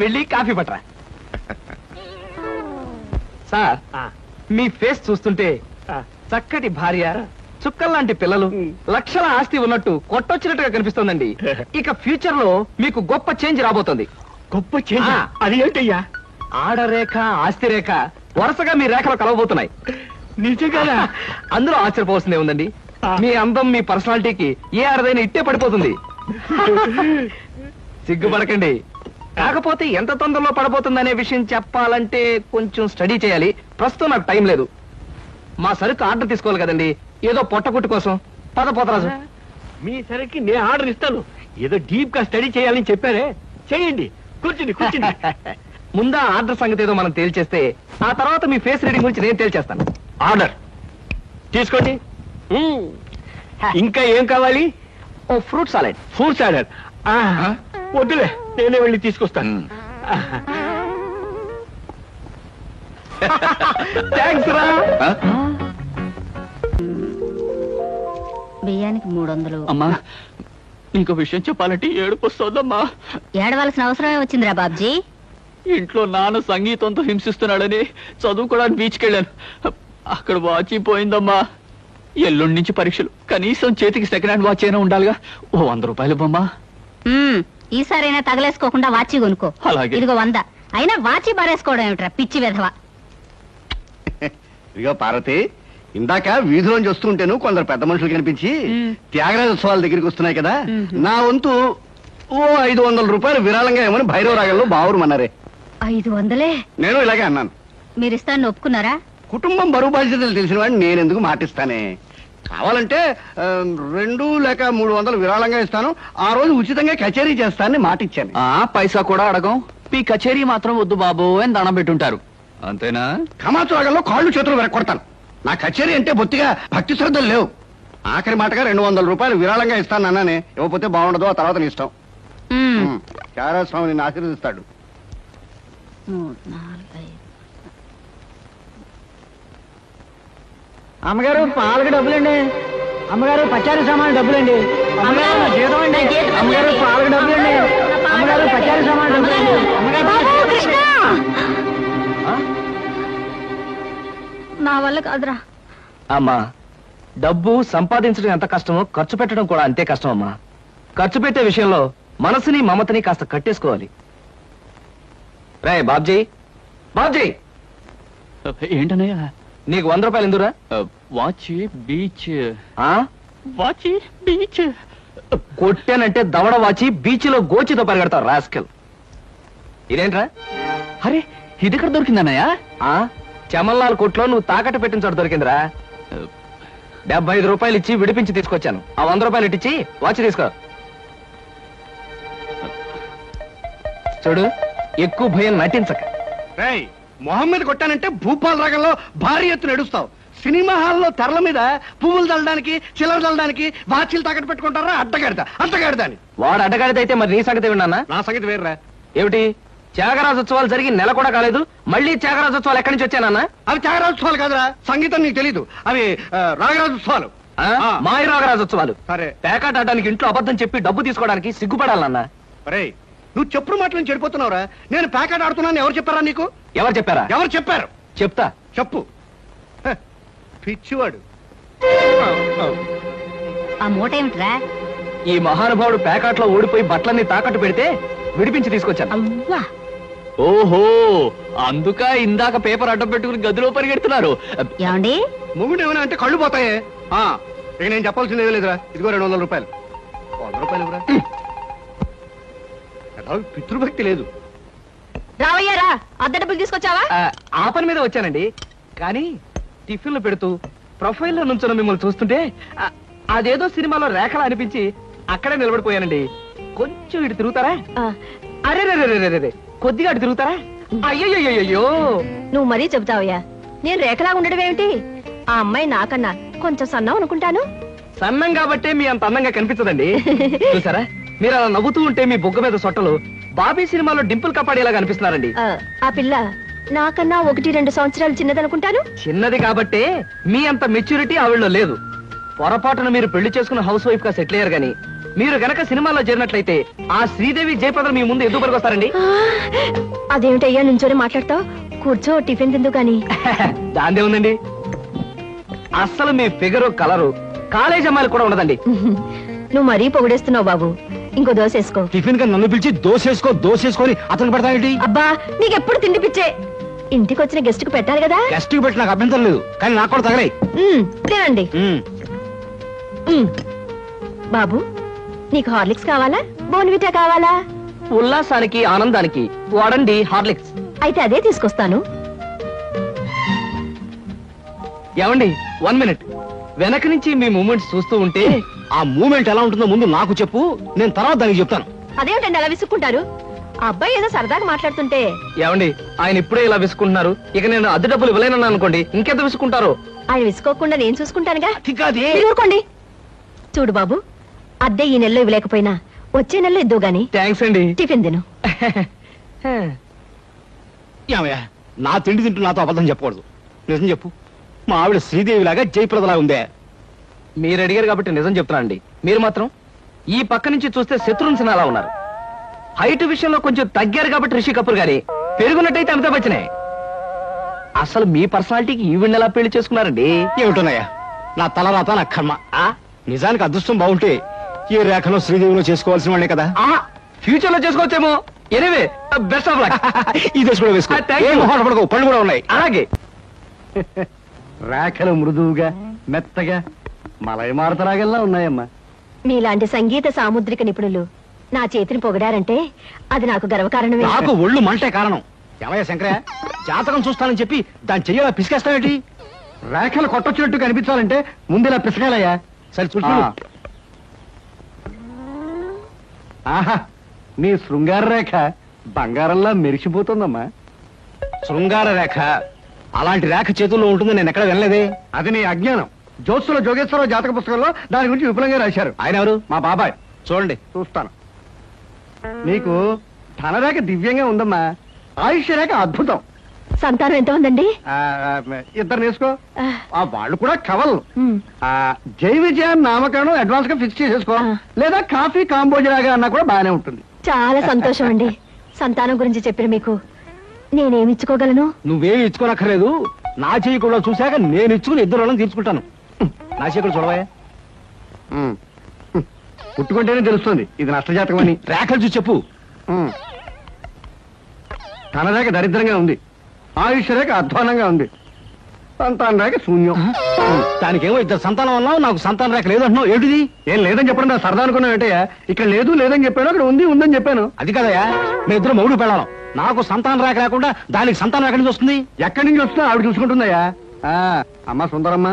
వెళ్ళి కాఫీ పట్టరా. సార్ మీ ఫేస్ చూస్తుంటే చక్కటి భార్య, చుక్కల్లాంటి పిల్లలు, లక్షల ఆస్తి ఉన్నట్టు కొట్టొచ్చినట్టుగా కనిపిస్తోందండి. ఇక ఫ్యూచర్ లో మీకు గొప్ప చేంజ్ రాబోతుంది. గొప్ప చేంజ్? అది ఏంటయ్యా? ఆడరేఖ ఆస్తి రేఖ వరుసగా మీ రేఖలు కలవబోతున్నాయి. నిజంగా? అందులో ఆశ్చర్యపోవాల్సిందే ఉందండి. మీ అందం మీ పర్సనాలిటీకి ఏ ఆడదైనా ఇట్టే పడిపోతుంది. సిగ్గుపడకండి. కాకపోతే ఎంత తొందరలో పడబోతుందనే విషయం చెప్పాలంటే కొంచెం స్టడీ చేయాలి. ప్రస్తుతం నాకు టైం లేదు. మా సరుకు ఆర్డర్ తీసుకోవాలి కదండి, ఏదో పొట్టకుట్టు కోసం. పద పోతరాజు. మీ సరికి నేను ఆర్డర్ ఇస్తాను. ఏదో డీప్ గా స్టడీ చేయాలని చెప్పారే, చేయండి. కూర్చుని కూర్చుని. ముందా ఆర్డర్ సంగతి ఏదో మనం తేల్చేస్తే ఆ తర్వాత మీ ఫేస్ రీడింగ్ గురించి నేను తేల్చేస్తాను. ఆర్డర్ తీసుకోండి. ఇంకా ఏం కావాలి? ఓ ఫ్రూట్ సాలెడ్. ఫ్రూట్ సాలెడ్ వద్దులే, నేనే వెళ్ళి తీసుకొస్తాను. థాంక్స్ రా. బియ్యానికి 300. అమ్మా నీకు విషయం చెప్పాలంటే ఏడుపు వస్తుందమ్మా. ఏడవలసిన అవసరమే వచ్చిందిరా బాబ్జీ. ఇంట్లో నాన్న సంగీతంతో హింసిస్తున్నాడని చదువుకోవడానికి బీచ్కి వెళ్ళాను. అక్కడ వాచ్ పోయిందమ్మా. ఎల్లుండి నుంచి పరీక్షలు, కనీసం చేతికి సెకండ్ హ్యాండ్ వాచ్ అయినా ఉండాలిగా. ఓ 100 రూపాయలు బొమ్మా. ఈసారైనా తగలేసుకోకుండా వాచి కొనుక్కో. అలాగే. ఇదిగో 100. అయినా వాచి బారేసుకోవడం ఏమిట్రా పిచ్చి విధవ. ఇదిగో పార్వతి, ఇందాక వీధిలోంచి వస్తుంటేను కొందరు పెద్ద మనుషులు కనిపించి త్యాగరాజోత్సవాల దగ్గరికి వస్తున్నాయి కదా, నా వంతు ఓ 500 రూపాయలు విరాళంగా ఏమని భైరవ రాగంలో బావురమన్నారే. 500? నేను ఇలాగే అన్నాను. మీరిస్తాను ఒప్పుకున్నారా? కుటుంబం బరువు బాధ్యతలు తెలిసిన వాడిని నేనెందుకు మాటిస్తానే. కావాలంటే 2 లేక 300 విరాళంగా ఇస్తాను. ఆ రోజు ఉచితంగా కచేరీ చేస్తానని మాటిచ్చాను. పైసా కూడా అడగం. మీ కచేరీ మాత్రం వద్దు బాబు అని దండం పెట్టుంటారు, అంతేనా? కమాతు రాగంలో కాళ్ళు చేతులు వెరకొడతాను. నా కచేరీ అంటే బొత్తిగా భక్తి శ్రద్ధలు లేవు. ఆఖరి మాటగా 200 రూపాయలు విరాళంగా ఇస్తాను అన్నానే. ఇవ్వకపోతే బాగుండదు, ఆ తర్వాత నీ ఇష్టం. త్యాగరాజ స్వామి నిన్ను ఆశీర్వదిస్తాడు. 3, 4, 5. అమ్మగారు పాలకు డబ్బులండి. అమ్మగారు పచారీ సామాన్ డబ్బులండి. అమ్మగారు నా జీతం అండి. అమ్మగారు పాలకు డబ్బులండి. అమ్మగారు పచారీ సామాన్ డబ్బులండి. నా వల్ల కాదురా. అమ్మా, డబ్బు సంపాదించడం ఎంత కష్టమో ఖర్చు పెట్టడం కూడా అంతే కష్టం అమ్మా. ఖర్చు పెట్టే విషయంలో మనసుని మమతని కాస్త కట్టేసుకోవాలి. రే బాబ్జీ, బాబ్జీ ఏంటనయ్యా? నీకు 100 రూపాయలు ఎందురా? Watch beach. వాచి బీచ్ కొట్టానంటే దవడ వాచి బీచ్ లో గోచితో పరిగెడతావు రాస్కెల్. ఇదేంట్రా? అరే ఇది ఎక్కడ దొరికిందన్నయ్యా? చమల్లాల్ కొట్లో నువ్వు తాకట్టు పెట్టిన చోట దొరికిందిరా. 75 రూపాయలు ఇచ్చి విడిపించి తీసుకొచ్చాను. ఆ 100 రూపాయలు ఇట్టించి వాచ్ తీసుకో. చూడు, ఎక్కువ భయం నటించక. మొహం మీద కొట్టానంటే భూపాల్ రాగంలో భారీ ఎత్తున ఎడుస్తావు. సినిమా హాల్లో తెరల మీద పువ్వులు చల్లడానికి, చిల్లర చల్లడానికి వాచీలు తాకట్టు పెట్టుకుంటారా? అడ్డగాడిదా అని. వాడు అడ్డగాడిదైతే మరి నీ సంగతి విన్నానా? నా సంగతి వేర్రా. ఏమిటి, త్యాగరాజోత్సవాలు జరిగి నెల కూడా కాలేదు, మళ్ళీ త్యాగరాజోత్సవాలు ఎక్కడి నుంచి వచ్చానన్నా? అవి త్యాగరాజోత్సవాలు కాదురా, సంగీతం నీకు తెలీదు. అవి రాగరాజోత్సవాలు. మాయ రాగరాజోత్సవాలు. సరే, పేకాట ఆడడానికి ఇంట్లో అబద్ధం చెప్పి డబ్బు తీసుకోవడానికి సిగ్గుపడాలన్నా. అరే నువ్వు చెప్పుడు మాటలు చెడిపోతున్నావురా. నేను ప్యాకెట్ ఆడుతున్నాను ఎవరు చెప్పారా నీకు? ఎవరు చెప్పారా? ఎవరు చెప్పారు? చెప్తా. చెప్పు. పిచ్చివాడు. ఆ మూట ఏమిట్రా? ఈ మహానుభావుడు ప్యాకెట్లో ఓడిపోయి బట్టలన్నీ తాకట్టు పెడితే విడిపించి తీసుకొచ్చాను. ఓహో, అందుక ఇందాక పేపర్ అడ్డం పెట్టుకుని గదిలో పరిగెడుతున్నారు. ఏమండి మొగుడు ఏమైనా అంటే కళ్ళు పోతాయే. ఇక నేను చెప్పాల్సింది ఏమీ లేదురా. ఇదిగో 200 రూపాయలు. 100 రూపాయలు ఇవ్వరా. పితృభక్తి లేదు. రావయ్యారా, అద్దె డబ్బులు తీసుకొచ్చావా? ఆ పని మీద వచ్చానండి. కానీ టిఫిన్లు పెడుతూ ప్రొఫైల్లో నుంచున్న మిమ్మల్ని చూస్తుంటే అదేదో సినిమాలో రేఖలు అనిపించి అక్కడే నిలబడిపోయానండి. కొంచెం ఇటు తిరుగుతారా? అరే కొద్దిగా అటు తిరుగుతారా? అయ్యో, నువ్వు మరీ చెబుతావయ్యా. నేను రేఖలా ఉండడం ఏమిటి? ఆ అమ్మాయి నాకన్నా కొంచెం సన్నం అనుకుంటాను. సన్నం కాబట్టే మీ అంత అందంగా కనిపించదండి. చూసారా, మీరు అలా నవ్వుతూ ఉంటే మీ బొగ్గ మీద సొట్టలు బాబీ సినిమాలో డింపుల్ కపాడేలా కనిపిస్తున్నారండి. ఆ పిల్ల నాకన్నా 1-2 సంవత్సరాలు చిన్నదనుకుంటాను. చిన్నది కాబట్టే మీ అంత మెచ్యూరిటీ ఆవిడలో లేదు. పొరపాటున మీరు పెళ్లి చేసుకున్న హౌస్ వైఫ్ గా సెటిల్ అయ్యారు గాని మీరు గనక సినిమాలో చేరినట్లయితే ఆ శ్రీదేవి జయప్రదలు మీ ముందు ఎందుకు పనికొస్తారండి? అదేమిటయ్యా నుంచోనే మాట్లాడతావు? కూర్చో, టిఫిన్ తిందు గాని. దాందే ఉందండి. అస్సలు మీ ఫిగరు కలరు కాలేజ్ అమ్మాయిలు కూడా ఉండదండి. నువ్వు మరీ పొగిడేస్తున్నావు బాబు. ఇంకో దోశ వేసుకో. టిఫిన్ గా నన్ను పిలిచి దోసేసుకొని అతను పెడతాయేంటి? అబ్బా, నీకెప్పుడు తిండి పిచ్చే. ఇంటికి వచ్చిన గెస్ట్ కు పెట్టాలి కదా. గెస్ట్ కి పెట్టి నాకు అభ్యంతరం లేదు, కానీ నాకు కూడా తగలే. తినండి. బాబు, నీకు హార్లిక్స్ కావాలా, బోన్విటా కావాలా? ఉల్లాసానికి ఆనందానికి వాడండి హార్లిక్స్. అయితే అదే తీసుకొస్తాను. ఏమండి, 1 మినిట్. వెనక నుంచి మీ మూమెంట్స్ చూస్తూ ఉంటే ఆ మూమెంట్ ఎలా ఉంటుందో ముందు నాకు చెప్పు, నేను తర్వాత దానికి చెప్తాను. అదేమిటండి అలా విసుక్కుంటారు? ఆ అబ్బాయి ఏదో సరదాగా మాట్లాడుతుంటే. ఏమండి, ఆయన ఇప్పుడే ఇలా విసుకుంటున్నారు. ఇక నేను అద్దె డబ్బులు ఇవ్వలేనన్నా అనుకోండి, ఇంకెంత విసుకుంటారు? ఆయన విసుకోకుండా నేను చూసుకుంటానుగా. ఊరుకోండి. చూడు బాబు, అద్దె ఈ నెలలో ఇవ్వలేకపోయినా వచ్చే నెలలో ఇద్దు గాని. థ్యాంక్స్ అండి. టిఫిన్ తిను. ఏమయ్యా, నా తిండి తింటూ నాతో అబద్ధం చెప్పకూడదు. నిజం చెప్పు, మా ఆవిడ శ్రీదేవి లాగా జయప్రదలా ఉందే? మీరు అడిగారు కాబట్టి నిజం చెప్తున్నానండి. మీరు మాత్రం ఈ పక్క నుంచి చూస్తే శత్రుఘ్న సిన్హా అలా ఉన్నారు. హైట్ విషయంలో కొంచెం తగ్గారు కాబట్టి రిషి కపూర్ గారి, పెరుగున్నట్టయితే అమితాబ్ బచ్చనే. అసలు మీ పర్సనాలిటీకి ఈవిడ్ని ఎలా పెళ్లి చేసుకున్నారండి? ఏమిటోనయ్యా, నా తలరాత నా కర్మ. నిజానికి అదృష్టం బాగుంటే ఏ రేఖలో శ్రీదేవిలో చేసుకోవాల్సిన వాళ్ళే కదా. ఫ్యూచర్ లో చేసుకోవచ్చేమో. Anyway, best of luck. ఈ దశ కూడా వేసుకో. పళ్ళు కూడా ఉన్నాయి. అలాగే. రేఖలు మృదువుగా మెత్తగా మలయమారతరాగల్లా ఉన్నాయమ్మా. మీలాంటి సంగీత సాముద్రిక నిపుణులు నా చేతిని పొగడారంటే అది నాకు గర్వకారణమే. నాకు ఒళ్ళు మంటే కారణం. ఏమయ్య శంకరయ్య, జాతకం చూస్తానని చెప్పి దాని చెయ్యాల పిసికేస్తావేంటి? రేఖలు కొట్టొచ్చినట్టు కనిపించాలంటే ముందులా పిసకాలయ్యా. సరే చూడు. ఆహా, నీ శృంగార రేఖ బంగారంలా మెరిసిపోతుందమ్మా. శృంగార రేఖ, అలాంటి రేఖ చేతుల్లో ఉంటుందని నేను ఎక్కడ వినలేదే. అది నీ అజ్ఞానం. జ్యోత్సుల జోగేశ్వరరావు జాతక పుస్తకంలో దాని గురించి విపులంగా రాశారు. ఆయన ఎవరు? మా బాబాయ్. చూడండి, చూస్తాను. నీకు ధనరేఖ దివ్యంగా ఉందమ్మా. ఆయుష్య రేఖ అద్భుతం. సంతానం ఎంత ఉందండి? 2 నేర్చుకో. వాళ్ళు కూడా కవల్. జై విజయాన్ని నామకరణం అడ్వాన్స్ గా ఫిక్స్ చేసేసుకో. లేదా కాఫీ కాంబోజరాగా అన్నా కూడా బాగానే ఉంటుంది. చాలా సంతోషం అండి. సంతానం గురించి చెప్పిన మీకు నేనేమి ఇచ్చుకోగలను? నువ్వేమి ఇచ్చుకోనక్కర్లేదు. నా చెయ్యి కూడా చూశాక నేను ఇచ్చుకుని 2 రోజులు తీర్చుకుంటాను. నా చెయ్యి కూడా చూడవా. పుట్టుకుంటేనే తెలుస్తుంది ఇది నష్టజాతకం అని. రేఖలు చూసి చెప్పు. తన రేఖ దరిద్రంగా ఉంది, ఆయుష్ రేఖ అధ్వానంగా ఉంది, సంతాన రేఖ శూన్యం. దానికేమో 2 సంతానం అన్నావు, నాకు సంతాన రేఖ లేదంటున్నావు. ఏంటిది? ఏం లేదని చెప్పడం నా సరదా అనుకున్నావు ఏంటయ్యా? ఇక్కడ లేదు లేదని చెప్పాను, అక్కడ ఉంది ఉందని చెప్పాను. అది కదయ్యా, మీ ఇద్దరు మొగుడు పెళ్ళాం. నాకు సంతాన రేఖ లేకుండా దానికి సంతానం ఎక్కడి నుంచి వస్తుంది? ఎక్కడి నుంచి వస్తుందో ఆవిడ చూసుకుంటుందయ్యా. అమ్మా సుందరమ్మ,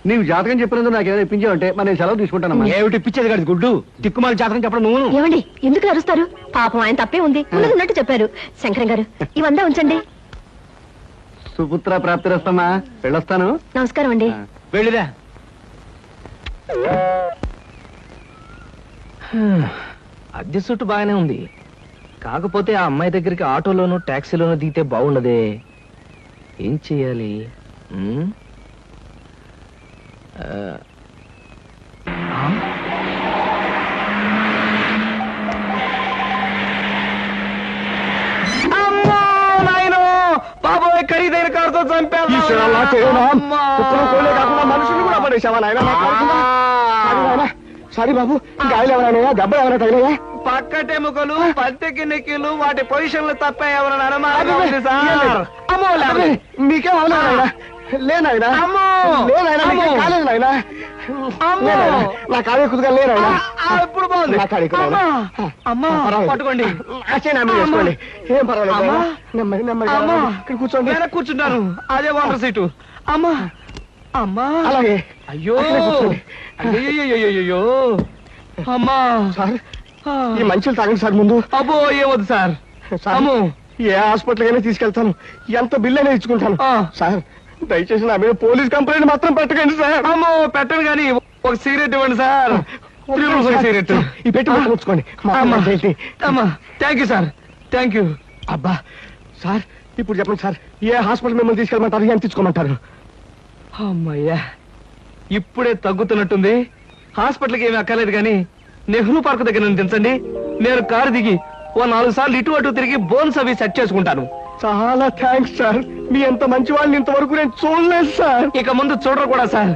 నీవు జాతకం చెప్పినందుకు నాకేమైనా ఇప్పించావంటే మరి నేను సెలవు తీసుకుంటానమ్మా. ఏమిటి ఇప్పించేది కాదు గుడ్డు, దిక్కుమాలి జాతకం చెప్పడం నువ్వు. ఏమండి, ఎందుకు అరుస్తారు? పాపం ఆయన తప్పే ఉంది, ఉన్నట్టు చెప్పారు. శంకరం గారు, ఇవంతా ఉంచండి. సుపుత్ర ప్రాప్తిరస్తమ్మా, వెళ్ళొస్తాను. నమస్కారం అండి. వెళ్ళిరా. అద్దె చుట్టు బాగానే ఉంది, కాకపోతే ఆ అమ్మాయి దగ్గరికి ఆటోలోనూ టాక్సీలోనూ దిగితే బాగుండదే. ఏం చెయ్యాలి? కాకుండా మనుషులు కూడా పడేసావా నాయన? సారీ బాబు, గాయలు ఎవరైనా దెబ్బలు ఎవరైనా తగిలాయా? పక్కటెముకలు పత్తికి నెక్కిలు వాటి పొజిషన్లు తప్ప ఎవరైనా మీకేం అవలేదా? లేనాయనా కాలేదు నాయన, నా కాడే కుదుగా లేనాయనా. ఇప్పుడు బాగుంది. అమ్మా పట్టుకోండి, చేసుకోండి, ఏం పర్వాలేదు. నెమ్మది నెమ్మది ఇక్కడ కూర్చోండి. కూర్చుంటాను, అదే వాటర్ సీటు. అమ్మా అమ్మా అలాగే. అయ్యో అయ్యో అమ్మా సార్, ఈ మంచులు తాగండి సార్ ముందు. అబ్బో ఏమొద్దు సార్. అమ్మో, ఏ హాస్పిటల్ అయినా తీసుకెళ్తాను, ఎంత బిల్ అయినా ఇచ్చుకుంటాను. సార్ దయచేసి నా మీద పోలీస్ కంప్లైంట్ మాత్రం పెట్టకండి సార్. అమ్మో పెట్టను కానీ ఒక సిగరెట్ ఇవ్వండి సార్. సిగరెట్ ఈ పెట్టి ఉంచుకోండి. అమ్మా thank you sir, thank you. అబ్బా సార్, ఇప్పుడు చెప్పండి సార్, ఏ హాస్పిటల్ మిమ్మల్ని తీసుకెళ్ళమంటారు, ఎంత తీసుకోమంటారు? అమ్మయ్యా ఇప్పుడే తగ్గుతున్నట్టుంది. హాస్పిటల్కి ఏమీ అక్కర్లేదు కానీ నెహ్రూ పార్క్ దగ్గర నన్ను దించండి. నేను కారు దిగి ఓ 4 సార్లు ఇటు అటు తిరిగి బోన్స్ అవి సెట్ చేసుకుంటాను. చాలా థ్యాంక్స్ సార్, మీ ఎంత మంచి వాళ్ళని ఇంతవరకు నేను చూడలేదు సార్. ఇక ముందు చూడరు కూడా సార్.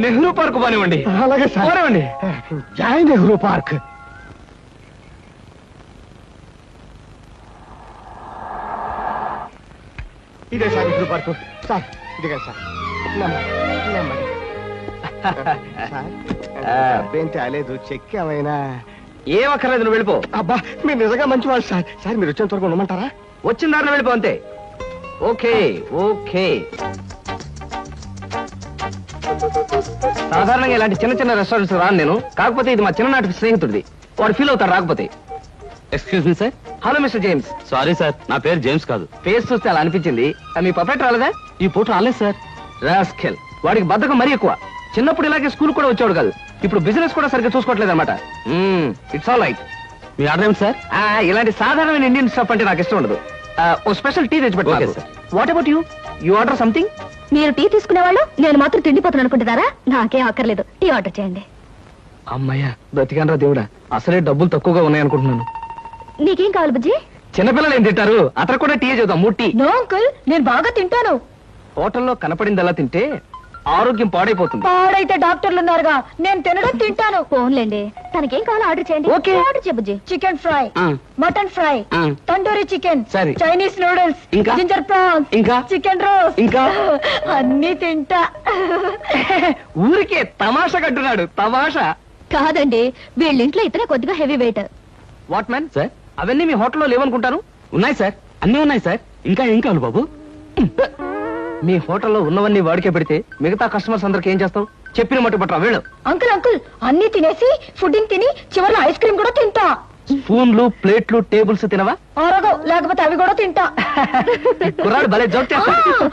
నెహ్రూ పార్క్ పోనివ్వండి. అలాగే సార్, పోనివ్వండి. జై నెహ్రూ పార్క్. ఇదే సార్ నెహ్రూ పార్క్. సార్ ఇదిగా సార్, నెమ్మది. అబ్బేం తేలేదు, చెక్ ఏమైనా? ఏం అక్కర్లేదు, నువ్వు వెళ్ళిపో. అబ్బా మీరు నిజంగా మంచి వాళ్ళు సార్. సార్ మీరు వచ్చేంత వరకు ఉండమంటారా? వచ్చిన దారిలో వెళ్ళిపో అంతే. Okay okay. సాధారణంగా ఇలాంటి చిన్న చిన్న రెస్టారెంట్స్ రాను నేను, కాకపోతే ఇది మా చిన్ననాటి స్నేహితుడిది, వాడు ఫీల్ అవుతారు రాకపోతే. Excuse me sir. Hello mister James. Sorry sir, నా పేరు జేమ్స్ కాదు. ఫేస్ చూస్తే అలా అనిపించింది. మీ పర్ఫెక్ట్ రాలేదా? ఈ పూట రాలేదు సార్. రాస్కెల్, వాడికి బద్ధకం మరీ ఎక్కువ. చిన్నప్పుడు ఇలాగే స్కూల్ కూడా వచ్చేవాడు కాదు, ఇప్పుడు బిజినెస్ కూడా సరిగ్గా చూసుకోవట్లేదు అనమాట. It's all right. Me order ఏమిటి సార్? ఇలాంటి సాధారణమైన ఇండియన్ స్టఫ్ అంటే నాకు ఇష్టం ఉండదు. ఓ స్పెషల్ టీ తెచ్చి పెట్టాలి sir. What about you? You order something? మీరు టీ తీసుకునేవాళ్ళు, నేను మాత్రం తిండిపోతాను అనుకుంటున్నారా? నాకేం అక్కర్లేదు, టీ ఆర్డర్ చేయండి. అమ్మయ్యా బ్రతికానరా దేవుడా, అసలే డబ్బులు తక్కువగా ఉన్నాయనుకుంటున్నాను. నీకేం కావాలి బుజ్జి? చిన్నపిల్లలు ఏం తింటారు, అతను కూడా టీ చేద్దాం. 3 టీ. నో అంకుల్, నేను బాగా తింటాను. హోటల్లో కనపడింది అలా తింటే ఆరోగ్యం పాడైపోతుంది. పాడైతే డాక్టర్లు ఉన్నారుగా, నేను తినడం తింటాను. ఫోన్లేండి, తనకేం కావాలో ఆర్డర్ చేయండి. ఓకే. ఆర్డర్ చేయ బుజ్జి. Chicken fry, mutton fry, tandoori chicken, సరే. చైనీస్ నూడిల్స్, ఇంకా? జింజర్ ప్రాన్స్, ఇంకా? చికెన్ రోస్ట్, ఇంకా? అన్ని తింటా. ఊరికే తమాషా కట్టున్నాడు. తమాషా కాదండి, వీళ్ళింట్లో ఇతనే కొద్దిగా heavy weight. What man sir, అవన్నీ మీ హోటల్లో లేవనుకుంటాను. ఉన్నాయి సార్, అన్నీ ఉన్నాయి సార్. ఇంకా ఏం కావాలి బాబు? మీ హోటల్లో ఉన్నవన్నీ వాడికే పెడితే మిగతా కస్టమర్స్ అందరికి ఏం చేస్తావు? చెప్పిన మట్టు పట్టరా వీళ్ళు. అంకుల్ అంకుల్, అన్ని తినేసి ఫుడ్డింగ్ తిని చివరిలో ఐస్ క్రీమ్ కూడా తింటా. స్పూన్లు ప్లేట్లు టేబుల్స్ తినవా? ఆరోగో, లేకపోతే అవి కూడా తింటా. కుర్రాడు భలే జోక్ చేస్తాడు.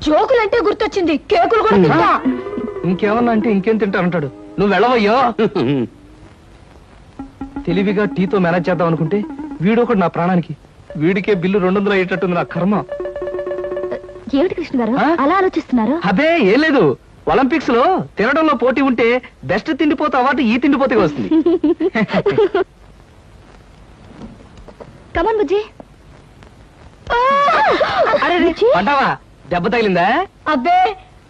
జోకులంటే గుర్తొచ్చింది, కేకులు కూడా తింటా. ఇంకేమన్నా అంటే ఇంకేం తింటానంటాడు. నువ్వు వెళ్ళవయ్యో. తెలివిగా టీతో మేనేజ్ చేద్దాం అనుకుంటే వీడొకడు నా ప్రాణానికి. వీడికే బిల్లు 200 అయ్యేటట్టుంది నా కర్మ. ఏమిటి కృష్ణ గారు అలా ఆలోచిస్తున్నారు? అదే ఏం లేదు, ఒలింపిక్స్ లో తినడంలో పోటీ ఉంటే బెస్ట్ తిండిపోతే అవార్డు ఈ తిండిపోతే వస్తుంది. కమాన్ బుజ్జి. అంటావా? దెబ్బ తగిలిందా? అబ్బే,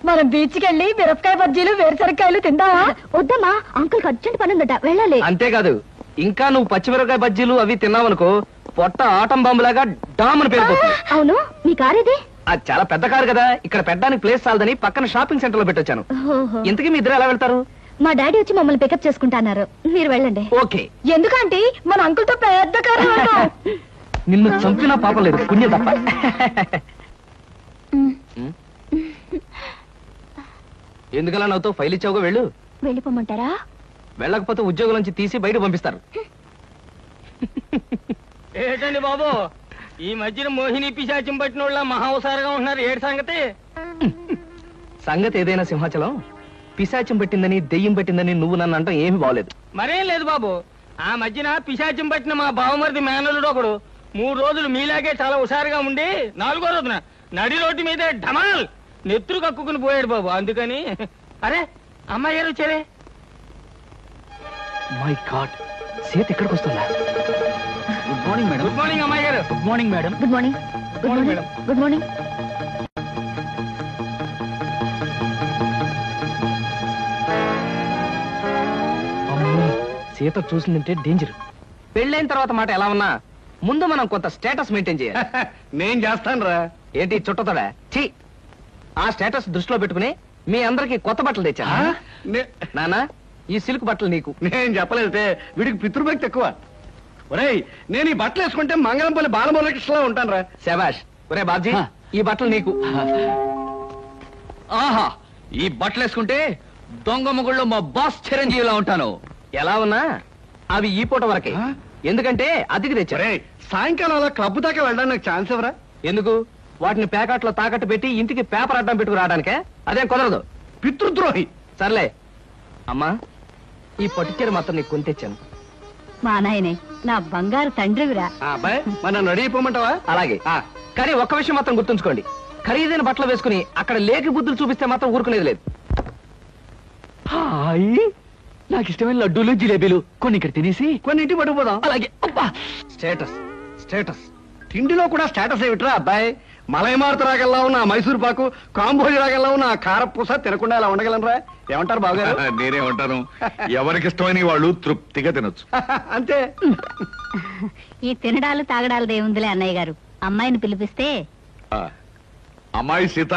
మనం బీచ్కి వెళ్ళి మిరపకాయ బజ్జీలు వేరుసరికాయలు తిందామా? వద్దమ్మా, అంకుల్ అర్జెంట్ పని ఉందట, వెళ్ళాలి. అంతేకాదు, ఇంకా నువ్వు పచ్చిమిరపకాయ బజ్జీలు అవి తిన్నావనుకో పొట్ట ఆటం బాంబులాగా డామ్ అని పేరుపోతుంది. అవును, మీ కారు ఇది? అది చాలా పెద్ద కారు కదా, ఇక్కడ పెట్టడానికి ప్లేస్ చాలదని పక్కన షాపింగ్ సెంటర్ లో పెట్టొచ్చాను. ఇంతకీ మీ ఇద్దరు ఎలా వెళ్తారు? మా డాడీ వచ్చి మమ్మల్ని పికప్ చేసుకుంటున్నారు, మీరు వెళ్ళండి. ఓకే. ఎందుకంటే మన అంకుల్ తో పెద్ద కారు. నిన్ను చంపినా పాపం లేదు, పుణ్యం తప్ప. ఎందుకలా నవ్వుతో ఫైల్ ఇచ్చావుగా, వెళ్ళు. వెళ్ళిపోమంటారా? వెళ్ళకపోతే ఉద్యోగం నుంచి తీసి బయట పంపిస్తారు. ఏంటండి బాబు, ఈ మధ్యన మోహిని పిశాచం పట్టిన వాళ్ళ మహావసారగా ఉంటున్నారు, ఏడు సంగతి? సంగతి ఏదైనా సింహాచలం, పిశాచం పెట్టిందని దెయ్యం పెట్టిందని నువ్వు నన్ను అంటాం ఏమి బాగలేదు. మరేం లేదు బాబు, ఆ మధ్యన పిశాచం పట్టిన మా బావమరిది మేనలుడు ఒకడు 3 రోజులు మీలాగే చాలా హుషారుగా ఉండి 4వ రోజున నడి రోడ్డు మీదే ఢమాల్ నెత్తురు కక్కుకుని పోయాడు బాబు. అందుకని అరే అమ్మాయి గారు వచ్చారే. మై గాడ్, సీత ఎక్కడికి వస్తుందా? Good morning madam. Good morning అమ్మాయి గారు. Good morning madam. Good morning. Good morning. Good morning. Sita చూసిందంటే డేంజర్. పెళ్ళైన తర్వాత మాట ఎలా ఉన్నా ముందు మనం కొంత స్టేటస్ మెయింటైన్ చేయాలి. నేను చేస్తాను రా. ఏంటి చుట్టతోడా? ఛీ! ఆ స్టేటస్ దృష్టిలో పెట్టుకుని మీ అందరికి కొత్త బట్టలు తెచ్చా. నానా, ఈ సిల్క్ బట్టలు నీకు. నేను చెప్పలేదే, వీడికి పితృభక్తి ఎక్కువ. ఒరేయ్, నేను ఈ బట్టలు వేసుకుంటే మంగళంపల్లి బాలమురకృష్ణలా ఉంటాను రా. శభాష్. ఒరే బాబ్జీ, ఈ బట్టలు నీకు. ఆహా, ఈ బట్టలు వేసుకుంటే దొంగ మొగుళ్ళో మా బాస్ చిరంజీవిలా ఉంటాను. ఎలా ఉన్నా అవి ఈ పూట వరకే, ఎందుకంటే అద్దెకి తెచ్చారు. సాయంకాలం అలా క్లబ్ దాకా వెళ్ళడానికి నాకు ఛాన్స్ ఎవరా? ఎందుకు? వాటిని ప్యాకెట్లో తాకట్టు పెట్టి ఇంటికి పేపర్ అడ్డం పెట్టుకు రావడానికే? అదేం కుదరదు. పితృద్రోహి. సర్లే అమ్మా, ఈ పట్టుచీర మొత్తం నీకు కొని తెచ్చాను. మా నాయనే నా బంగారు తండ్రివిరా. అబ్బాయి, మన రెడీ అయిపోమంటావా? అలాగే. కానీ ఒక్క విషయం మాత్రం గుర్తుంచుకోండి, ఖరీదైన బట్టలు వేసుకుని అక్కడ లేకి బుద్ధులు చూపిస్తే మాత్రం ఊరుకునేది లేదు. హాయ్, నాకు ఇష్టమైన లడ్డూలు జిలేబీలు కొన్ని ఇక్కడ తినేసి కొన్ని ఇంటి పట్టుకుపోదాం. అలాగే. అబ్బా, స్టేటస్ స్టేటస్. తిండిలో కూడా స్టేటస్ ఏమిట్రా అబ్బాయి? మలైమారుత రాగల్లా ఉన్న మైసూర్ పాకు, కాంబోజి రాగల్లా ఉన్న కారపూస తినకుండా ఇలా ఉండగలనరా? ఏమంటారు బావగారు? నేనేమంటాను, ఎవరికి ఇష్టమైన వాళ్ళు తృప్తిగా తినొచ్చు. అంతే. ఈ తినడాలు తాగడాలు దేవుందిలే అన్నయ్య గారు. అమ్మాయిని పిలిపిస్తే. అమ్మాయి సీత.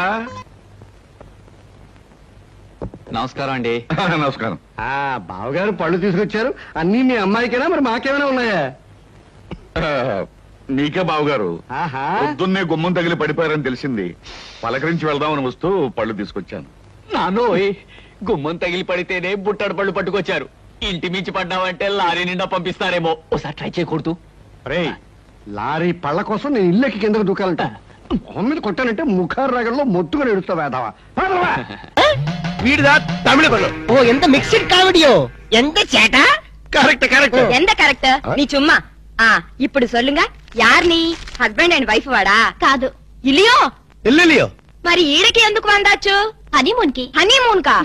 నమస్కారం అండి. నమస్కారం. బావగారు పళ్ళు తీసుకొచ్చారు. అన్ని మీ అమ్మాయికేనా, మరి మాకేమైనా ఉన్నాయా? నీకే బావగారు. పొద్దున్నే గుమ్మం తగిలి పడిపోయారని తెలిసింది. పలకరించి వెళ్దామని వస్తూ పళ్ళు తీసుకొచ్చాను. నానోయ్, గుమ్మం తగిలి పడితేనే బుట్టడు పళ్ళు పట్టుకొచ్చారు. ఇంటి మించి పడ్డావంటే లారీ నిండా పంపిస్తారేమో. ఒకసారి ట్రై చేయకూడదు? రే, లారీ పళ్ళ కోసం నేను ఇల్లకి కిందకు దూకాలంట. మొహం మీద కొట్టానంటే ముఖారు రగంలో మొత్తుగా ఎడుస్తా వేదావా. వీడిదా తమిళ పళ్ళు. ఓ, ఎంత మిక్స్డ్ కామెడియో. ఎంత చేట. Correct correct. ఎంత కరెక్ట్. నీ చుమ్మా. ఇప్పుడు சொல்லுங்க, யார் நீ? హస్బెండ్ అండ్ వైఫ్ వాడా? కాదు. ఇల్లియో ఇల్లియో. మరి ఈడకి ఎందుకు వందాచ్చు? హనీమూన్ కి. హనీమూన్ కా?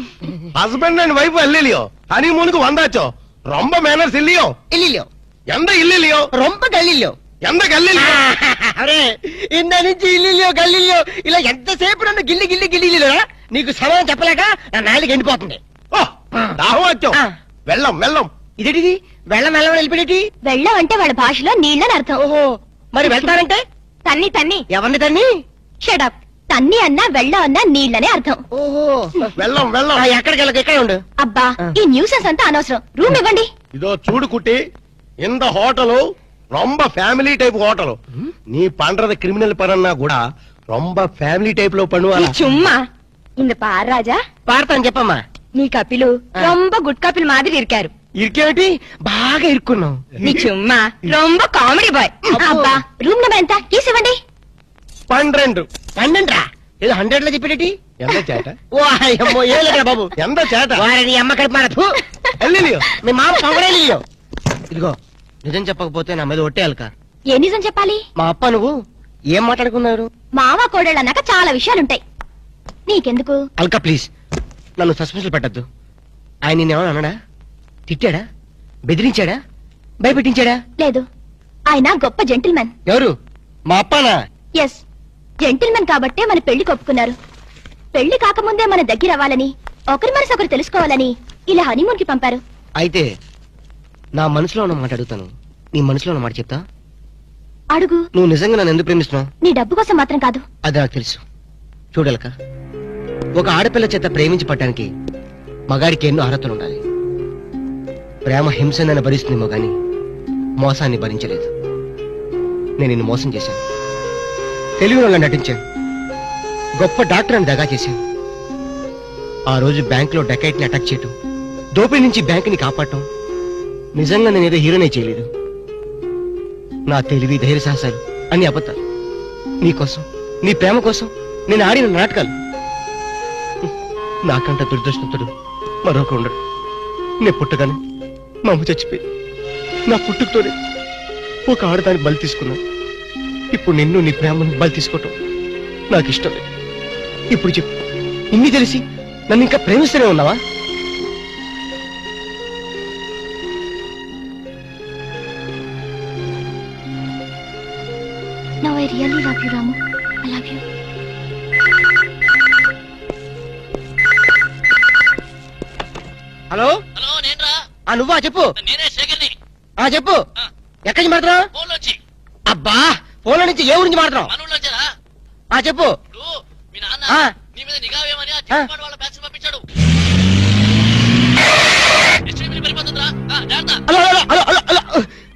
హస్బెండ్ అండ్ వైఫ్ ఇల్లియో, హనీమూన్ కు వందాచో. రొంబ మేనర్స్ ఇల్లియో. ఇల్లియో. ఎంత ఇల్లియో? రొంబ గల్లియో. ఎంత గల్లియో? అరే, ఇంద నుంచి ఇల్లియో గల్లియో ఇలా ఎంతసేపు నన్ను గిల్లి గిల్లి గిల్లిలో నీకు సమయం చెప్పలేక నా నాలుగు ఎండిపోతుంది. దాహం వచ్చావు. వెళ్ళం వెళ్ళం. ఇదేటిది? వెళ్ళం వెళ్ళం వెళ్ళిపోయేటి? వెళ్ళం అంటే వాళ్ళ భాషలో నీళ్ళని అర్థం. ఓహో, మరి వెళ్తానంటే? తన్ని తన్ని. ఎవరిని తన్ని? షడప్. తన్ని అన్నా వెళ్ళం అన్నా నీళ్ళనే అర్థం. ఓహో, వెళ్ళం వెళ్ళం. ఎక్కడికి వెళ్ళక ఇక్కడే ఉండు. అబ్బా, ఈ న్యూసెన్స్ అంతా అనవసరం. రూమ్ ఇవ్వండి. ఇదో చూడు కుట్టి, ఇంత హోటలు రొంబ ఫ్యామిలీ టైప్ హోటలు. நீ பண்றது கிரிமினல் பரன்னா கூட ரொம்ப ఫ్యామిలీ టైప్ లో பண்ணுவாங்க. சும்மா இந்த பார் ராஜா. పాడతాను చెప్పమ్మా. నీ కపిలు రొంబ గుడ్ కపిల్ మాదిరి ఇరికారు. ఇరికేమిటి? బాగా ఇరుక్కున్నాం. నీ చుమ్మా రొంబ కామెడీ బాయ్. అబ్బా, రూమ్ నెంబర్ ఎంత? కీస్ ఇవ్వండి. 12. 12 రా? ఏదో 100 లో చెప్పేటి? ఎంత చేట? ఓ అమ్మో, ఏలేరా బాబు, ఎంత చేట. వారి అమ్మ కడుపు మారదు. ఎల్లియో, మీ మామ పొగడేలియో. ఇదిగో, నిజం చెప్పకపోతే నా మీద ఒట్టేయాలి. ఏ నిజం చెప్పాలి? మా అప్ప నువ్వు ఏం మాట్లాడుకున్నారు? మామ కోడళ్ళు అన్నాక చాలా విషయాలుంటాయి. నీకెందుకు? అల్కా ప్లీజ్, నన్ను సస్పెన్షన్ పెట్టద్దు. ఆయన నిన్నేమన్నా అన్నాడా? తిట్టాడా? బెదిరించాడా? భయపెట్టించాడా? లేదు, ఆయన గొప్ప జెంటిల్మెన్. ఎవరు? మా అప్పనా? ఎస్, జెంటిల్మెన్ కాబట్టే మన పెళ్లి కొప్పుకున్నారు. పెళ్లి కాకముందే మన దగ్గర అవ్వాలని, ఒకరి మనసు ఒకరు తెలుసుకోవాలని ఇలా హనీమూన్ కి పంపారు. అయితే నా మనసులో ఉన్న మాట అడుగుతాను, నీ మనసులో ఉన్న మాట చెప్తా. అడుగు. నువ్వు నిజంగా నన్ను ఎందుకు ప్రేమిస్తున్నావు? నీ డబ్బు కోసం మాత్రం కాదు. అది నాకు తెలుసు. చూడలక, ఒక ఆడపిల్ల చేత ప్రేమించి పట్టడానికి మగాడికి ఎన్నో అర్హతలు ఉండాలి. ప్రేమ హింసనని భరిస్తుందేమో గాని మోసాన్ని భరించలేదు. నేను నిన్ను మోసం చేశాను, తెలివిలో నటించాను, గొప్ప డాక్టర్ అని దగా చేశాను. ఆ రోజు బ్యాంకులో డకైట్ని అటాక్ చేయటం, దోపిడీ నుంచి బ్యాంకుని కాపాడటం, నిజంగా నేనేదో హీరోనే చేయలేదు. నా తెలివి, ధైర్య సాహసాలు అన్ని అబద్ధాలు. నీకోసం, నీ ప్రేమ కోసం నేను ఆడిన నాటకాలు. నాకంట దురదృష్టంతుడు మరొక ఉండడు. నేను పుట్టగానే మా అమ్మ చచ్చిపోయి నా పుట్టుకతోనే ఒక ఆడదాన్ని బలి తీసుకున్నాను. ఇప్పుడు నిన్ను, నీ ప్రేమను బలి తీసుకోవటం నాకు ఇష్టం లేదు. ఇప్పుడు చెప్పు, ఇన్ని తెలిసి నన్ను ఇంకా ప్రేమిస్తూనే ఉన్నావా? No, I really love you, Ramu. I love you. Hello, నువ్వా? చెప్పు. చెప్పు ఎక్కడి నుంచి మాట్లాడుతున్నావు? అబ్బా ఫోన్లో నుంచి ఏ ఊరించి మాట్లాడుతున్నావు? చెప్పు.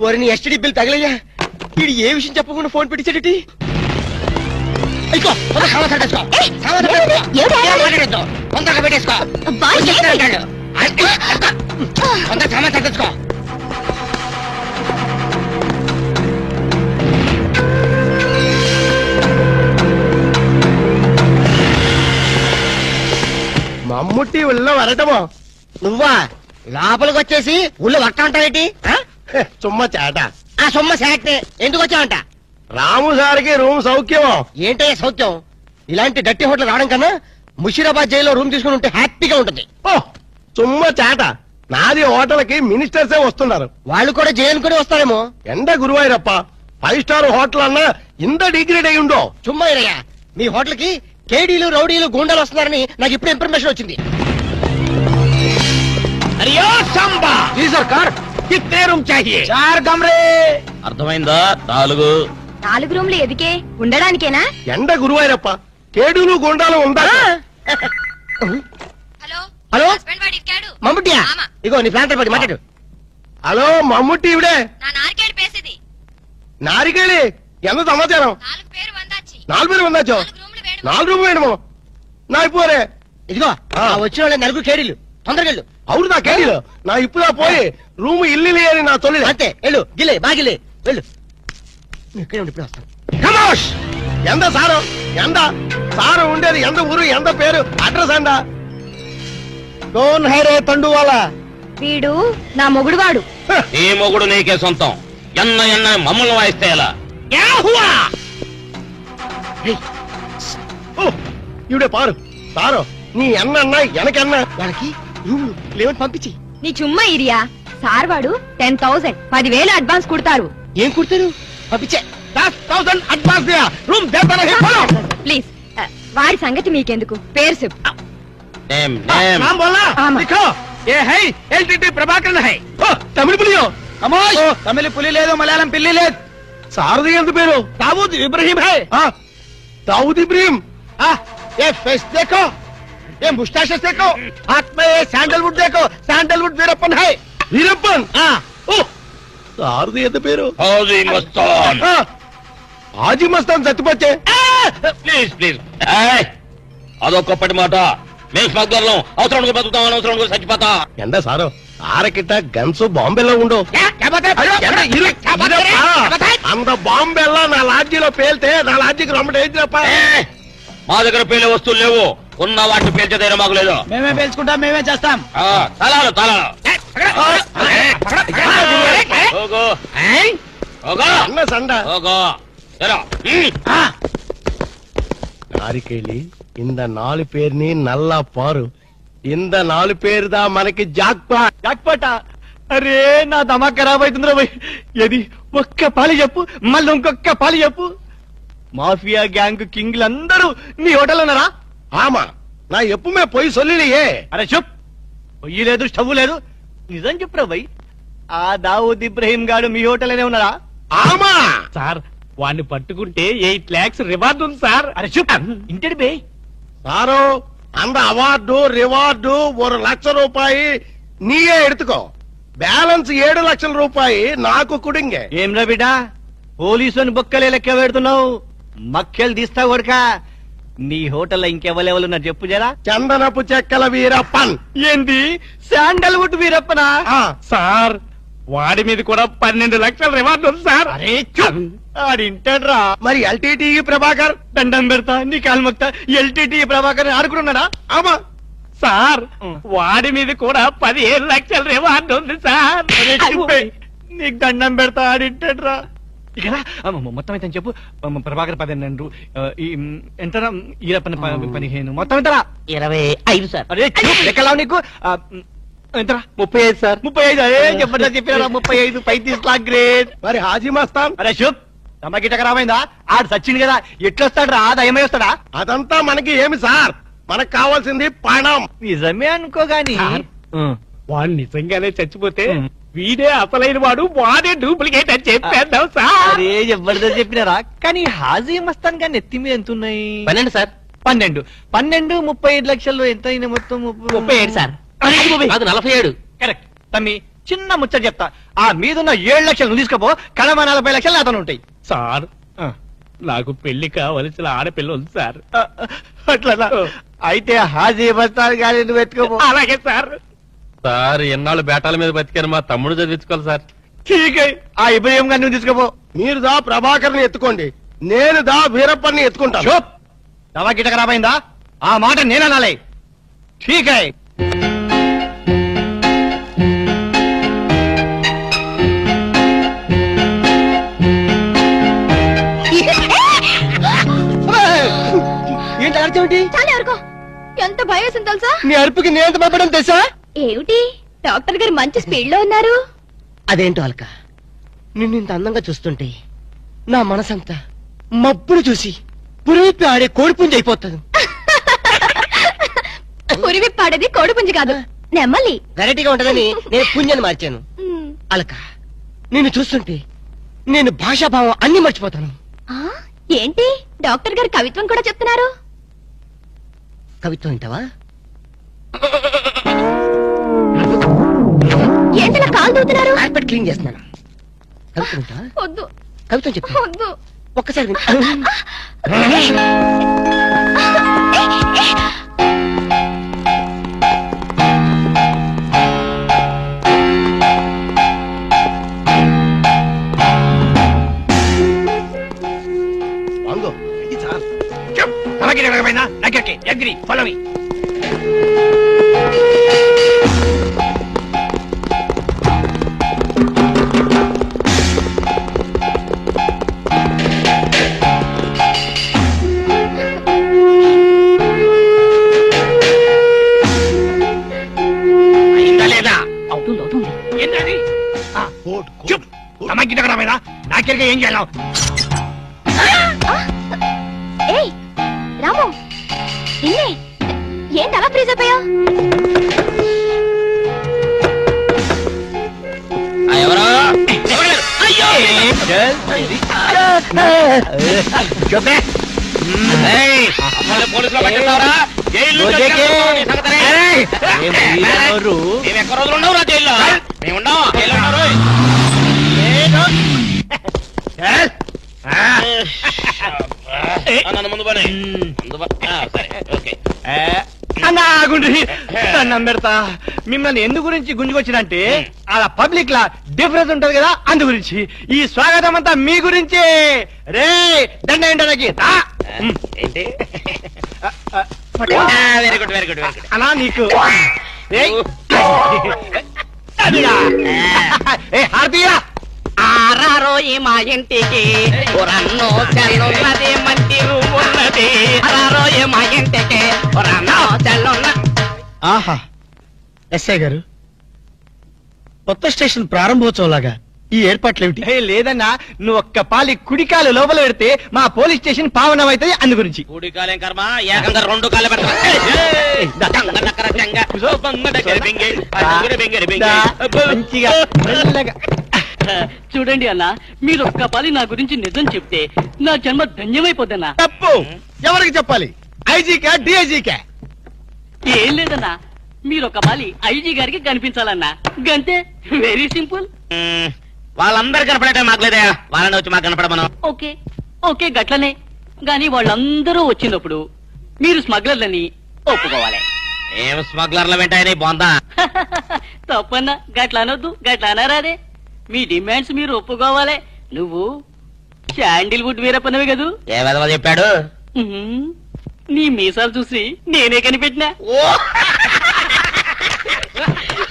ఓరి నీ ఎస్టీడీ బిల్ తగలయ్యా. వీడు ఏ విషయం చెప్పకుండా ఫోన్ పెట్టించాడటి. తొందరగా పెట్టేసుకో. సమాచారం తెచ్చుకో. మమ్ముట్టి ఊళ్ళో వరటమో నువ్వా? లోపలికి వచ్చేసి ఊళ్ళో వట్ట అంటావేటి? చుమ్మ చేట. సొమ్మ చేటే ఎందుకు వచ్చావంట? రాము సారికి రూమ్ సౌఖ్యమో. ఏంటయ్యా సౌఖ్యం? ఇలాంటి డట్టి హోటల్ రావడం కన్నా ముషీరాబాద్ జైల్లో రూమ్ తీసుకుని ఉంటే హ్యాపీగా ఉంటుంది. చుమ్మ చేట. నాది హోటల్కి మినిస్టర్సే వస్తున్నారు. వాళ్ళు కూడా జైలుకొని వస్తారేమో. ఎండ గురువాయిరప్ప 5 స్టార్ హోటల్ అన్నా ఇంత డిగ్రేడ్ అయి ఉండో. చుమ్మా ఇరయ్యా, మీ హోటల్ కి కేడీలు రౌడీలు గూండాలు వస్తున్నారని నాకు ఇప్పుడు ఇన్ఫర్మేషన్ వచ్చింది. అర్థమైందా? 4 రూమ్లు ఎదికే ఉండడానికేనా? ఎండ గురువాయిరప్ప కేడీలు గూండాలు ఉందా? హలో మమ్ముట్టియా? ఇగో నీ ప్లాంటర్ పడి మాట్లాడు. హలో మమ్ముట్టి ఇవిడే. నారికేళి ఎంత సమాచారం? 4 పేరు వందాచో. 4 రూమ్ వేయడము నా ఇప్పుడే. ఇదిగో వచ్చిన వాళ్ళ 4 కేడీలు. తొందరగా వెళ్ళు. అవును నా కేడీలు. నా ఇప్పుడా పోయి రూమ్ ఇల్లు అని నా తొలి. అంతే వెళ్ళు. గిలే బాగిలే వెళ్ళు. ఇక్కడే ఉండి ఇప్పుడు వస్తాను. ఎంత సారు? ఎంత సారు ఉండేది? ఎంత ఊరు? ఎంత పేరు? అడ్రస్ అందా? కౌన్ హై రే తండువాలా? వీడు నా మొగుడు వాడు. నీ మొగుడు నీకే సొంతం. ఎన్న మమ్మల్ని వాయిస్తే ఎలా? ఇవిడే పారు. సారు నీ అన్న వెనకన్నా వాళ్ళకి రూములు లేవని పంపించి. నీ చుమ్మా ఇరియా. సార్ వాడు 10,000 10,000 అడ్వాన్స్ కుడతారు. ఏం కుడతారు? పంపించే 10,000 అడ్వాన్స్ రూమ్. ప్లీజ్ వాడి సంగతి మీకెందుకు? పేరు చెప్పు. ప్రభాకర్ తమిళ పులియో. తమిళ పులి లేదు, మలయాళం పిల్లి లేదు. సారథి ఎంత పేరు? దావూద్ ఇబ్రహీం హై. दाऊद इब्राहिम. ये फेस देखो, ये मुस्टाशेस देखो, हाथ में ये सैंडलवुड देखो. सैंडलवुड वीरप्पन है. वीरप्पन? सारदी पेरू हाजी मस्तान. हाजी मस्तान చచ్చిపోతే ప్లీజ్ అదొక్కటి మాట. మేము స్మగ్లర్లం. అవసరానికి బతుకుతాం, అనవసరానికి చచ్చిపోతా. ఎండ సారు ఆరకిట్ట గన్స్ బాంబేలో ఉండో. అంత బాంబేలా నా లాడ్జీలో పేల్తే నా లాడ్జీకి రమ్మటేంద్రప్ప. మా దగ్గర పేలే వస్తువులు లేవు. ఉన్న వాటిని పేల్చేదైనా మాకు లేదు. మేమే పేల్చుకుంటాం, మేమే చేస్తాం. తలాలు నారికేళి ఇంద 4 పేరుని నల్లా పారు. ఇంద 4 పేరుదా మనకి జాక్పాట. అరే నా దమా ఖరాబ్ అవుతుందిరా భయ్. ఏది ఒక్క పాలి చెప్పు, మళ్ళీ ఇంకొక్క పాలి చెప్పు. మాఫియా గ్యాంగ్ కింగ్లందరూ నీ హోటల్ ఉన్నారా? ఆమా నా ఎప్పుమే పోయి సొల్లియే. అరే చెప్, పొయ్యి లేదు, స్టవ్ లేదు. నిజం చెప్పురా భయ్. ఆ దావూద్ ఇబ్రహీం గాడు మీ హోటల్లోనే ఉన్నారా? ఆమా సార్, వాడిని పట్టుకుంటే 8 lakhs రివార్డు ఉంది సార్. అరే చెప్ ఇంటి బే సారు. அந்த అవార్డు రివార్డు 1 లక్ష రూపాయి నీయే ఎడుతుకో. బ్యాలెన్స్ 7 లక్షల రూపాయి నాకు కుడింగే. ఏమ్రా బిడ్డా, పోలీసుని బొక్కలే లెక్క పెడుతున్నావు. మక్కలు తీస్తా కొడుక. నీ హోటల్లో ఇంకెవరెవరున్నారు చెప్పు జరా. చందనపు చెక్కల వీరప్పన్. ఏంది శాండల్వుడ్ వీరప్పనా? సార్, వాడి మీద కూడా 12 లక్షల రివార్డు ఉంది సార్. అరే ఆడింటాడ్రా. మరి ఎల్టీటీ ప్రభాకర్ దండం పెడతా, నీ కాలు మొక్తా. ఎల్టీటీ ప్రభాకర్ ఆడుకున్నాడా? ఆమా సార్, వాడి మీద కూడా 15 లక్షల రివార్డు ఉంది సార్. నీకు దండం పెడతా, ఆడింటాడ్రా. ఇక మొత్తం అయితే చెప్పు. ప్రభాకర్ 12, ఎంతరా? ఈరప్పని 15, మొత్తం ఎంతరా? 25 సార్. అరే లెక్కలావు నీకు. ఎంతరా? 35 సార్. 35. అరే చెప్పండి చెప్పినా 35. 35 లాక్ గ్రేట్. మరి హాజీ మస్తాన్? అరే శుభ్, తమకి రామైందా? ఆడు సచ్చింది కదా, ఎట్లొస్తాడు రా? దయమై వస్తాడా? అదంతా మనకి ఏమి సార్, మనకు కావాల్సింది పణం. నిజమే అనుకోగాని వాడు నిజంగానే చచ్చిపోతే వీడే అసలైన వాడు వాడే డూప్లికేట్ అని చెప్పేద్దాం సార్. జబర్దస్త్ చెప్పినారా కానీ హాజీ మస్తాన్ గాని ఎత్తి మీద ఎంత ఉన్నాయి? 12 సార్. 12 35 లక్షలు ఎంత అయినా మొత్తం 37 సార్. అది 47. కరెక్ట్. తమ్మి చిన్న ముచ్చట చెప్తా, ఆ మీదున్న 7 లక్షలు నువ్వు తీసుకోపో, కడమ 40 లక్షలు అతను ఉంటాయి. సార్ నాకు పెళ్లి కావలసిన ఆడపిల్ల ఉంది సార్. అట్లా అయితే హాజీ మస్తాన్ గాని నువ్వు ఎత్తుకోపో. అలాగే సార్. సార్ ఎన్నాళ్ళు బేటాల మీద బతికారు, మా తమ్ముడు చదివించుకోవాలి సార్. ఠీకే, ఆ ఇబ్రహీం గారిని నువ్వు తీసుకోపో. మీరు దా ప్రభాకర్ని ఎత్తుకోండి, నేను దా వీరప్పని ఎత్తుకుంటాను. చూప్, దవా గిట ఖరాబ్ అయిందా? ఆ మాట నేననాలే. ఠీకే. ఏంటి అర్థమేంటి? చాలా ఎవరికో ఎంత భయం వేసింది తెలుసా? నీ అరుపుకి నేను భయపడడం తెలుసా? ఏమిటి డాక్టర్ గారు మంచి స్పీడ్ లో ఉన్నారు? అదేంటో అల్క, నిన్ను ఇంత అందంగా చూస్తుంటే నా మనసంతా మబ్బులు చూసి పురిపి ఆడే కోడిపుంజి అయిపోతుంది. పురివి పాడేది కోడిపుంజి కాదు, నెమ్మలి. వెరైటీగా ఉంటదని నేను పుంజని మార్చాను. అలక, నిన్ను చూస్తుంటే నేను భాషాభావం అన్ని మర్చిపోతాను. ఏంటి డాక్టర్ గారు కవిత్వం కూడా చెప్తున్నారు? కవిత్వం వింటావా? ఏంటలా కాలు దూతున్నారు? కార్పెట్ క్లీన్ చేస్తున్నాను. కవిత్వం వింటావా? వద్దు. కవిత్వం చెప్పు. వద్దు. ఒక్కసారి విను. వాంగో ఫాలో మీ. అయిందా లేదా? అవుతుంది. ఏంటది? అమ్మాయి గిట్ట ఖరాబైందా? నాకెరగా ఏం చేయాలి? ఏయ్ రాము, నిన్నే ఏంటి అలా ఫ్రీజ్ అయిపోయావు? పోలీసులో పట్టిస్తావరా? ఎక్కడ రోజులు ఉండవు రా జైల్లో? మేము ఉండవు జైల్లో ఉన్నారు. నన్ను ముందు పని దండం పెడతా. మిమ్మల్ని ఎందు గురించి గుంజుకొచ్చినంటే అలా పబ్లిక్ లా డిఫరెన్స్ ఉంటది కదా, అందు గురించి. ఈ స్వాగతం అంతా మీ గురించే. రే దండ ఏంటనకి ఏంటి? Very good very good. అలా నీకు హార్దియా ఆరారో మా ఇంటికి రన్నో తెల్లున్నది మంచి ఉన్నది. ఆరారో మా ఇంటికి రన్నో తెల్లున్న. ఆహా, ఎస్ఐ గారు, కొత్త స్టేషన్ ప్రారంభోత్సవం లాగా ఈ ఏర్పాట్లు ఏమిటి? లేదన్నా, నువ్వు ఒక్క పాలి కుడికాలు లోపల పెడితే మా పోలీస్ స్టేషన్ పావనం అవుతుంది, అందు గురించి. కూడి కాలేం కర్మ, ఏకంగా 2 కాళ్ళు పెడతా. చూడండి అన్న, మీరు ఒక్క పాలి నా గురించి నిజం చెప్తే నా జన్మ ధన్యమైపోద్దన్నా. తప్పు. ఎవరికి చెప్పాలి? ఐజీకా డిఐజీకా? ఏం లేదన్నా, మీరు ఒక పాలి ఐజీ గారికి కనిపించాలన్నా, గంతే. Very simple. వాళ్ళందరూ కనపడటం మాకు లేదా? వాళ్ళని వచ్చి మాకు కనపడమను. ఓకే ఓకే గట్లనే. గాని వాళ్ళందరూ వచ్చినప్పుడు మీరు స్మగ్లర్లని ఒప్పుకోవాలి. ఏం స్మగ్లర్ల వెంటాయని బొందా? తప్పన్నా, గట్ల అనొద్దు, గట్ల అనరాదే. మీ డిమాండ్స్ మీరు ఒప్పుకోవాలి. నువ్వు శాండిల్వుడ్ వీరప్పనవి కదూ? ఏ విధవ చెప్పాడు? నీ మీసాలు చూసి నేనే కనిపెట్టినా.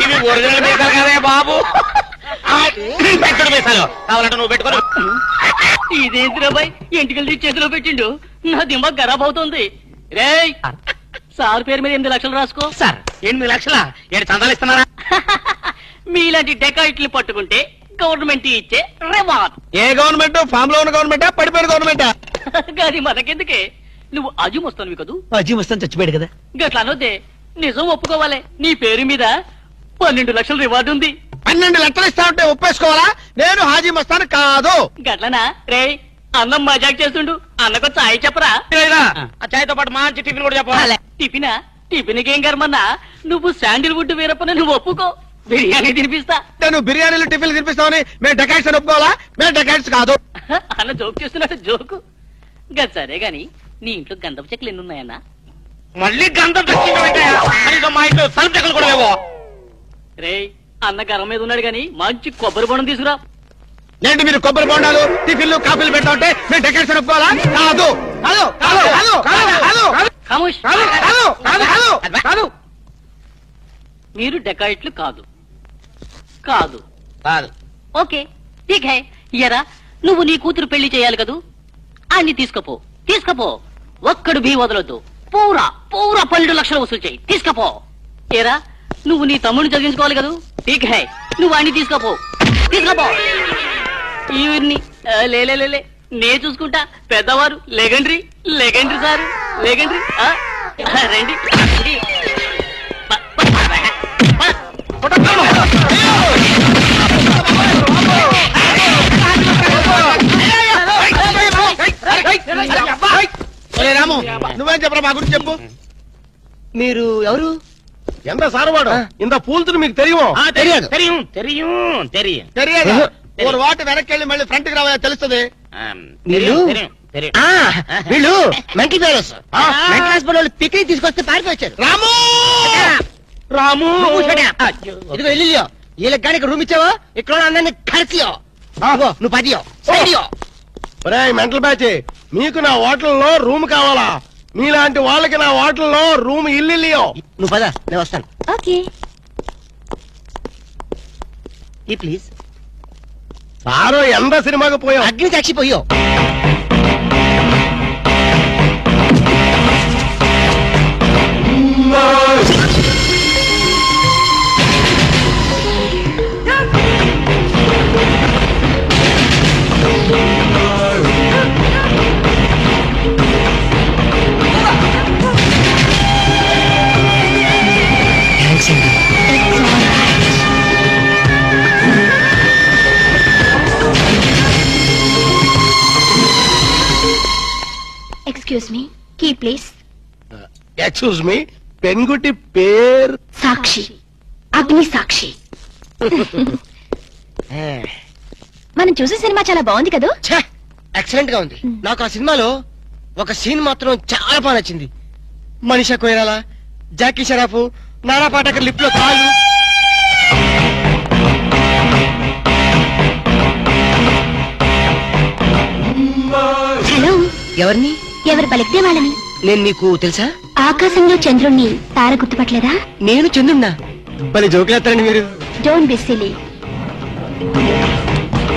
ఇవి ఒరిజినల్ మీసాలు కదే బాబు. పెట్టుడు మీసాలు కావాలంటే నువ్వు పెట్టుకో. ఇదేంటి రాబాయ్, ఎంటికలు చేతిలో పెట్టిండు. నా దిమాగ్ ఖరాబ్ అవుతుంది. రేయ్, సార్ పేరు మీద 8 లక్షలు రాసుకో. సార్ 8 లక్షల ఏడు చందాలు ఇస్తున్నారా? మీలాంటి డెకాయిట్లు పట్టుకుంటే గవర్నమెంట్ ఇచ్చే రివార్డ్. ఏ గవర్నమెంట్? ఫామ్ లో ఉన్న గవర్నమెంటా, పడిపోయిన గవర్నమెంటా? కానీ మనకెందుకే, నువ్వు అజీమ్ వస్తాను కదూ? అజీమ్ వస్తాను చచ్చిపోయాడు కదా. గట్లా అనొద్దే, నిజం ఒప్పుకోవాలి. నీ పేరు మీద 12 లక్షల రివార్డు ఉంది. 12 లెటర్లు ఇస్తా ఉంటే ఒప్పేసుకోవాలా? నేను హాజీ మస్తాను కాదు. గట్లనా రే అన్నం మజాక్ చేస్తుండు అన్నకు చాయ్ చెప్పరా ఆ చాయ్తో పాటు మంచి టిఫిన్ కూడా చెప్పాలి. టిఫినా టిఫిన్ ఏం కర్మన్నా నువ్వు శాండిల్వుడ్ వీరప్పని నువ్వు ఒప్పుకో బిర్యానీ తినిపిస్తా. నేను బిర్యానీలు టిఫిన్లు తినిపిస్తామని మేము డెకాట్స్ అని ఒప్పుకోవాలా? మేము డెకాట్స్ కాదు. అన్న జోక్ చేస్తున్నట్టు జోకు గది సరే గాని నీ ఇంట్లో గంధపు చెక్కలు ఎన్ని ఉన్నాయన్నా? మళ్ళీ గంధం మా ఇంట్లో తలుపు చెక్కలు కూడా లేవో. రే అన్న గర్వం మీద ఉన్నాడు గాని మంచి కొబ్బరి బొండం తీసుకురా. ఏంటి మీరు కొబ్బరి బొండాలు టిఫిన్లు కాఫీలు పెట్టా ఉంటే మేము డెకాట్స్ అని ఒప్పుకోవాలా? కాదు కాదు కాదు కాదు కాదు ఖమోష్. కాదు కాదు కాదు కాదు. మీరు డెకాయిట్లు కాదు కాదు కాదు. ఓకే ఠీక్ హై. ఎరా నువ్వు నీ కూతురు పెళ్లి చేయాలి కదూ అన్ని తీసుకపో తీసుకపో ఒక్కడు భీ వదలొద్దు. పూరా పూరా 12 లక్షలు వసూలు చేయి తీసుకపో. ఏరా నువ్వు నీ తమ్ముడిని చదివించుకోవాలి కదూ ఠీక్ హై నువ్వు అన్ని తీసుకపో తీసుకపో. ఈవిడ్ని లేలే నే చూసుకుంటా. పెద్దవారు లెగండ్రీ లెగండ్రీ సార్ లెగండ్రీ రండి. రాము నువ్వేం చెప్పరా మా గురించి చెప్పు. మీరు ఎవరు? ఎంత సారవాడు ఇంత పూల్తులు మీకు తెలియమో? తెలియదు. తెలియదు. ఒక వాటి వెనక్కి వెళ్ళి మళ్ళీ ఫ్రంట్ కి రావా తెలుస్తుంది. వీళ్ళు వీళ్ళు మెంటల్ ఫెలోస్. మెంటల్ హాస్పిటల్ వాళ్ళు పిక్నిక్ తీసుకొస్తే పారిపోయారు. రాము రాము ఇదిగో వెళ్ళియో వీళ్ళకి కానీ ఇక్కడ రూమ్ ఇచ్చావో ఇక్కడ అందరినీ ఖర్చుయో నువ్వు 10 మెంటల్ బ్యాచ్ మీకు నా హోటల్లో రూమ్ కావాలా? మీలాంటి వాళ్ళకి నా హోటల్లో రూమ్ ఇల్లు. నువ్వు పద నేను వస్తాను. Okay please. సారో ఎంత సినిమాకి పోయావు? అగ్ని సాక్షి పోయావు. Excuse me key please. Excuse me పెన్గుటి పేరు సాక్షి అగ్ని సాక్షి. మనం చూసే సినిమా చాలా బాగుంది కదా? ఎక్సలెంట్ గా ఉంది. నాకు ఆ సినిమాలో ఒక సీన్ మాత్రం చాలా బాగా నచ్చింది. మనీషా కొయిరాలా జాకీ షరాఫ్ నానా పాటకర్ లిప్ లో కాలు. హలో ఎవరిని? ఎవరు పలికితే వాళ్ళని. నేను నీకు తెలుసా? ఆకాశంలో చంద్రుణ్ణి తార గుర్తుపట్టలేదా? నేను చంద్రున్నా. భలే జోకులేస్తారండి మీరు. Don't be silly.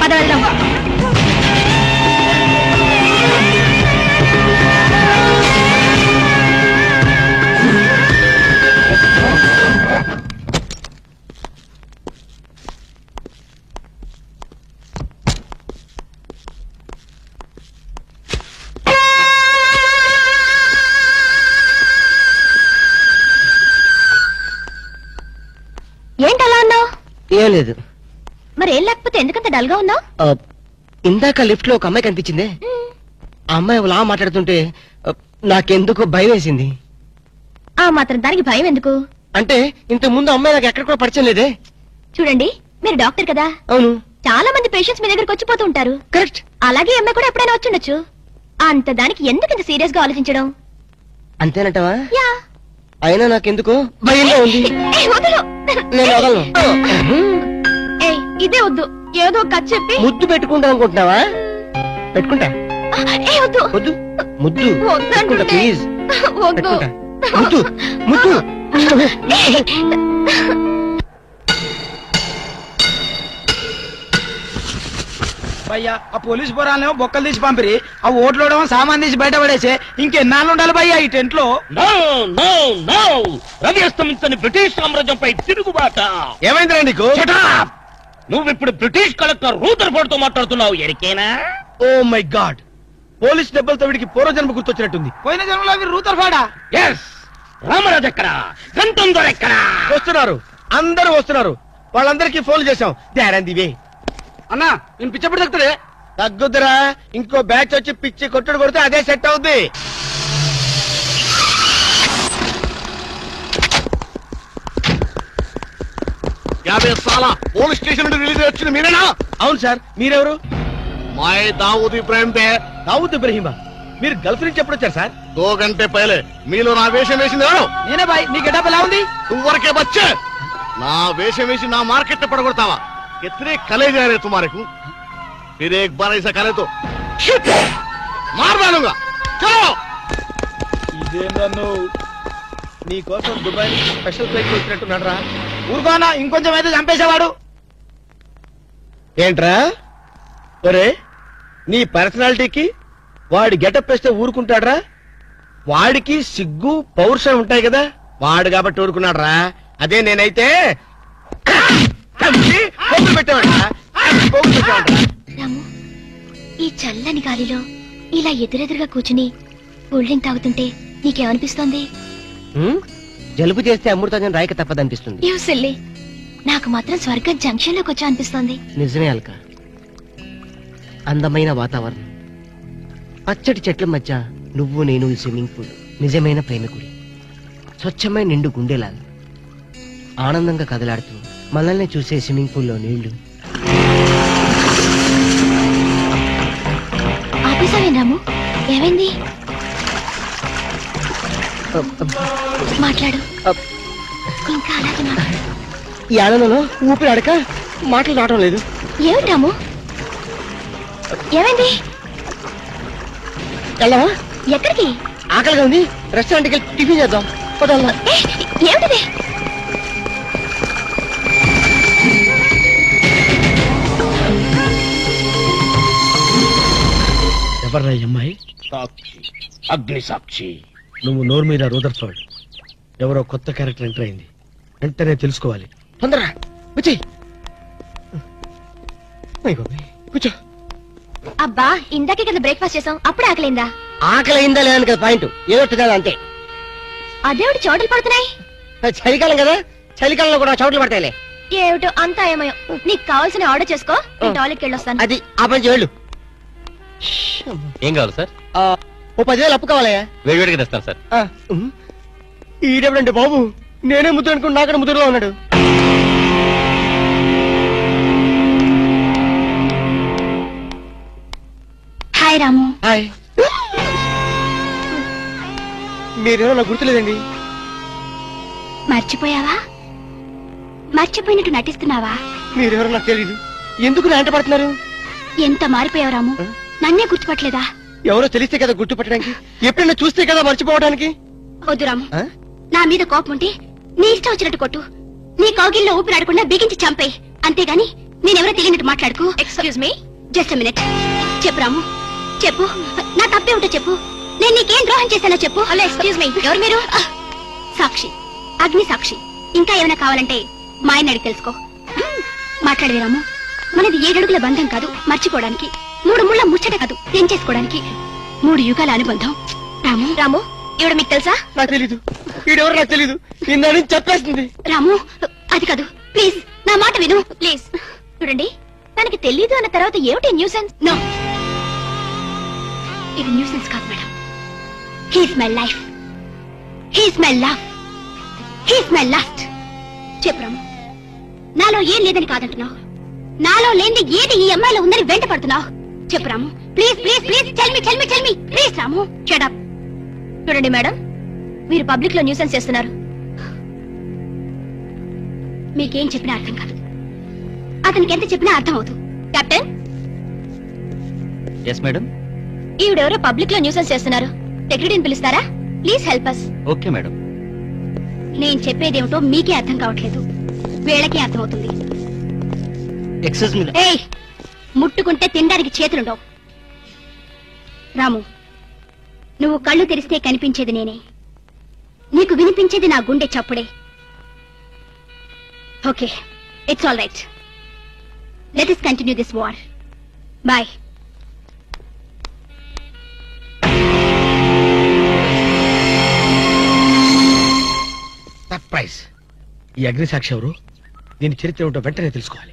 పద వెళ్దాం. ఏంటలా అన్నావు? ఏం లేదు. మరి ఏం లేకపోతే ఎందుకంత డల్ గా ఉన్నావు? ఇందాక లిఫ్ట్ లో ఒక అమ్మాయి కనిపించింది. ఆ అమ్మాయి అలా మాట్లాడుతుంటే నాకెందుకు భయం వేసింది. ఆ మాత్రం దానికి భయం ఎందుకు? అంటే ఇంత ముందు అమ్మాయి నాకు ఎక్కడ కూడా పరిచయం లేదే. చూడండి మీరు డాక్టర్ కదా. అవును. చాలా మంది పేషెంట్స్ మీ దగ్గరకు వచ్చిపోతూ ఉంటారు. కరెక్ట్. అలాగే అమ్మాయి కూడా ఎప్పుడైనా వచ్చుండొచ్చు. అంత దానికి ఎందుకు ఇంత సీరియస్ గా ఆలోచించడం? అంతేనంటవా? యా. అయినా నాకెందుకు భయంగా ఉంది. నేను వదలను. ఇదే వద్దు, ఏదో కథ చెప్పి ముద్దు పెట్టుకుంటా అనుకుంటున్నావా? పెట్టుకుంటా. వద్దు వద్దు ముద్దు పెట్టుకుంటా ప్లీజ్. వద్దు ముద్దు ముద్దు. భయ్యా ఆ పోలీస్ పోరాలేమో బొక్కలు తీసి పంపిరి, ఆ ఓట్లోడేమో సామాన్ తీసి బయట పడేసే. ఇంకెన్నాళ్ళు ఉండాలి భయ్యా ఈ టెంట్ లో? రవి అస్తమించని బ్రిటిష్ సామ్రాజ్యంపై తిరుగుబాట. ఏమైందిరా నీకు? నువ్వు ఇప్పుడు బ్రిటిష్ కలెక్టర్ రూదర్ఫోర్డ్ తో మాట్లాడుతున్నావు. ఎరికేనా? ఓ మై గాడ్, పోలీస్ దెబ్బలతో వీడికి పూర్వజన్మ గుర్తొచ్చినట్టుంది. పోయిన జన్మలో మీరు రూదర్ఫోర్డా? ఎస్. రామరాజు ఎక్కడా? గంటం దొర ఎక్కడా? వస్తున్నారు, అందరూ వస్తున్నారు. వాళ్ళందరికీ ఫోన్ చేశాం. దివే అన్నా నేను పిచ్చప్పుడు తగ్గుతాడే. తగ్గుద్దురా, ఇంకో బ్యాచ్ వచ్చి పిచ్చి కొట్టుడు కొడితే అదే సెట్ అవుద్ది. పోలీస్ స్టేషన్ నుండి రిలీజ్ వచ్చింది మీరేనా? అవును సార్. మీరెవరు? మై దావూద్ ఇబ్రాహిం దే. దావూద్ ఇబ్రహీమా? మీరు గల్ఫ్ నుంచి ఎప్పుడు వచ్చారు సార్? 2 గంటే పైలే. మీలో నా వేషం వేసింది ఎవరు? నేనే బాయ్. నీ గెటప్ ఎలా ఉంది? నువ్వరకే బచ్చే. నా వేషం వేసి నా మార్కెట్ పడగొడతావా? कितने कले जा रहे तुम्हारे को? फिर एक बार ऐसा करे तो मार डालूंगा. चलो. ఇదే నన్ను నీ కోసం దుబాయ్ నుంచి స్పెషల్ ఫ్లైట్ వచ్చినట్టున్నాడు రా. ఊరుకోనా, ఇంకొంచెం అయితే చంపేసేవాడు. ఏంట్రా ఒరే, నీ పర్సనాలిటీకి వాడి గెటప్ వేస్తే ఊరుకుంటాడ్రా? వాడికి సిగ్గు పౌరుషం ఉంటాయి కదా, వాడు కాబట్టి ఊరుకున్నాడు రా. అదే నేనైతే రాము, ఈ చల్లని గాలిలో ఇలా ఎదురెదురుగా కూర్చుని కూల్ డ్రింక్ తాగుతుంటే నీకేమనిపిస్తోంది? జలుబు చేస్తే అమృతాజన్ రాయక తప్పదనిపిస్తుంది. యూ సిల్లీ, నాకు మాత్రం స్వర్గం జంక్షన్ లోకి వచ్చా అనిపిస్తోంది. నిజమే అల్క. అందమైన వాతావరణం, పచ్చటి చెట్ల మధ్య నువ్వు నేను ఈ స్విమ్మింగ్ పూల్ నిజమైన ప్రేమికుడి. స్వచ్ఛమైన నిండు గుండెలాలు ఆనందంగా కదలాడుతూ మనల్ని చూసే స్విమ్మింగ్ పూల్లో నీళ్లు. ఆపేసావేం రాము? ఏమైంది? మాట్లాడు, ఇంకా అలాగే మాట్లాడు. ఈ ఆనందంలో ఊపిరి ఆడక మాటలు రావడం లేదు. ఏమిటి రాము, ఏమైంది? వెళ్ళవా? ఎక్కడికి? ఆకలిగా ఉంది, రెస్టారెంట్కి వెళ్ళి టిఫిన్ చేద్దాం. ఏమిటిది? ఎవర్రా ఈ అమ్మాయి? సాక్షి, అగ్ని సాక్షి. నువ్వు నోరు మీద రూదర్ఫర్డ్. ఎవరో కొత్త క్యారెక్టర్ ఎంటర్ అయింది, వెంటనే తెలుసుకోవాలి. తొందరగా వచ్చి కూర్చో. అబ్బా, ఇందాకే కదా బ్రేక్ఫాస్ట్ చేసాం, అప్పుడే ఆకలిందా? ఆకలి అయిందా లేదని కదా పాయింట్, ఏదో కదా అంతే. అదేమిటి చోటలు పడుతున్నాయి? చలికాలం కదా, చలికాలంలో కూడా చోట్లు పడతాయిలే. ఏమిటో అంతా ఏమయో. నీకు కావాల్సిన ఆర్డర్ చేసుకో, నేను టాయిలెట్కి వెళ్ళొస్తాను. అది ఆ పని వెళ్ళు. ఏం కావాలి సార్? ఓ 10,000 అప్పు కావాలయ్యా. వేడివేడిగా తెస్తాను సార్. ఈడెవడండి బాబు, నేనే ముద్దు అనుకుని నాకన్నా ముద్దులో ఉన్నాడు. హాయ్ రాము. హాయ్. మీరేమో నాకు గుర్తులేదండి. మర్చిపోయావా? మర్చిపోయినట్టు నటిస్తున్నావా? మీరెవరో నాకు తెలీదు, ఎందుకు నా వెంట పడుతున్నారు? ఎంత మారిపోయావు రాము, నన్నే గుర్తుపట్టలేదా? ఎవరో తెలిస్తే కదా గుర్తుపట్టడానికి, ఎప్పుడైనా చూస్తే కదా మర్చిపోవడానికి. వద్దు రాము, నా మీద కోపం ఉంటే నీ ఇష్టం వచ్చినట్టు కొట్టు, నీ కౌగిల్లో ఊపిరాడకుండా బిగించి చంపే. అంతేగాని నేనెవరో తెలియనట్టు మాట్లాడుకో. Excuse me, just minute. చెప్పు రాము, చెప్పు, నా తప్పే ఉంటే చెప్పు. నేను నీకేం ద్రోహం చేశానో చెప్పు. హలో, ఎక్స్క్యూజ్ మీ, ఎవరు మీరు? సాక్షి, అగ్ని సాక్షి. ఇంకా ఏమైనా కావాలంటే మా ఆయన అడిగి తెలుసుకో. మాట్లాడేది రాము, మనది 7 అడుగుల బంధం కాదు మర్చిపోవడానికి, 3 ముళ్ళ ముచ్చట కాదు తెంచేసుకోవడానికి, 3 యుగాల అనుబంధం. రాము, రాము, ఇవిడ మీకు తెలుసా? నాకు తెలీదు. ఈడెవరు నాకు తెలీదు, ఇందని చెప్పేస్తుంది. రాము, అది కాదు, ప్లీజ్ నా మాట విను, ప్లీజ్. చూడండి, తనకి తెలీదు అన్న తర్వాత ఏమిటి న్యూసెన్స్? నో, ఇది న్యూసెన్స్ కాదు madam. He's my life, he's my love, he's my last. చెప్పు రాము, నాలో ఏం లేదని కాదంటున్నావు, నాలో లేని ఏది ఈ అమ్మాయిలో ఉందని వెంట పడుతున్నావు. చెప్పు Ramu, please please please, tell me please. Ramu, shut up. చూడండి మేడం, మీరు పబ్లిక్ లో న్యూసెన్స్ చేస్తున్నారు. మీకేం చెప్పినా అర్థం కాదు, అతనికి ఎంత చెప్పినా అర్థం అవుతుంది. కెప్టెన్. Yes madam. ఈవిడెవరో పబ్లిక్ లో న్యూసెన్స్ చేస్తున్నారు, సెక్రటరీని పిలుస్తారా? Please help us. Okay madam. నేను చెప్పేదేమిటో మీకే అర్థం కావట్లేదు, వీళ్ళకే అర్థమవుతుంది. Excuse me. ఏయ్, ముట్టుకుంటే తినడానికి చేతులుండవు. రాము, నువ్వు కళ్ళు తెరిస్తే కనిపించేది నేనే, నీకు వినిపించేది నా గుండె చప్పుడే. Okay, it's all right. Let us continue this war. Bye. Surprise. ఈ అగ్నిసాక్షి ఎవరు? దీని చరిత్ర ఏమిటో వెంటనే తెలుసుకోవాలి.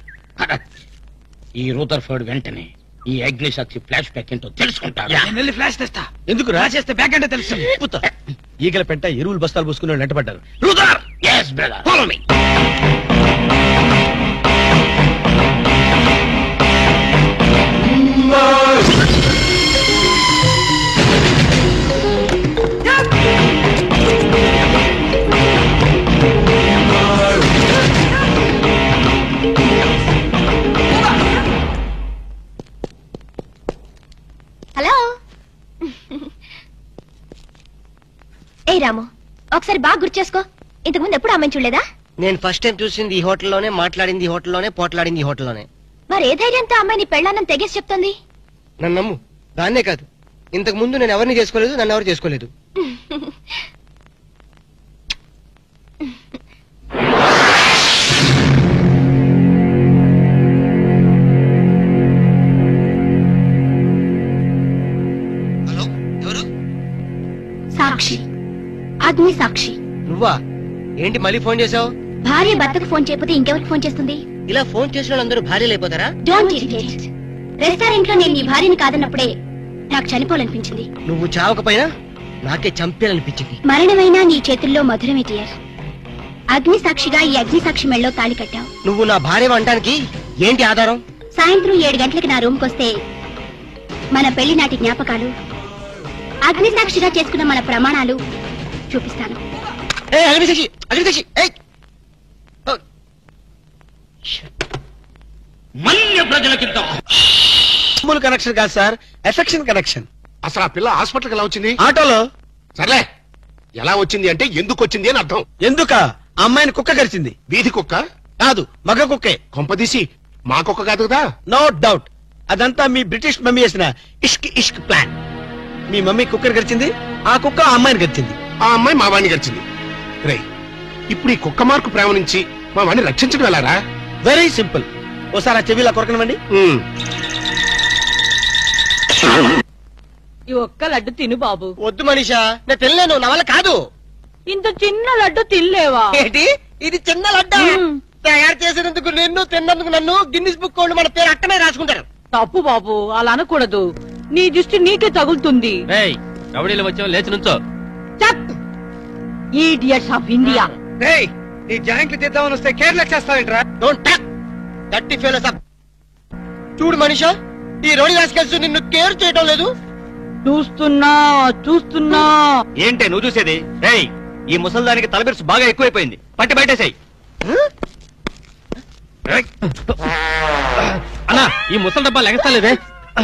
ఈ రూదర్ఫర్డ్ వెంటనే ఈ అగ్నిసాక్షి ఫ్లాష్ బ్యాక్ ఏంటో తెలుసుకుంటాడు. వెళ్ళి ఫ్లాష్ తెస్తా. ఎందుకు రాసేస్తే బ్యాక్ అంటే తెలుస్తుంది. ఈగల పెంట ఎరువులు బస్తాలు పూసుకుని వెంటబడ్డారు. రూదర్ yes brother follow me. Hello ఏ రాము, ఒకసారి బాగా గుర్తు చేసుకో. ఇంతకుముందు ఎప్పుడు అమ్మాయిని చూడలేదా? నేను ఫస్ట్ టైం చూసింది ఈ హోటల్లోనే, మాట్లాడింది ఈ హోటల్లోనే, పోట్లాడింది ఈ హోటల్లోనే. మరి ఏ ధైర్యంతో అమ్మాయిని పెళ్ళానని తెగేసి చెప్తుంది? నన్ను నమ్ము. దాన్నే కాదు, ఇంతకు ముందు నేను ఎవరిని చేసుకోలేదు, నన్ను ఎవరు చేసుకోలేదు. సాక్షి, అగ్ని సాక్షి. నువ్వా? ఏంటి మళ్ళీ ఫోన్ చేసావు? భార్య భర్తకు ఫోన్ చేయకపోతే ఇంకెవరికి ఫోన్ చేస్తుంది? ఇలా ఫోన్ చేసిన అందరూ భార్యలు అయిపోతారా? Don't irritate. రెస్టారెంట్ లో నేను నీ భార్యని కాదన్నప్పుడే నాకు చనిపోవాలనిపించింది. నువ్వు చావకపోయినా నాకే చంపేయాలనిపించింది. మరణమైనా నీ చేతుల్లో మధురమే డియర్. అగ్ని సాక్షిగా ఈ అగ్ని సాక్షి మెళ్ళో తాళి కట్టావు. నువ్వు నా భార్య అనడానికి ఏంటి ఆధారం? సాయంత్రం 7 గంటలకి నా రూమ్ కొస్తే మన పెళ్లి నాటి జ్ఞాపకాలు, అగ్ని సాక్షిగా చేసుకున్న మన ప్రమాణాలు చూపిస్తాను. కనెక్షన్ కాదు సార్, ఎఫెక్షన్ కనెక్షన్. అసలు ఆ పిల్ల హాస్పిటల్కి ఎలా వచ్చింది? ఆటోలో. సర్లే, ఎలా వచ్చింది అంటే ఎందుకు వచ్చింది అని అర్థం. ఎందుక? అమ్మాయిని కుక్క కరిచింది. వీధి కుక్క కాదు, మగ కుక్కే. కొంపదీసి మా కుక్క కాదు కదా? నో డౌట్, అదంతా మీ బ్రిటిష్ మమ్మీ చేసిన ఇష్క్ ఇష్క్ ప్లాన్. మీ మమ్మీ కుక్కర్ గడిచింది, ఆ కుక్క ఆ అమ్మాయిని గడిచింది, ఆ అమ్మాయి మా వాడిని గడిచింది. రే, ఇప్పుడు ఈ కుక్క మార్కు ప్రేమ నుంచి మా వాడిని రక్షించడం ఎలారా? Very simple. ఓసారి ఆ చెవిలా కొరకనివ్వండి. ఈ ఒక్క లడ్డు తిను బాబు. వద్దు మనీషా, నేను తినలేను, నా వల్ల కాదు. ఇంత చిన్న లడ్డు తినలేవా? ఏంటి ఇది చిన్న లడ్డా? తయారు చేసినందుకు నిన్ను, తిన్నందుకు నన్ను గిన్నిస్ బుక్ వాళ్ళు మన పేరు అక్కడే రాసుకుంటారు. తప్పు బాబు, అలా అనకూడదు. నీ దృష్టి నీకే తగులుతుంది. రౌడీలు వచ్చావు, లేచి నుంచో. Idiots of India. నీ జాయింట్లు తెద్దామని వస్తే కేర్లెస్ చేస్తావేంట్రా? డోంట్ టాక్ దట్టి ఫెలోస్ అప్. చూడు మనీషా, ఈ రోడి రాసుకెళ్తూ నిన్ను కేర్ చేయడం లేదు. చూస్తున్నా. ఏంటే నువ్వు చూసేది? రేయ్, ఈ ముసల్దానికి తలబిరుసు బాగా ఎక్కువైపోయింది, పట్టి బయటేసాయి. అన్నా, ఈ ముసలి డబ్బా లెగస్తలేదే.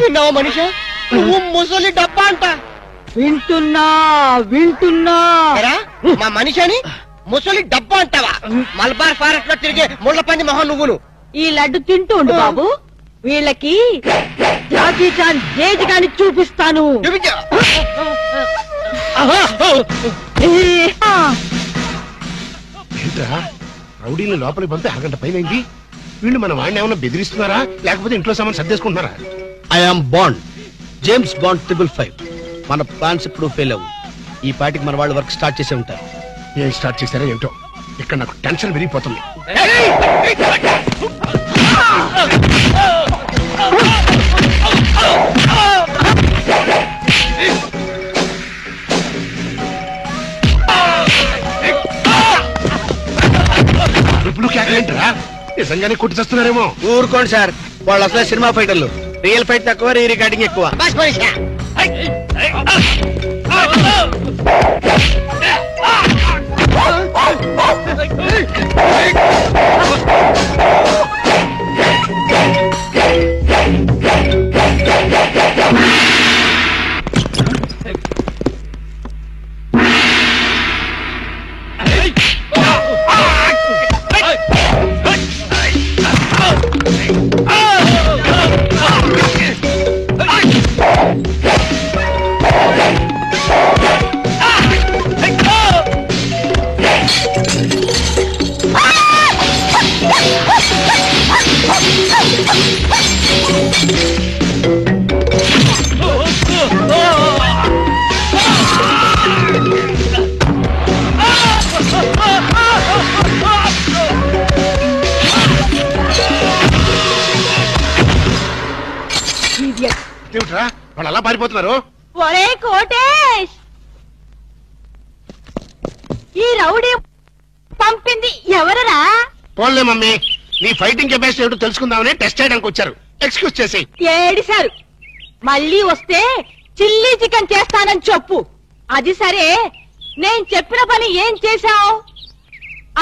విన్నావా మనీషా, నువ్వు ముసలి డబ్బా అంట. వింటున్నా. మా మనిషిని ముసలి డబ్బా అంటావా? మలబార్ ఫారెస్ట్ లో తిరిగే ముళ్ళ పంది మొహం నువ్వును. ఈ లడ్డు తింటూ ఉండు బాబు, వీళ్ళకి జాకీ చాన్ ఏజ్ గాని చూపిస్తాను. ఏంట్రా, రౌడీని లోపలికి పంపి అరగంట పైనైంది. వీళ్ళు మన వాడిని ఏమైనా బెదిరిస్తున్నారా, లేకపోతే ఇంట్లో సామాన్ సర్దేసుకుంటున్నారా? I'm Bond, James Bond 555. మన ప్లాన్స్ ఇప్పుడు ఫెయిల్ అవ్వు. ఈ పాటికి మన వాళ్ళు వర్క్ స్టార్ట్ చేసే ఉంటారు. ఏం స్టార్ట్ చేశారో ఏమిటో, ఇక్కడ నాకు టెన్షన్ పెరిగిపోతుంది. అరుపులు కేకలేంటరా? నిజంగానే కొట్టి చేస్తున్నారేమో. ఊరుకోండి సార్, వాళ్ళు అసలు సినిమా ఫైటర్లు. రియల్ ఫైట్ తక్కువ, రీ రికార్డింగ్ ఎక్కువ. ఏమిట్రా వాళ్ళు అలా పారిపోతున్నారు? ఒరే కోటేష్, ఈ రౌడీ పంపింది ఎవరరా? పోన్లే మమ్మీ, నీ ఫైటింగ్ కెపాసిటీ ఏమిటో తెలుసుకుందామని టెస్ట్ చేయడానికి వచ్చారు. ఎక్స్క్యూజ్ చేసి ఏడిశారు. మళ్ళీ వస్తే చిల్లీ చికెన్ చేస్తానని చెప్పు. అది సరే, నేను చెప్పిన పని ఏం చేశావు?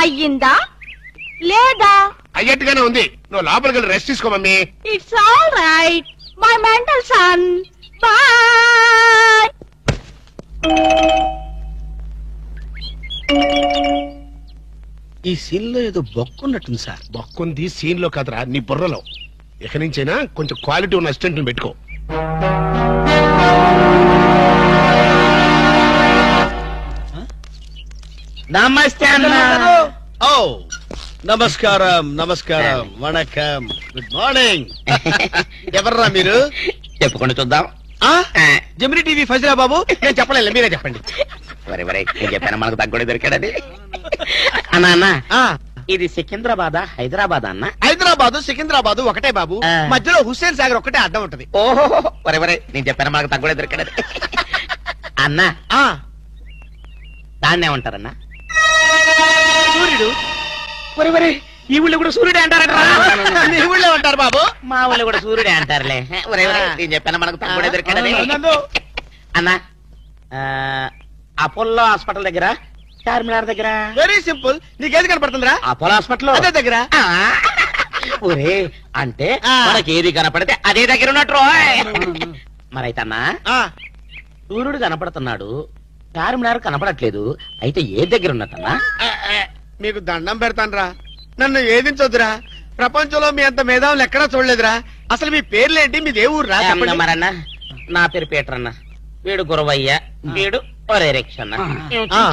అయ్యిందా లేదా? అయ్యట్టుగానే ఉంది. నువ్వు లోపలికి వెళ్ళి రెస్ట్ తీసుకో mummy. It's all right my mental son. Bye. ఈ సీన్ లో ఏదో బొక్కున్నట్టుంది సార్. బొక్కుంది సీన్ లో కదరా, నీ బుర్రలో. ఇక నుంచైనా కొంచెం క్వాలిటీ ఉన్న అసిస్టెంట్ పెట్టుకో. నమస్తే ఓ నమస్కారం. నమస్కారం, వణకం, గుడ్ మార్నింగ్. ఎవర్రా మీరు? చెప్పుకొని చూద్దాం. జమిని టీవీ ఫజరా బాబు. నేను చెప్పలేదు, మీరే చెప్పండి. వరే వరే, నేను చెప్పాను మనకు తగ్గొడే దొరికాడని. అన్నా అన్న, ఇది సికింద్రాబాద్ హైదరాబాద్ అన్న? హైదరాబాద్ సికింద్రాబాద్ ఒకటే బాబు, మధ్యలో హుస్సేన్ సాగర్ ఒకటే అడ్డం ఉంటది. ఓహో, వరే వరే, నేను చెప్పాను మనకు తగ్గొడే దొరికాడని. అన్న, దాన్ని ఏమంటారన్నా? సూర్యుడు. వరే వరే, ఈ ఊళ్ళో కూడా సూర్యుడే అంటారట. మీ ఊళ్ళో అంటారు బాబు, మా ఊళ్ళో కూడా సూర్యుడే అంటారులే. వరే వరే, నేను చెప్పాను మనకు తగ్గొడే దొరికాడని. అన్న, అపోలో హాస్పిటల్ దగ్గర, చార్మినార్ దగ్గర. Very simple. నీకేది కనపడుతుందిరా? అపోలో హాస్పిటల్ అదే దగ్గర. ఒరే, అంటే మనకి ఏది కనపడితే అదే దగ్గర ఉన్నట్టు. మరైతే అన్నా, సూర్యుడు కనపడుతున్నాడు, చార్మినార్ కనపడట్లేదు, అయితే ఏ దగ్గర ఉన్నట్టన్నా? మీకు దండం పెడతానరా, నన్ను ఏదించొద్దురా. ప్రపంచంలో మీ అంత మేధావులు ఎక్కడా చూడలేదురా. అసలు మీ పేర్లేంటి, మీదే ఊరు రా? మరన్నా, నా పేరు పీటర్ అన్న, వీడు గురవయ్య, వీడు ఒరే రిక్షన్న.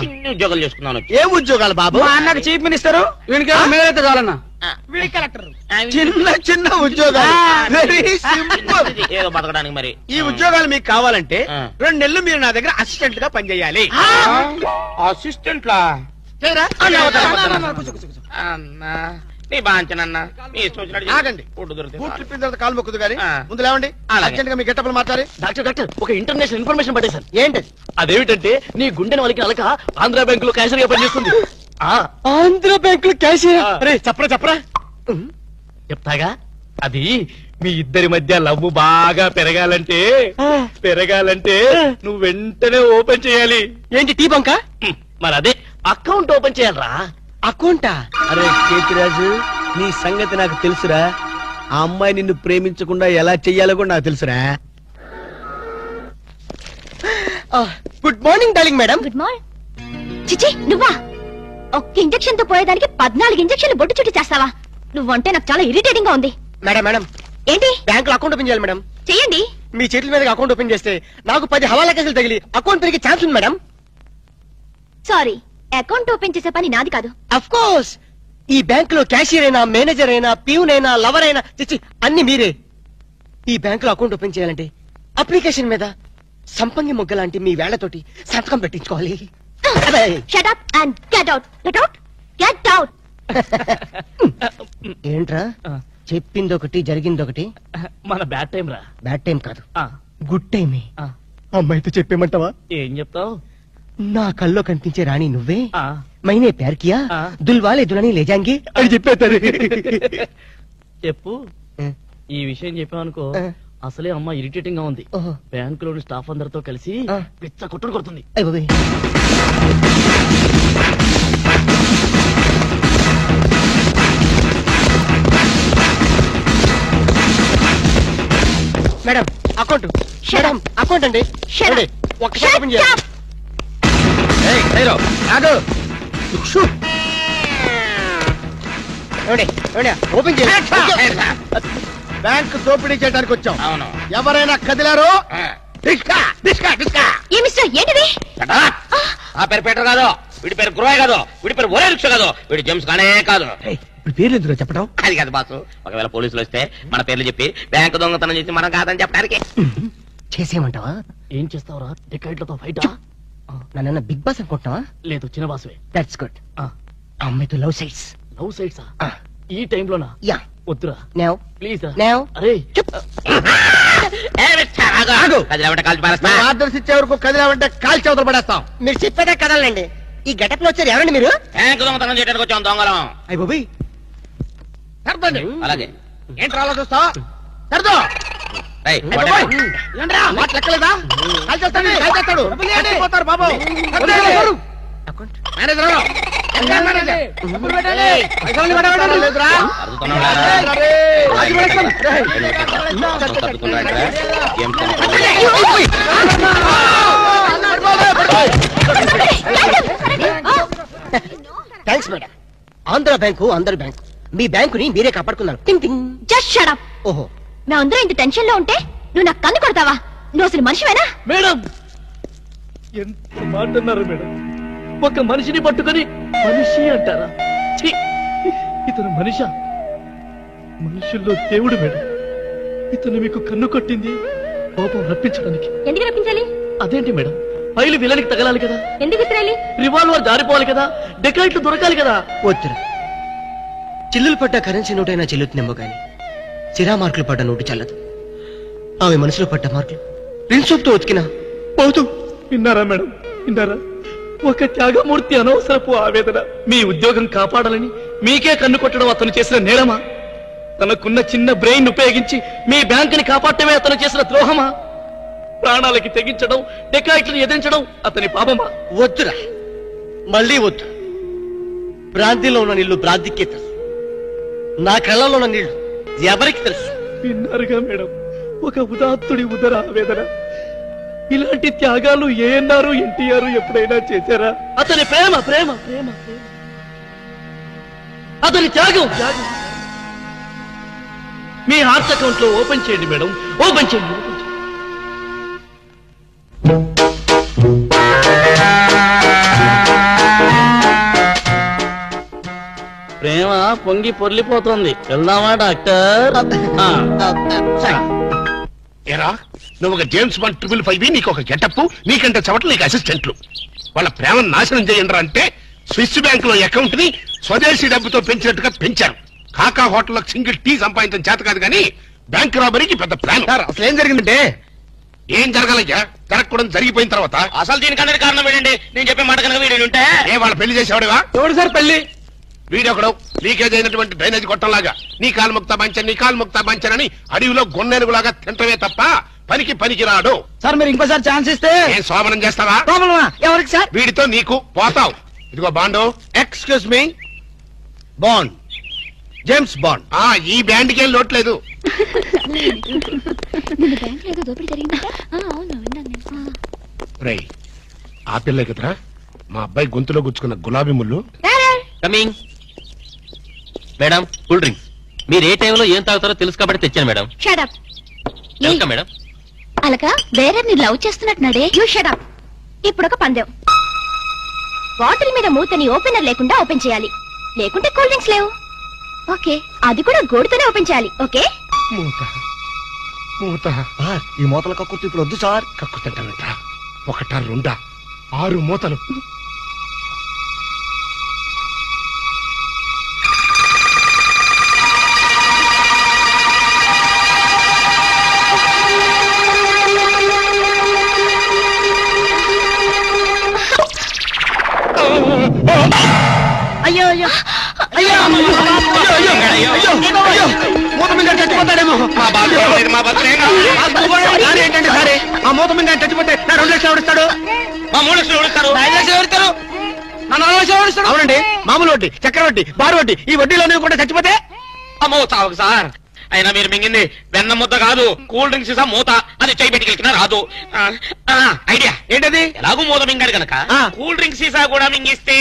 చిన్న ఉద్యోగాలు చేసుకున్నాను. ఏం ఉద్యోగాలు బాబు? మా అన్నకు చీఫ్ మినిస్టర్, వీడికి చాలన్నా. చిన్న చిన్న ఉద్యోగాలు, వెరీ సింపుల్. ఏదో బతకడానికి మరి. ఈ ఉద్యోగాలు మీకు కావాలంటే 2 నెలలు మీరు నా దగ్గర అసిస్టెంట్ గా పనిచేయాలి. అసిస్టెంట్ లా? అన్నా, నీ బాంచనన్నా, నీ ఆగండి. బూట్లు ఇప్పిన తర్వాత కాలు మొక్కుదు గాని ముందు లేవండి. అర్జెంట్ గా మీ గెట్టపలు మార్చాలి. డాక్టర్, ఒక ఇంటర్నేషనల్ ఇన్ఫర్మేషన్ పట్టేశాను. ఏంటది? అదేమిటంటే, నీ గుండెని వలికిన అలక ఆంధ్ర బ్యాంక్ లో క్యాషియర్ గా పనిచేస్తుంది. ఆంధ్ర బ్యాంక్ లో క్యాషియర్? అరే చెప్పరా చెప్తాగా. అది మీ ఇద్దరి మధ్య లవ్ బాగా పెరగాలంటే నువ్వు వెంటనే ఓపెన్ చేయాలి. ఏంటి, టీ బంకా? మరి అదే, అకౌంట్ ఓపెన్ చేయాలరా. అకౌంటా? అరే కేతిరాజు, నీ సంగతి నాకు తెలుసురా. ఆ అమ్మాయి నిన్ను ప్రేమించకుండా ఎలా చెయ్యాలో కూడా నాకు తెలుసురా. Good morning darling madam. Good morning. చిచి, నువ్వా? ఒక్క ఇంజెక్షన్ తో పోయేదానికి 14 ఇంజెక్షన్లు బొట్టు చుట్టూ చేస్తావా? నువ్వంటే నాకు చాలా ఇరిటేటింగ్ గా ఉంది. మేడం ఏంటి? బ్యాంక్ లో అకౌంట్ ఓపెన్ చేయాలి మేడం. చెయ్యండి. మీ చేతుల మీద అకౌంట్ ఓపెన్ చేస్తే నాకు 10 హవాలా కేసులు తగిలి అకౌంట్ పెరిగే ఛాన్స్ ఉంది మేడం. సారీ, అకౌంట్ ఓపెన్ చేసే పని నాది కాదు. అఫ్ కోర్స్, ఈ బ్యాంక్ లో క్యాషియర్ అయినా, మేనేజర్ అయినా, ప్యూన్ అయినా, లవర్ అయినా, చిచ్చి అన్ని మీరే. ఈ బ్యాంక్ లో అకౌంట్ ఓపెన్ చేయాలంటే అప్లికేషన్ మీద సంపంగి మొగ్గ లాంటి మీ వేళ్లతోటి సంతకం పెట్టించుకోవాలి. Shut up and get out. Get out. Get out. ఏంట్రా, చెప్పింది ఒకటి జరిగింది ఒకటి. మన బ్యాడ్ టైం రా. బ్యాడ్ టైం కాదు, గుడ్ టైమే. అమ్మాయితో చెప్పేమంటావా? ఏం చెప్తావు? నా కల్లో కనిపించే రాణి నువ్వే, మైనే ప్యార్ కియా, దుల్వాలే దులని లేజాంగి అని చెప్పేస్తారు. చెప్పు. ఈ విషయం చెప్పావనుకో, అసలే అమ్మ ఇరిటేటింగ్ గా ఉంది. బ్యాంక్ లోని స్టాఫ్ అందరితో కలిసి పిచ్చ కొట్టుడు కొడుతుంది. మేడం అకౌంట్, మేడం అకౌంట్ అండి. ఒక్కసారి ఓపెన్ చేయాలి. ఓపెన్ చేయాలి. బ్యాంక్ దోపిడీ చేయడానికి వచ్చాం. ఎవరైనా కదిలారో ఏంటిది? ఆ పేరు పీటర్ కాదు, వీడి పేరు గురవయ్య కాదు, వీడి పేరు ఒరే రిక్ష కాదు, వీడి జేమ్స్ కానే కాదు. పేర్లు ఎందుకు చెప్పడం? అది కాదు బాసు, ఒకవేళ పోలీసులు వస్తే మన పేర్లు చెప్పి బ్యాంకు దొంగతనం చేసి మనం కాదని చెప్పడానికి. చేసేయమంటావా? ఏం చేస్తావురా? టికెట్లతో ఫైటా? నన్న బిగ్ బాస్ అనుకుంటున్నావా? లేదు, చిన్న బాసువే. That's good. అమ్మాయితో లవ్ సైడ్స్. లవ్ సైడ్సా? ఈ టైంలోనా? యా. వద్దురా నౌ ప్లీజ్. నౌ అరే కదిలేమంటే కాల్చి పారేస్తా. ఆర్డర్స్ ఇచ్చే వరకు కదిలేమంటే కాల్చి అవతల పడేస్తాం. మీరు చెప్పేదే కదలండి. ఈ గెటప్ లో వచ్చారు ఎవరండి మీరు? బ్యాంకు దొంగతనం చేయడానికి వచ్చాం దొంగలం. అయ్య బాబోయ్, సర్దండి. అలాగే ఏంటి రాలో చూస్తా సర్దో. మాట లెక్కలేదా? కాల్చేస్తాడు పోతారు బాబు. Manager thanks madam. Andhra bank అందరి బ్యాంకు. మీ బ్యాంకుని మీరే కాపాడుకున్నారు. Just shut up. ఓహో, మేమందరం ఇంత టెన్షన్ లో ఉంటే నువ్వు నాకు కన్ను కొడతావా? నువ్వు అసలు మనిషివేనా? మేడం ఎంత మాట అన్నారు మేడం. ఒక మనిషిని పట్టుకొని మనిషి అంటారా? ఛీ! ఇతను మనిషా? మనుషుల్లో దేవుడు మేడం. ఇతను మీకు కన్ను కొట్టింది కోపం రప్పించడానికి. ఎందుకు రప్పించాలి? అదేంటి మేడం, ఫైలు విలనికి తగలాలి కదా, ఎందుకు ఇస్రాయలి? రివాల్వర్ జారిపోవాలి కదా, డెకాయిట్లు దొరకాలి కదా. వద్దురా, చిల్లులు పడ్డ కరెన్సీ నోటైనా చెల్లుతుందేమో గాని సిరా మార్కులు పడ్డ నోటు చల్లదు. ఆమె మనసులో పడ్డ మార్కులు ప్రిన్సోప్ తో ఉతికినా పోతూ. విన్నారా మేడం, విన్నారా? ఒక త్యాగమూర్తి అనవసరపు ఆవేదన. మీ ఉద్యోగం కాపాడాలని మీకే కన్ను కొట్టడం అతను చేసిన నేరమా? తనకున్న చిన్న బ్రెయిన్ ఉపయోగించి మీ బ్యాంకుని కాపాడటమే అతను చేసిన ద్రోహమా? ప్రాణాలకి తెగించడం, డెకాయిట్లను ఎదిరించడం అతని పాపమా? వద్దురా, మళ్ళీ వద్దు. భ్రాంతిలో ఉన్న నీళ్లు భ్రాంతికే తెలుసు. నా కళ్ళలో ఉన్న నీళ్లు ఎవరికి తెలుసు? విన్నారుగా మేడం, ఒక ఉదాత్తుడి ఉదర ఆవేదన. ఇలాంటి త్యాగాలు ఏఎన్ఆర్ ఎన్టీఆర్ ఎప్పుడైనా చేశారా? అతని ప్రేమ ప్రేమ ప్రేమ ప్రేమ, అతని త్యాగం త్యాగం. మీ హార్ట్ అకౌంట్ లో ఓపెన్ చేయండి మేడం, ఓపెన్ చేయండి. ప్రేమ పొంగి పొర్లిపోతుంది. వెళ్దామా డాక్టర్? ఎరా నువ్వు ఒక జేమ్స్ బాండ్ 555, నీకు ఒక గెటప్, నీకంటే చవట్లు నీకు అసిస్టెంట్లు. వాళ్ళ ప్రేమను నాశనం చేయండి అంటే స్విస్ బ్యాంక్ లో అకౌంట్ ని స్వదేశీ డబ్బుతో పెంచినట్టుగా పెంచారు. కాకా హోటల్లో సింగిల్ టీ సంపాదించడం చేత కాదు కానీ బ్యాంక్ రాబరీకి పెద్ద ప్లాన్. అసలు ఏం జరిగిందంటే? ఏం జరగాలయ్యా? జరగకూడదు జరిగిపోయిన తర్వాత. అసలు దీనికన్నా కారణం ఏంటండి? నేను చెప్పే మాట కనుక వీడు ఉంటే ఏ వాళ్ళ పెళ్లి చేసేవాడుగా? ఎవడు సార్ పెళ్లి? వీడొకడు లీకేజ్ అయినటువంటి డ్రైనేజ్ గొట్టంలాగా నీ కాలు ముక్తా బంచన్, నీ కాలు ముక్తా బంచన్ అని అడవిలో గొన్నెనుగులాగా తింటమే తప్ప పనికి రాడు. సార్ మీరు ఇంకోసారి ఛాన్స్ ఇస్తే ఏం శోభనం చేస్తావా? ఎవరికి సార్? వీడితో నీకు పోతావు. ఇదిగో bond. Excuse me, bond, James bond. ఈ బ్యాండ్ కి లోట్లేదు. రేయ్, ఆ పిల్ల కదరా మా అబ్బాయి గొంతులో గుచ్చుకున్న గులాబీ ముళ్ళు. Coming madam, cool drinks. మీరు ఏ టైంలో ఏం తాగుతారో తెలుసు కాబట్టి తెచ్చాను madam. Shut up. Welcome madam. అలక వేరే ని లవ్ చేస్తున్నట్టున్నాడే. You shut up. ఇప్పుడు ఒక పందెం. బాటిల్ మీద మూతని ఓపెనర్ లేకుండా ఓపెన్ చేయాలి, లేకుంటే కూల్ డ్రింక్స్ లేవు. ఓకే, అది కూడా గోడుతోనే ఓపెన్ చేయాలి. ఓకే? ఈ మూతల కక్కుర్తి ఇప్పుడు వద్దు సార్. కక్కుతంటానంట. ఒకటా రెండా 6 మూతలు. అయ్యో అయ్యో అయ్యో మూత మీద చచ్చిపోతాడేమో. ఏంటంటే సరే, ఆ మూత మీద చచ్చిపోతే 2 లక్షలు ఎవరిస్తాడు? 3 లక్షలు ఎవరిస్తారు? 5 లక్షలు ఎవరిస్తారు? 4 లక్షలు ఎవరిస్తాడు? అవునండి, మామూలు వడ్డీ, చక్కెర వడ్డీ, బారు వడ్డీ, ఈ వడ్డీలో కూడా చచ్చిపోతే అమ్మో చావు సార్. అయినా మీరు మింగింది వెన్న ముద్ద కాదు, కూల్ డ్రింక్స్ సీసా మూత. అది చేయి పెట్టుకెళ్తున్నా రాదు. ఐడియా ఏంటది? ఎలాగూ మూత మింగాడు కనుక కూల్ డ్రింక్స్ సీసా కూడా మింగిస్తే.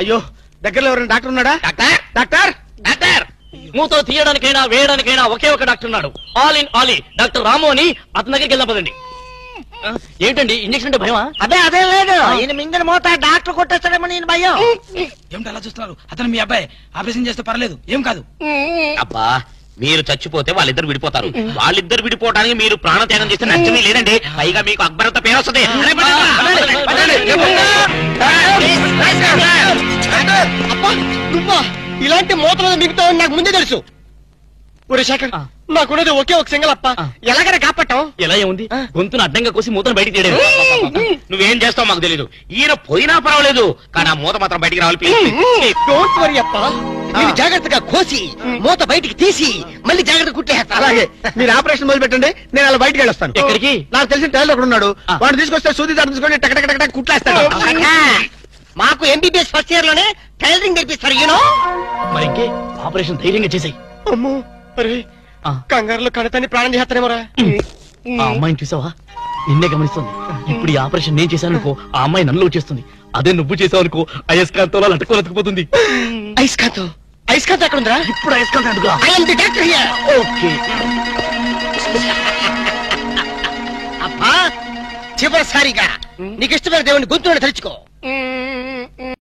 అయ్యో, దగ్గరలో ఎవరైనా డాక్టర్ ఉన్నాడా? డాక్టర్ డాక్టర్ మూతో తీయడానికైనా వేయడానికైనా ఒకే ఒక డాక్టర్ ఉన్నాడు. ఆల్ ఇన్ ఆల్ డాక్టర్ రాము అని. అతని దగ్గరికి వెళ్దాం పదండి. ఏంటండి ఇంజక్షన్ అంటే భయమా? అదే లేదు, ఈయన మింగిన మూత డాక్టర్ కొట్టేస్తాడేమో నేను భయం. ఏమిటి అలా చూస్తున్నారు? అతను మీ అబ్బాయి, ఆపరేషన్ చేస్తే పర్లేదు, ఏం కాదు. అబ్బా, మీరు చచ్చిపోతే వాళ్ళిద్దరు విడిపోతారు. వాళ్ళిద్దరు విడిపోవడానికి మీరు ప్రాణత్యాగం చేస్తే నచ్చమే లేదండి. పైగా మీకు అక్బరంత పేరు వస్తుంది. నువ్వా ఇలాంటి మూతలు మిగతా నాకు ముందే తెలుసు. ఒరే శేఖర్, నాకున్నది ఒకే ఒక సింగల్ అప్ప ఎలాగైనా కాపాటం. ఎలా ఏముంది, గొంతును అడ్డంగా కోసి మూతను బయటికి తీయడం. నువ్వేం చేస్తావు మాకు తెలీదు. ఈయన పోయినా పర్వాలేదు, కానీ ఆ మూత మాత్రం బయటికి రావాలి. డోంట్ వరీ అప్ప, నేను జాగ్రత్తగా కోసి మూత బయటికి తీసి మళ్ళీ జాగ్రత్త కుట్టేస్తా. అలాగే మీరు ఆపరేషన్ మొదలు పెట్టండి, నేను అలా బయటికి వెళ్ళొస్తాను. ఎక్కడికి? నాకు తెలిసిన టైలర్ ఒకడు ఉన్నాడు, వాడు తీసుకొస్తే సూది దాన్ని తీసుకొని టక టక టక కుట్లేస్తాడు. మాకు ఎంబీబీఎస్ ఫస్ట్ ఇయర్ లోనే టైలరింగ్ నేర్పిస్తారు. యూనో మరి ఇంకే ఆపరేషన్ ధైర్యంగా చేసాయి. అమ్మో అరే కంగారులో కడతాన్ని ప్రాణం చేస్తానేమోరా. ఆ అమ్మాయిని చూసావా, నిన్నే గమనిస్తుంది. ఇప్పుడు ఈ ఆపరేషన్ నేను చేశాను అనుకో, ఆ అమ్మాయి నన్ను వచ్చేస్తుంది. అదే నువ్వు చేసావు అనుకో, అయస్కాంతో లట్టుకోలేకపోతుంది. ఐస్కాంతం ఐస్కాంతం ఎక్కడ ఉందిరా? ఇప్పుడు అయస్కాంతం ఎందుకు? ఓకే అబ్బా చివరిసారిగా నీకు ఇష్టమైన దేవుని గొంతులను తలుచుకో.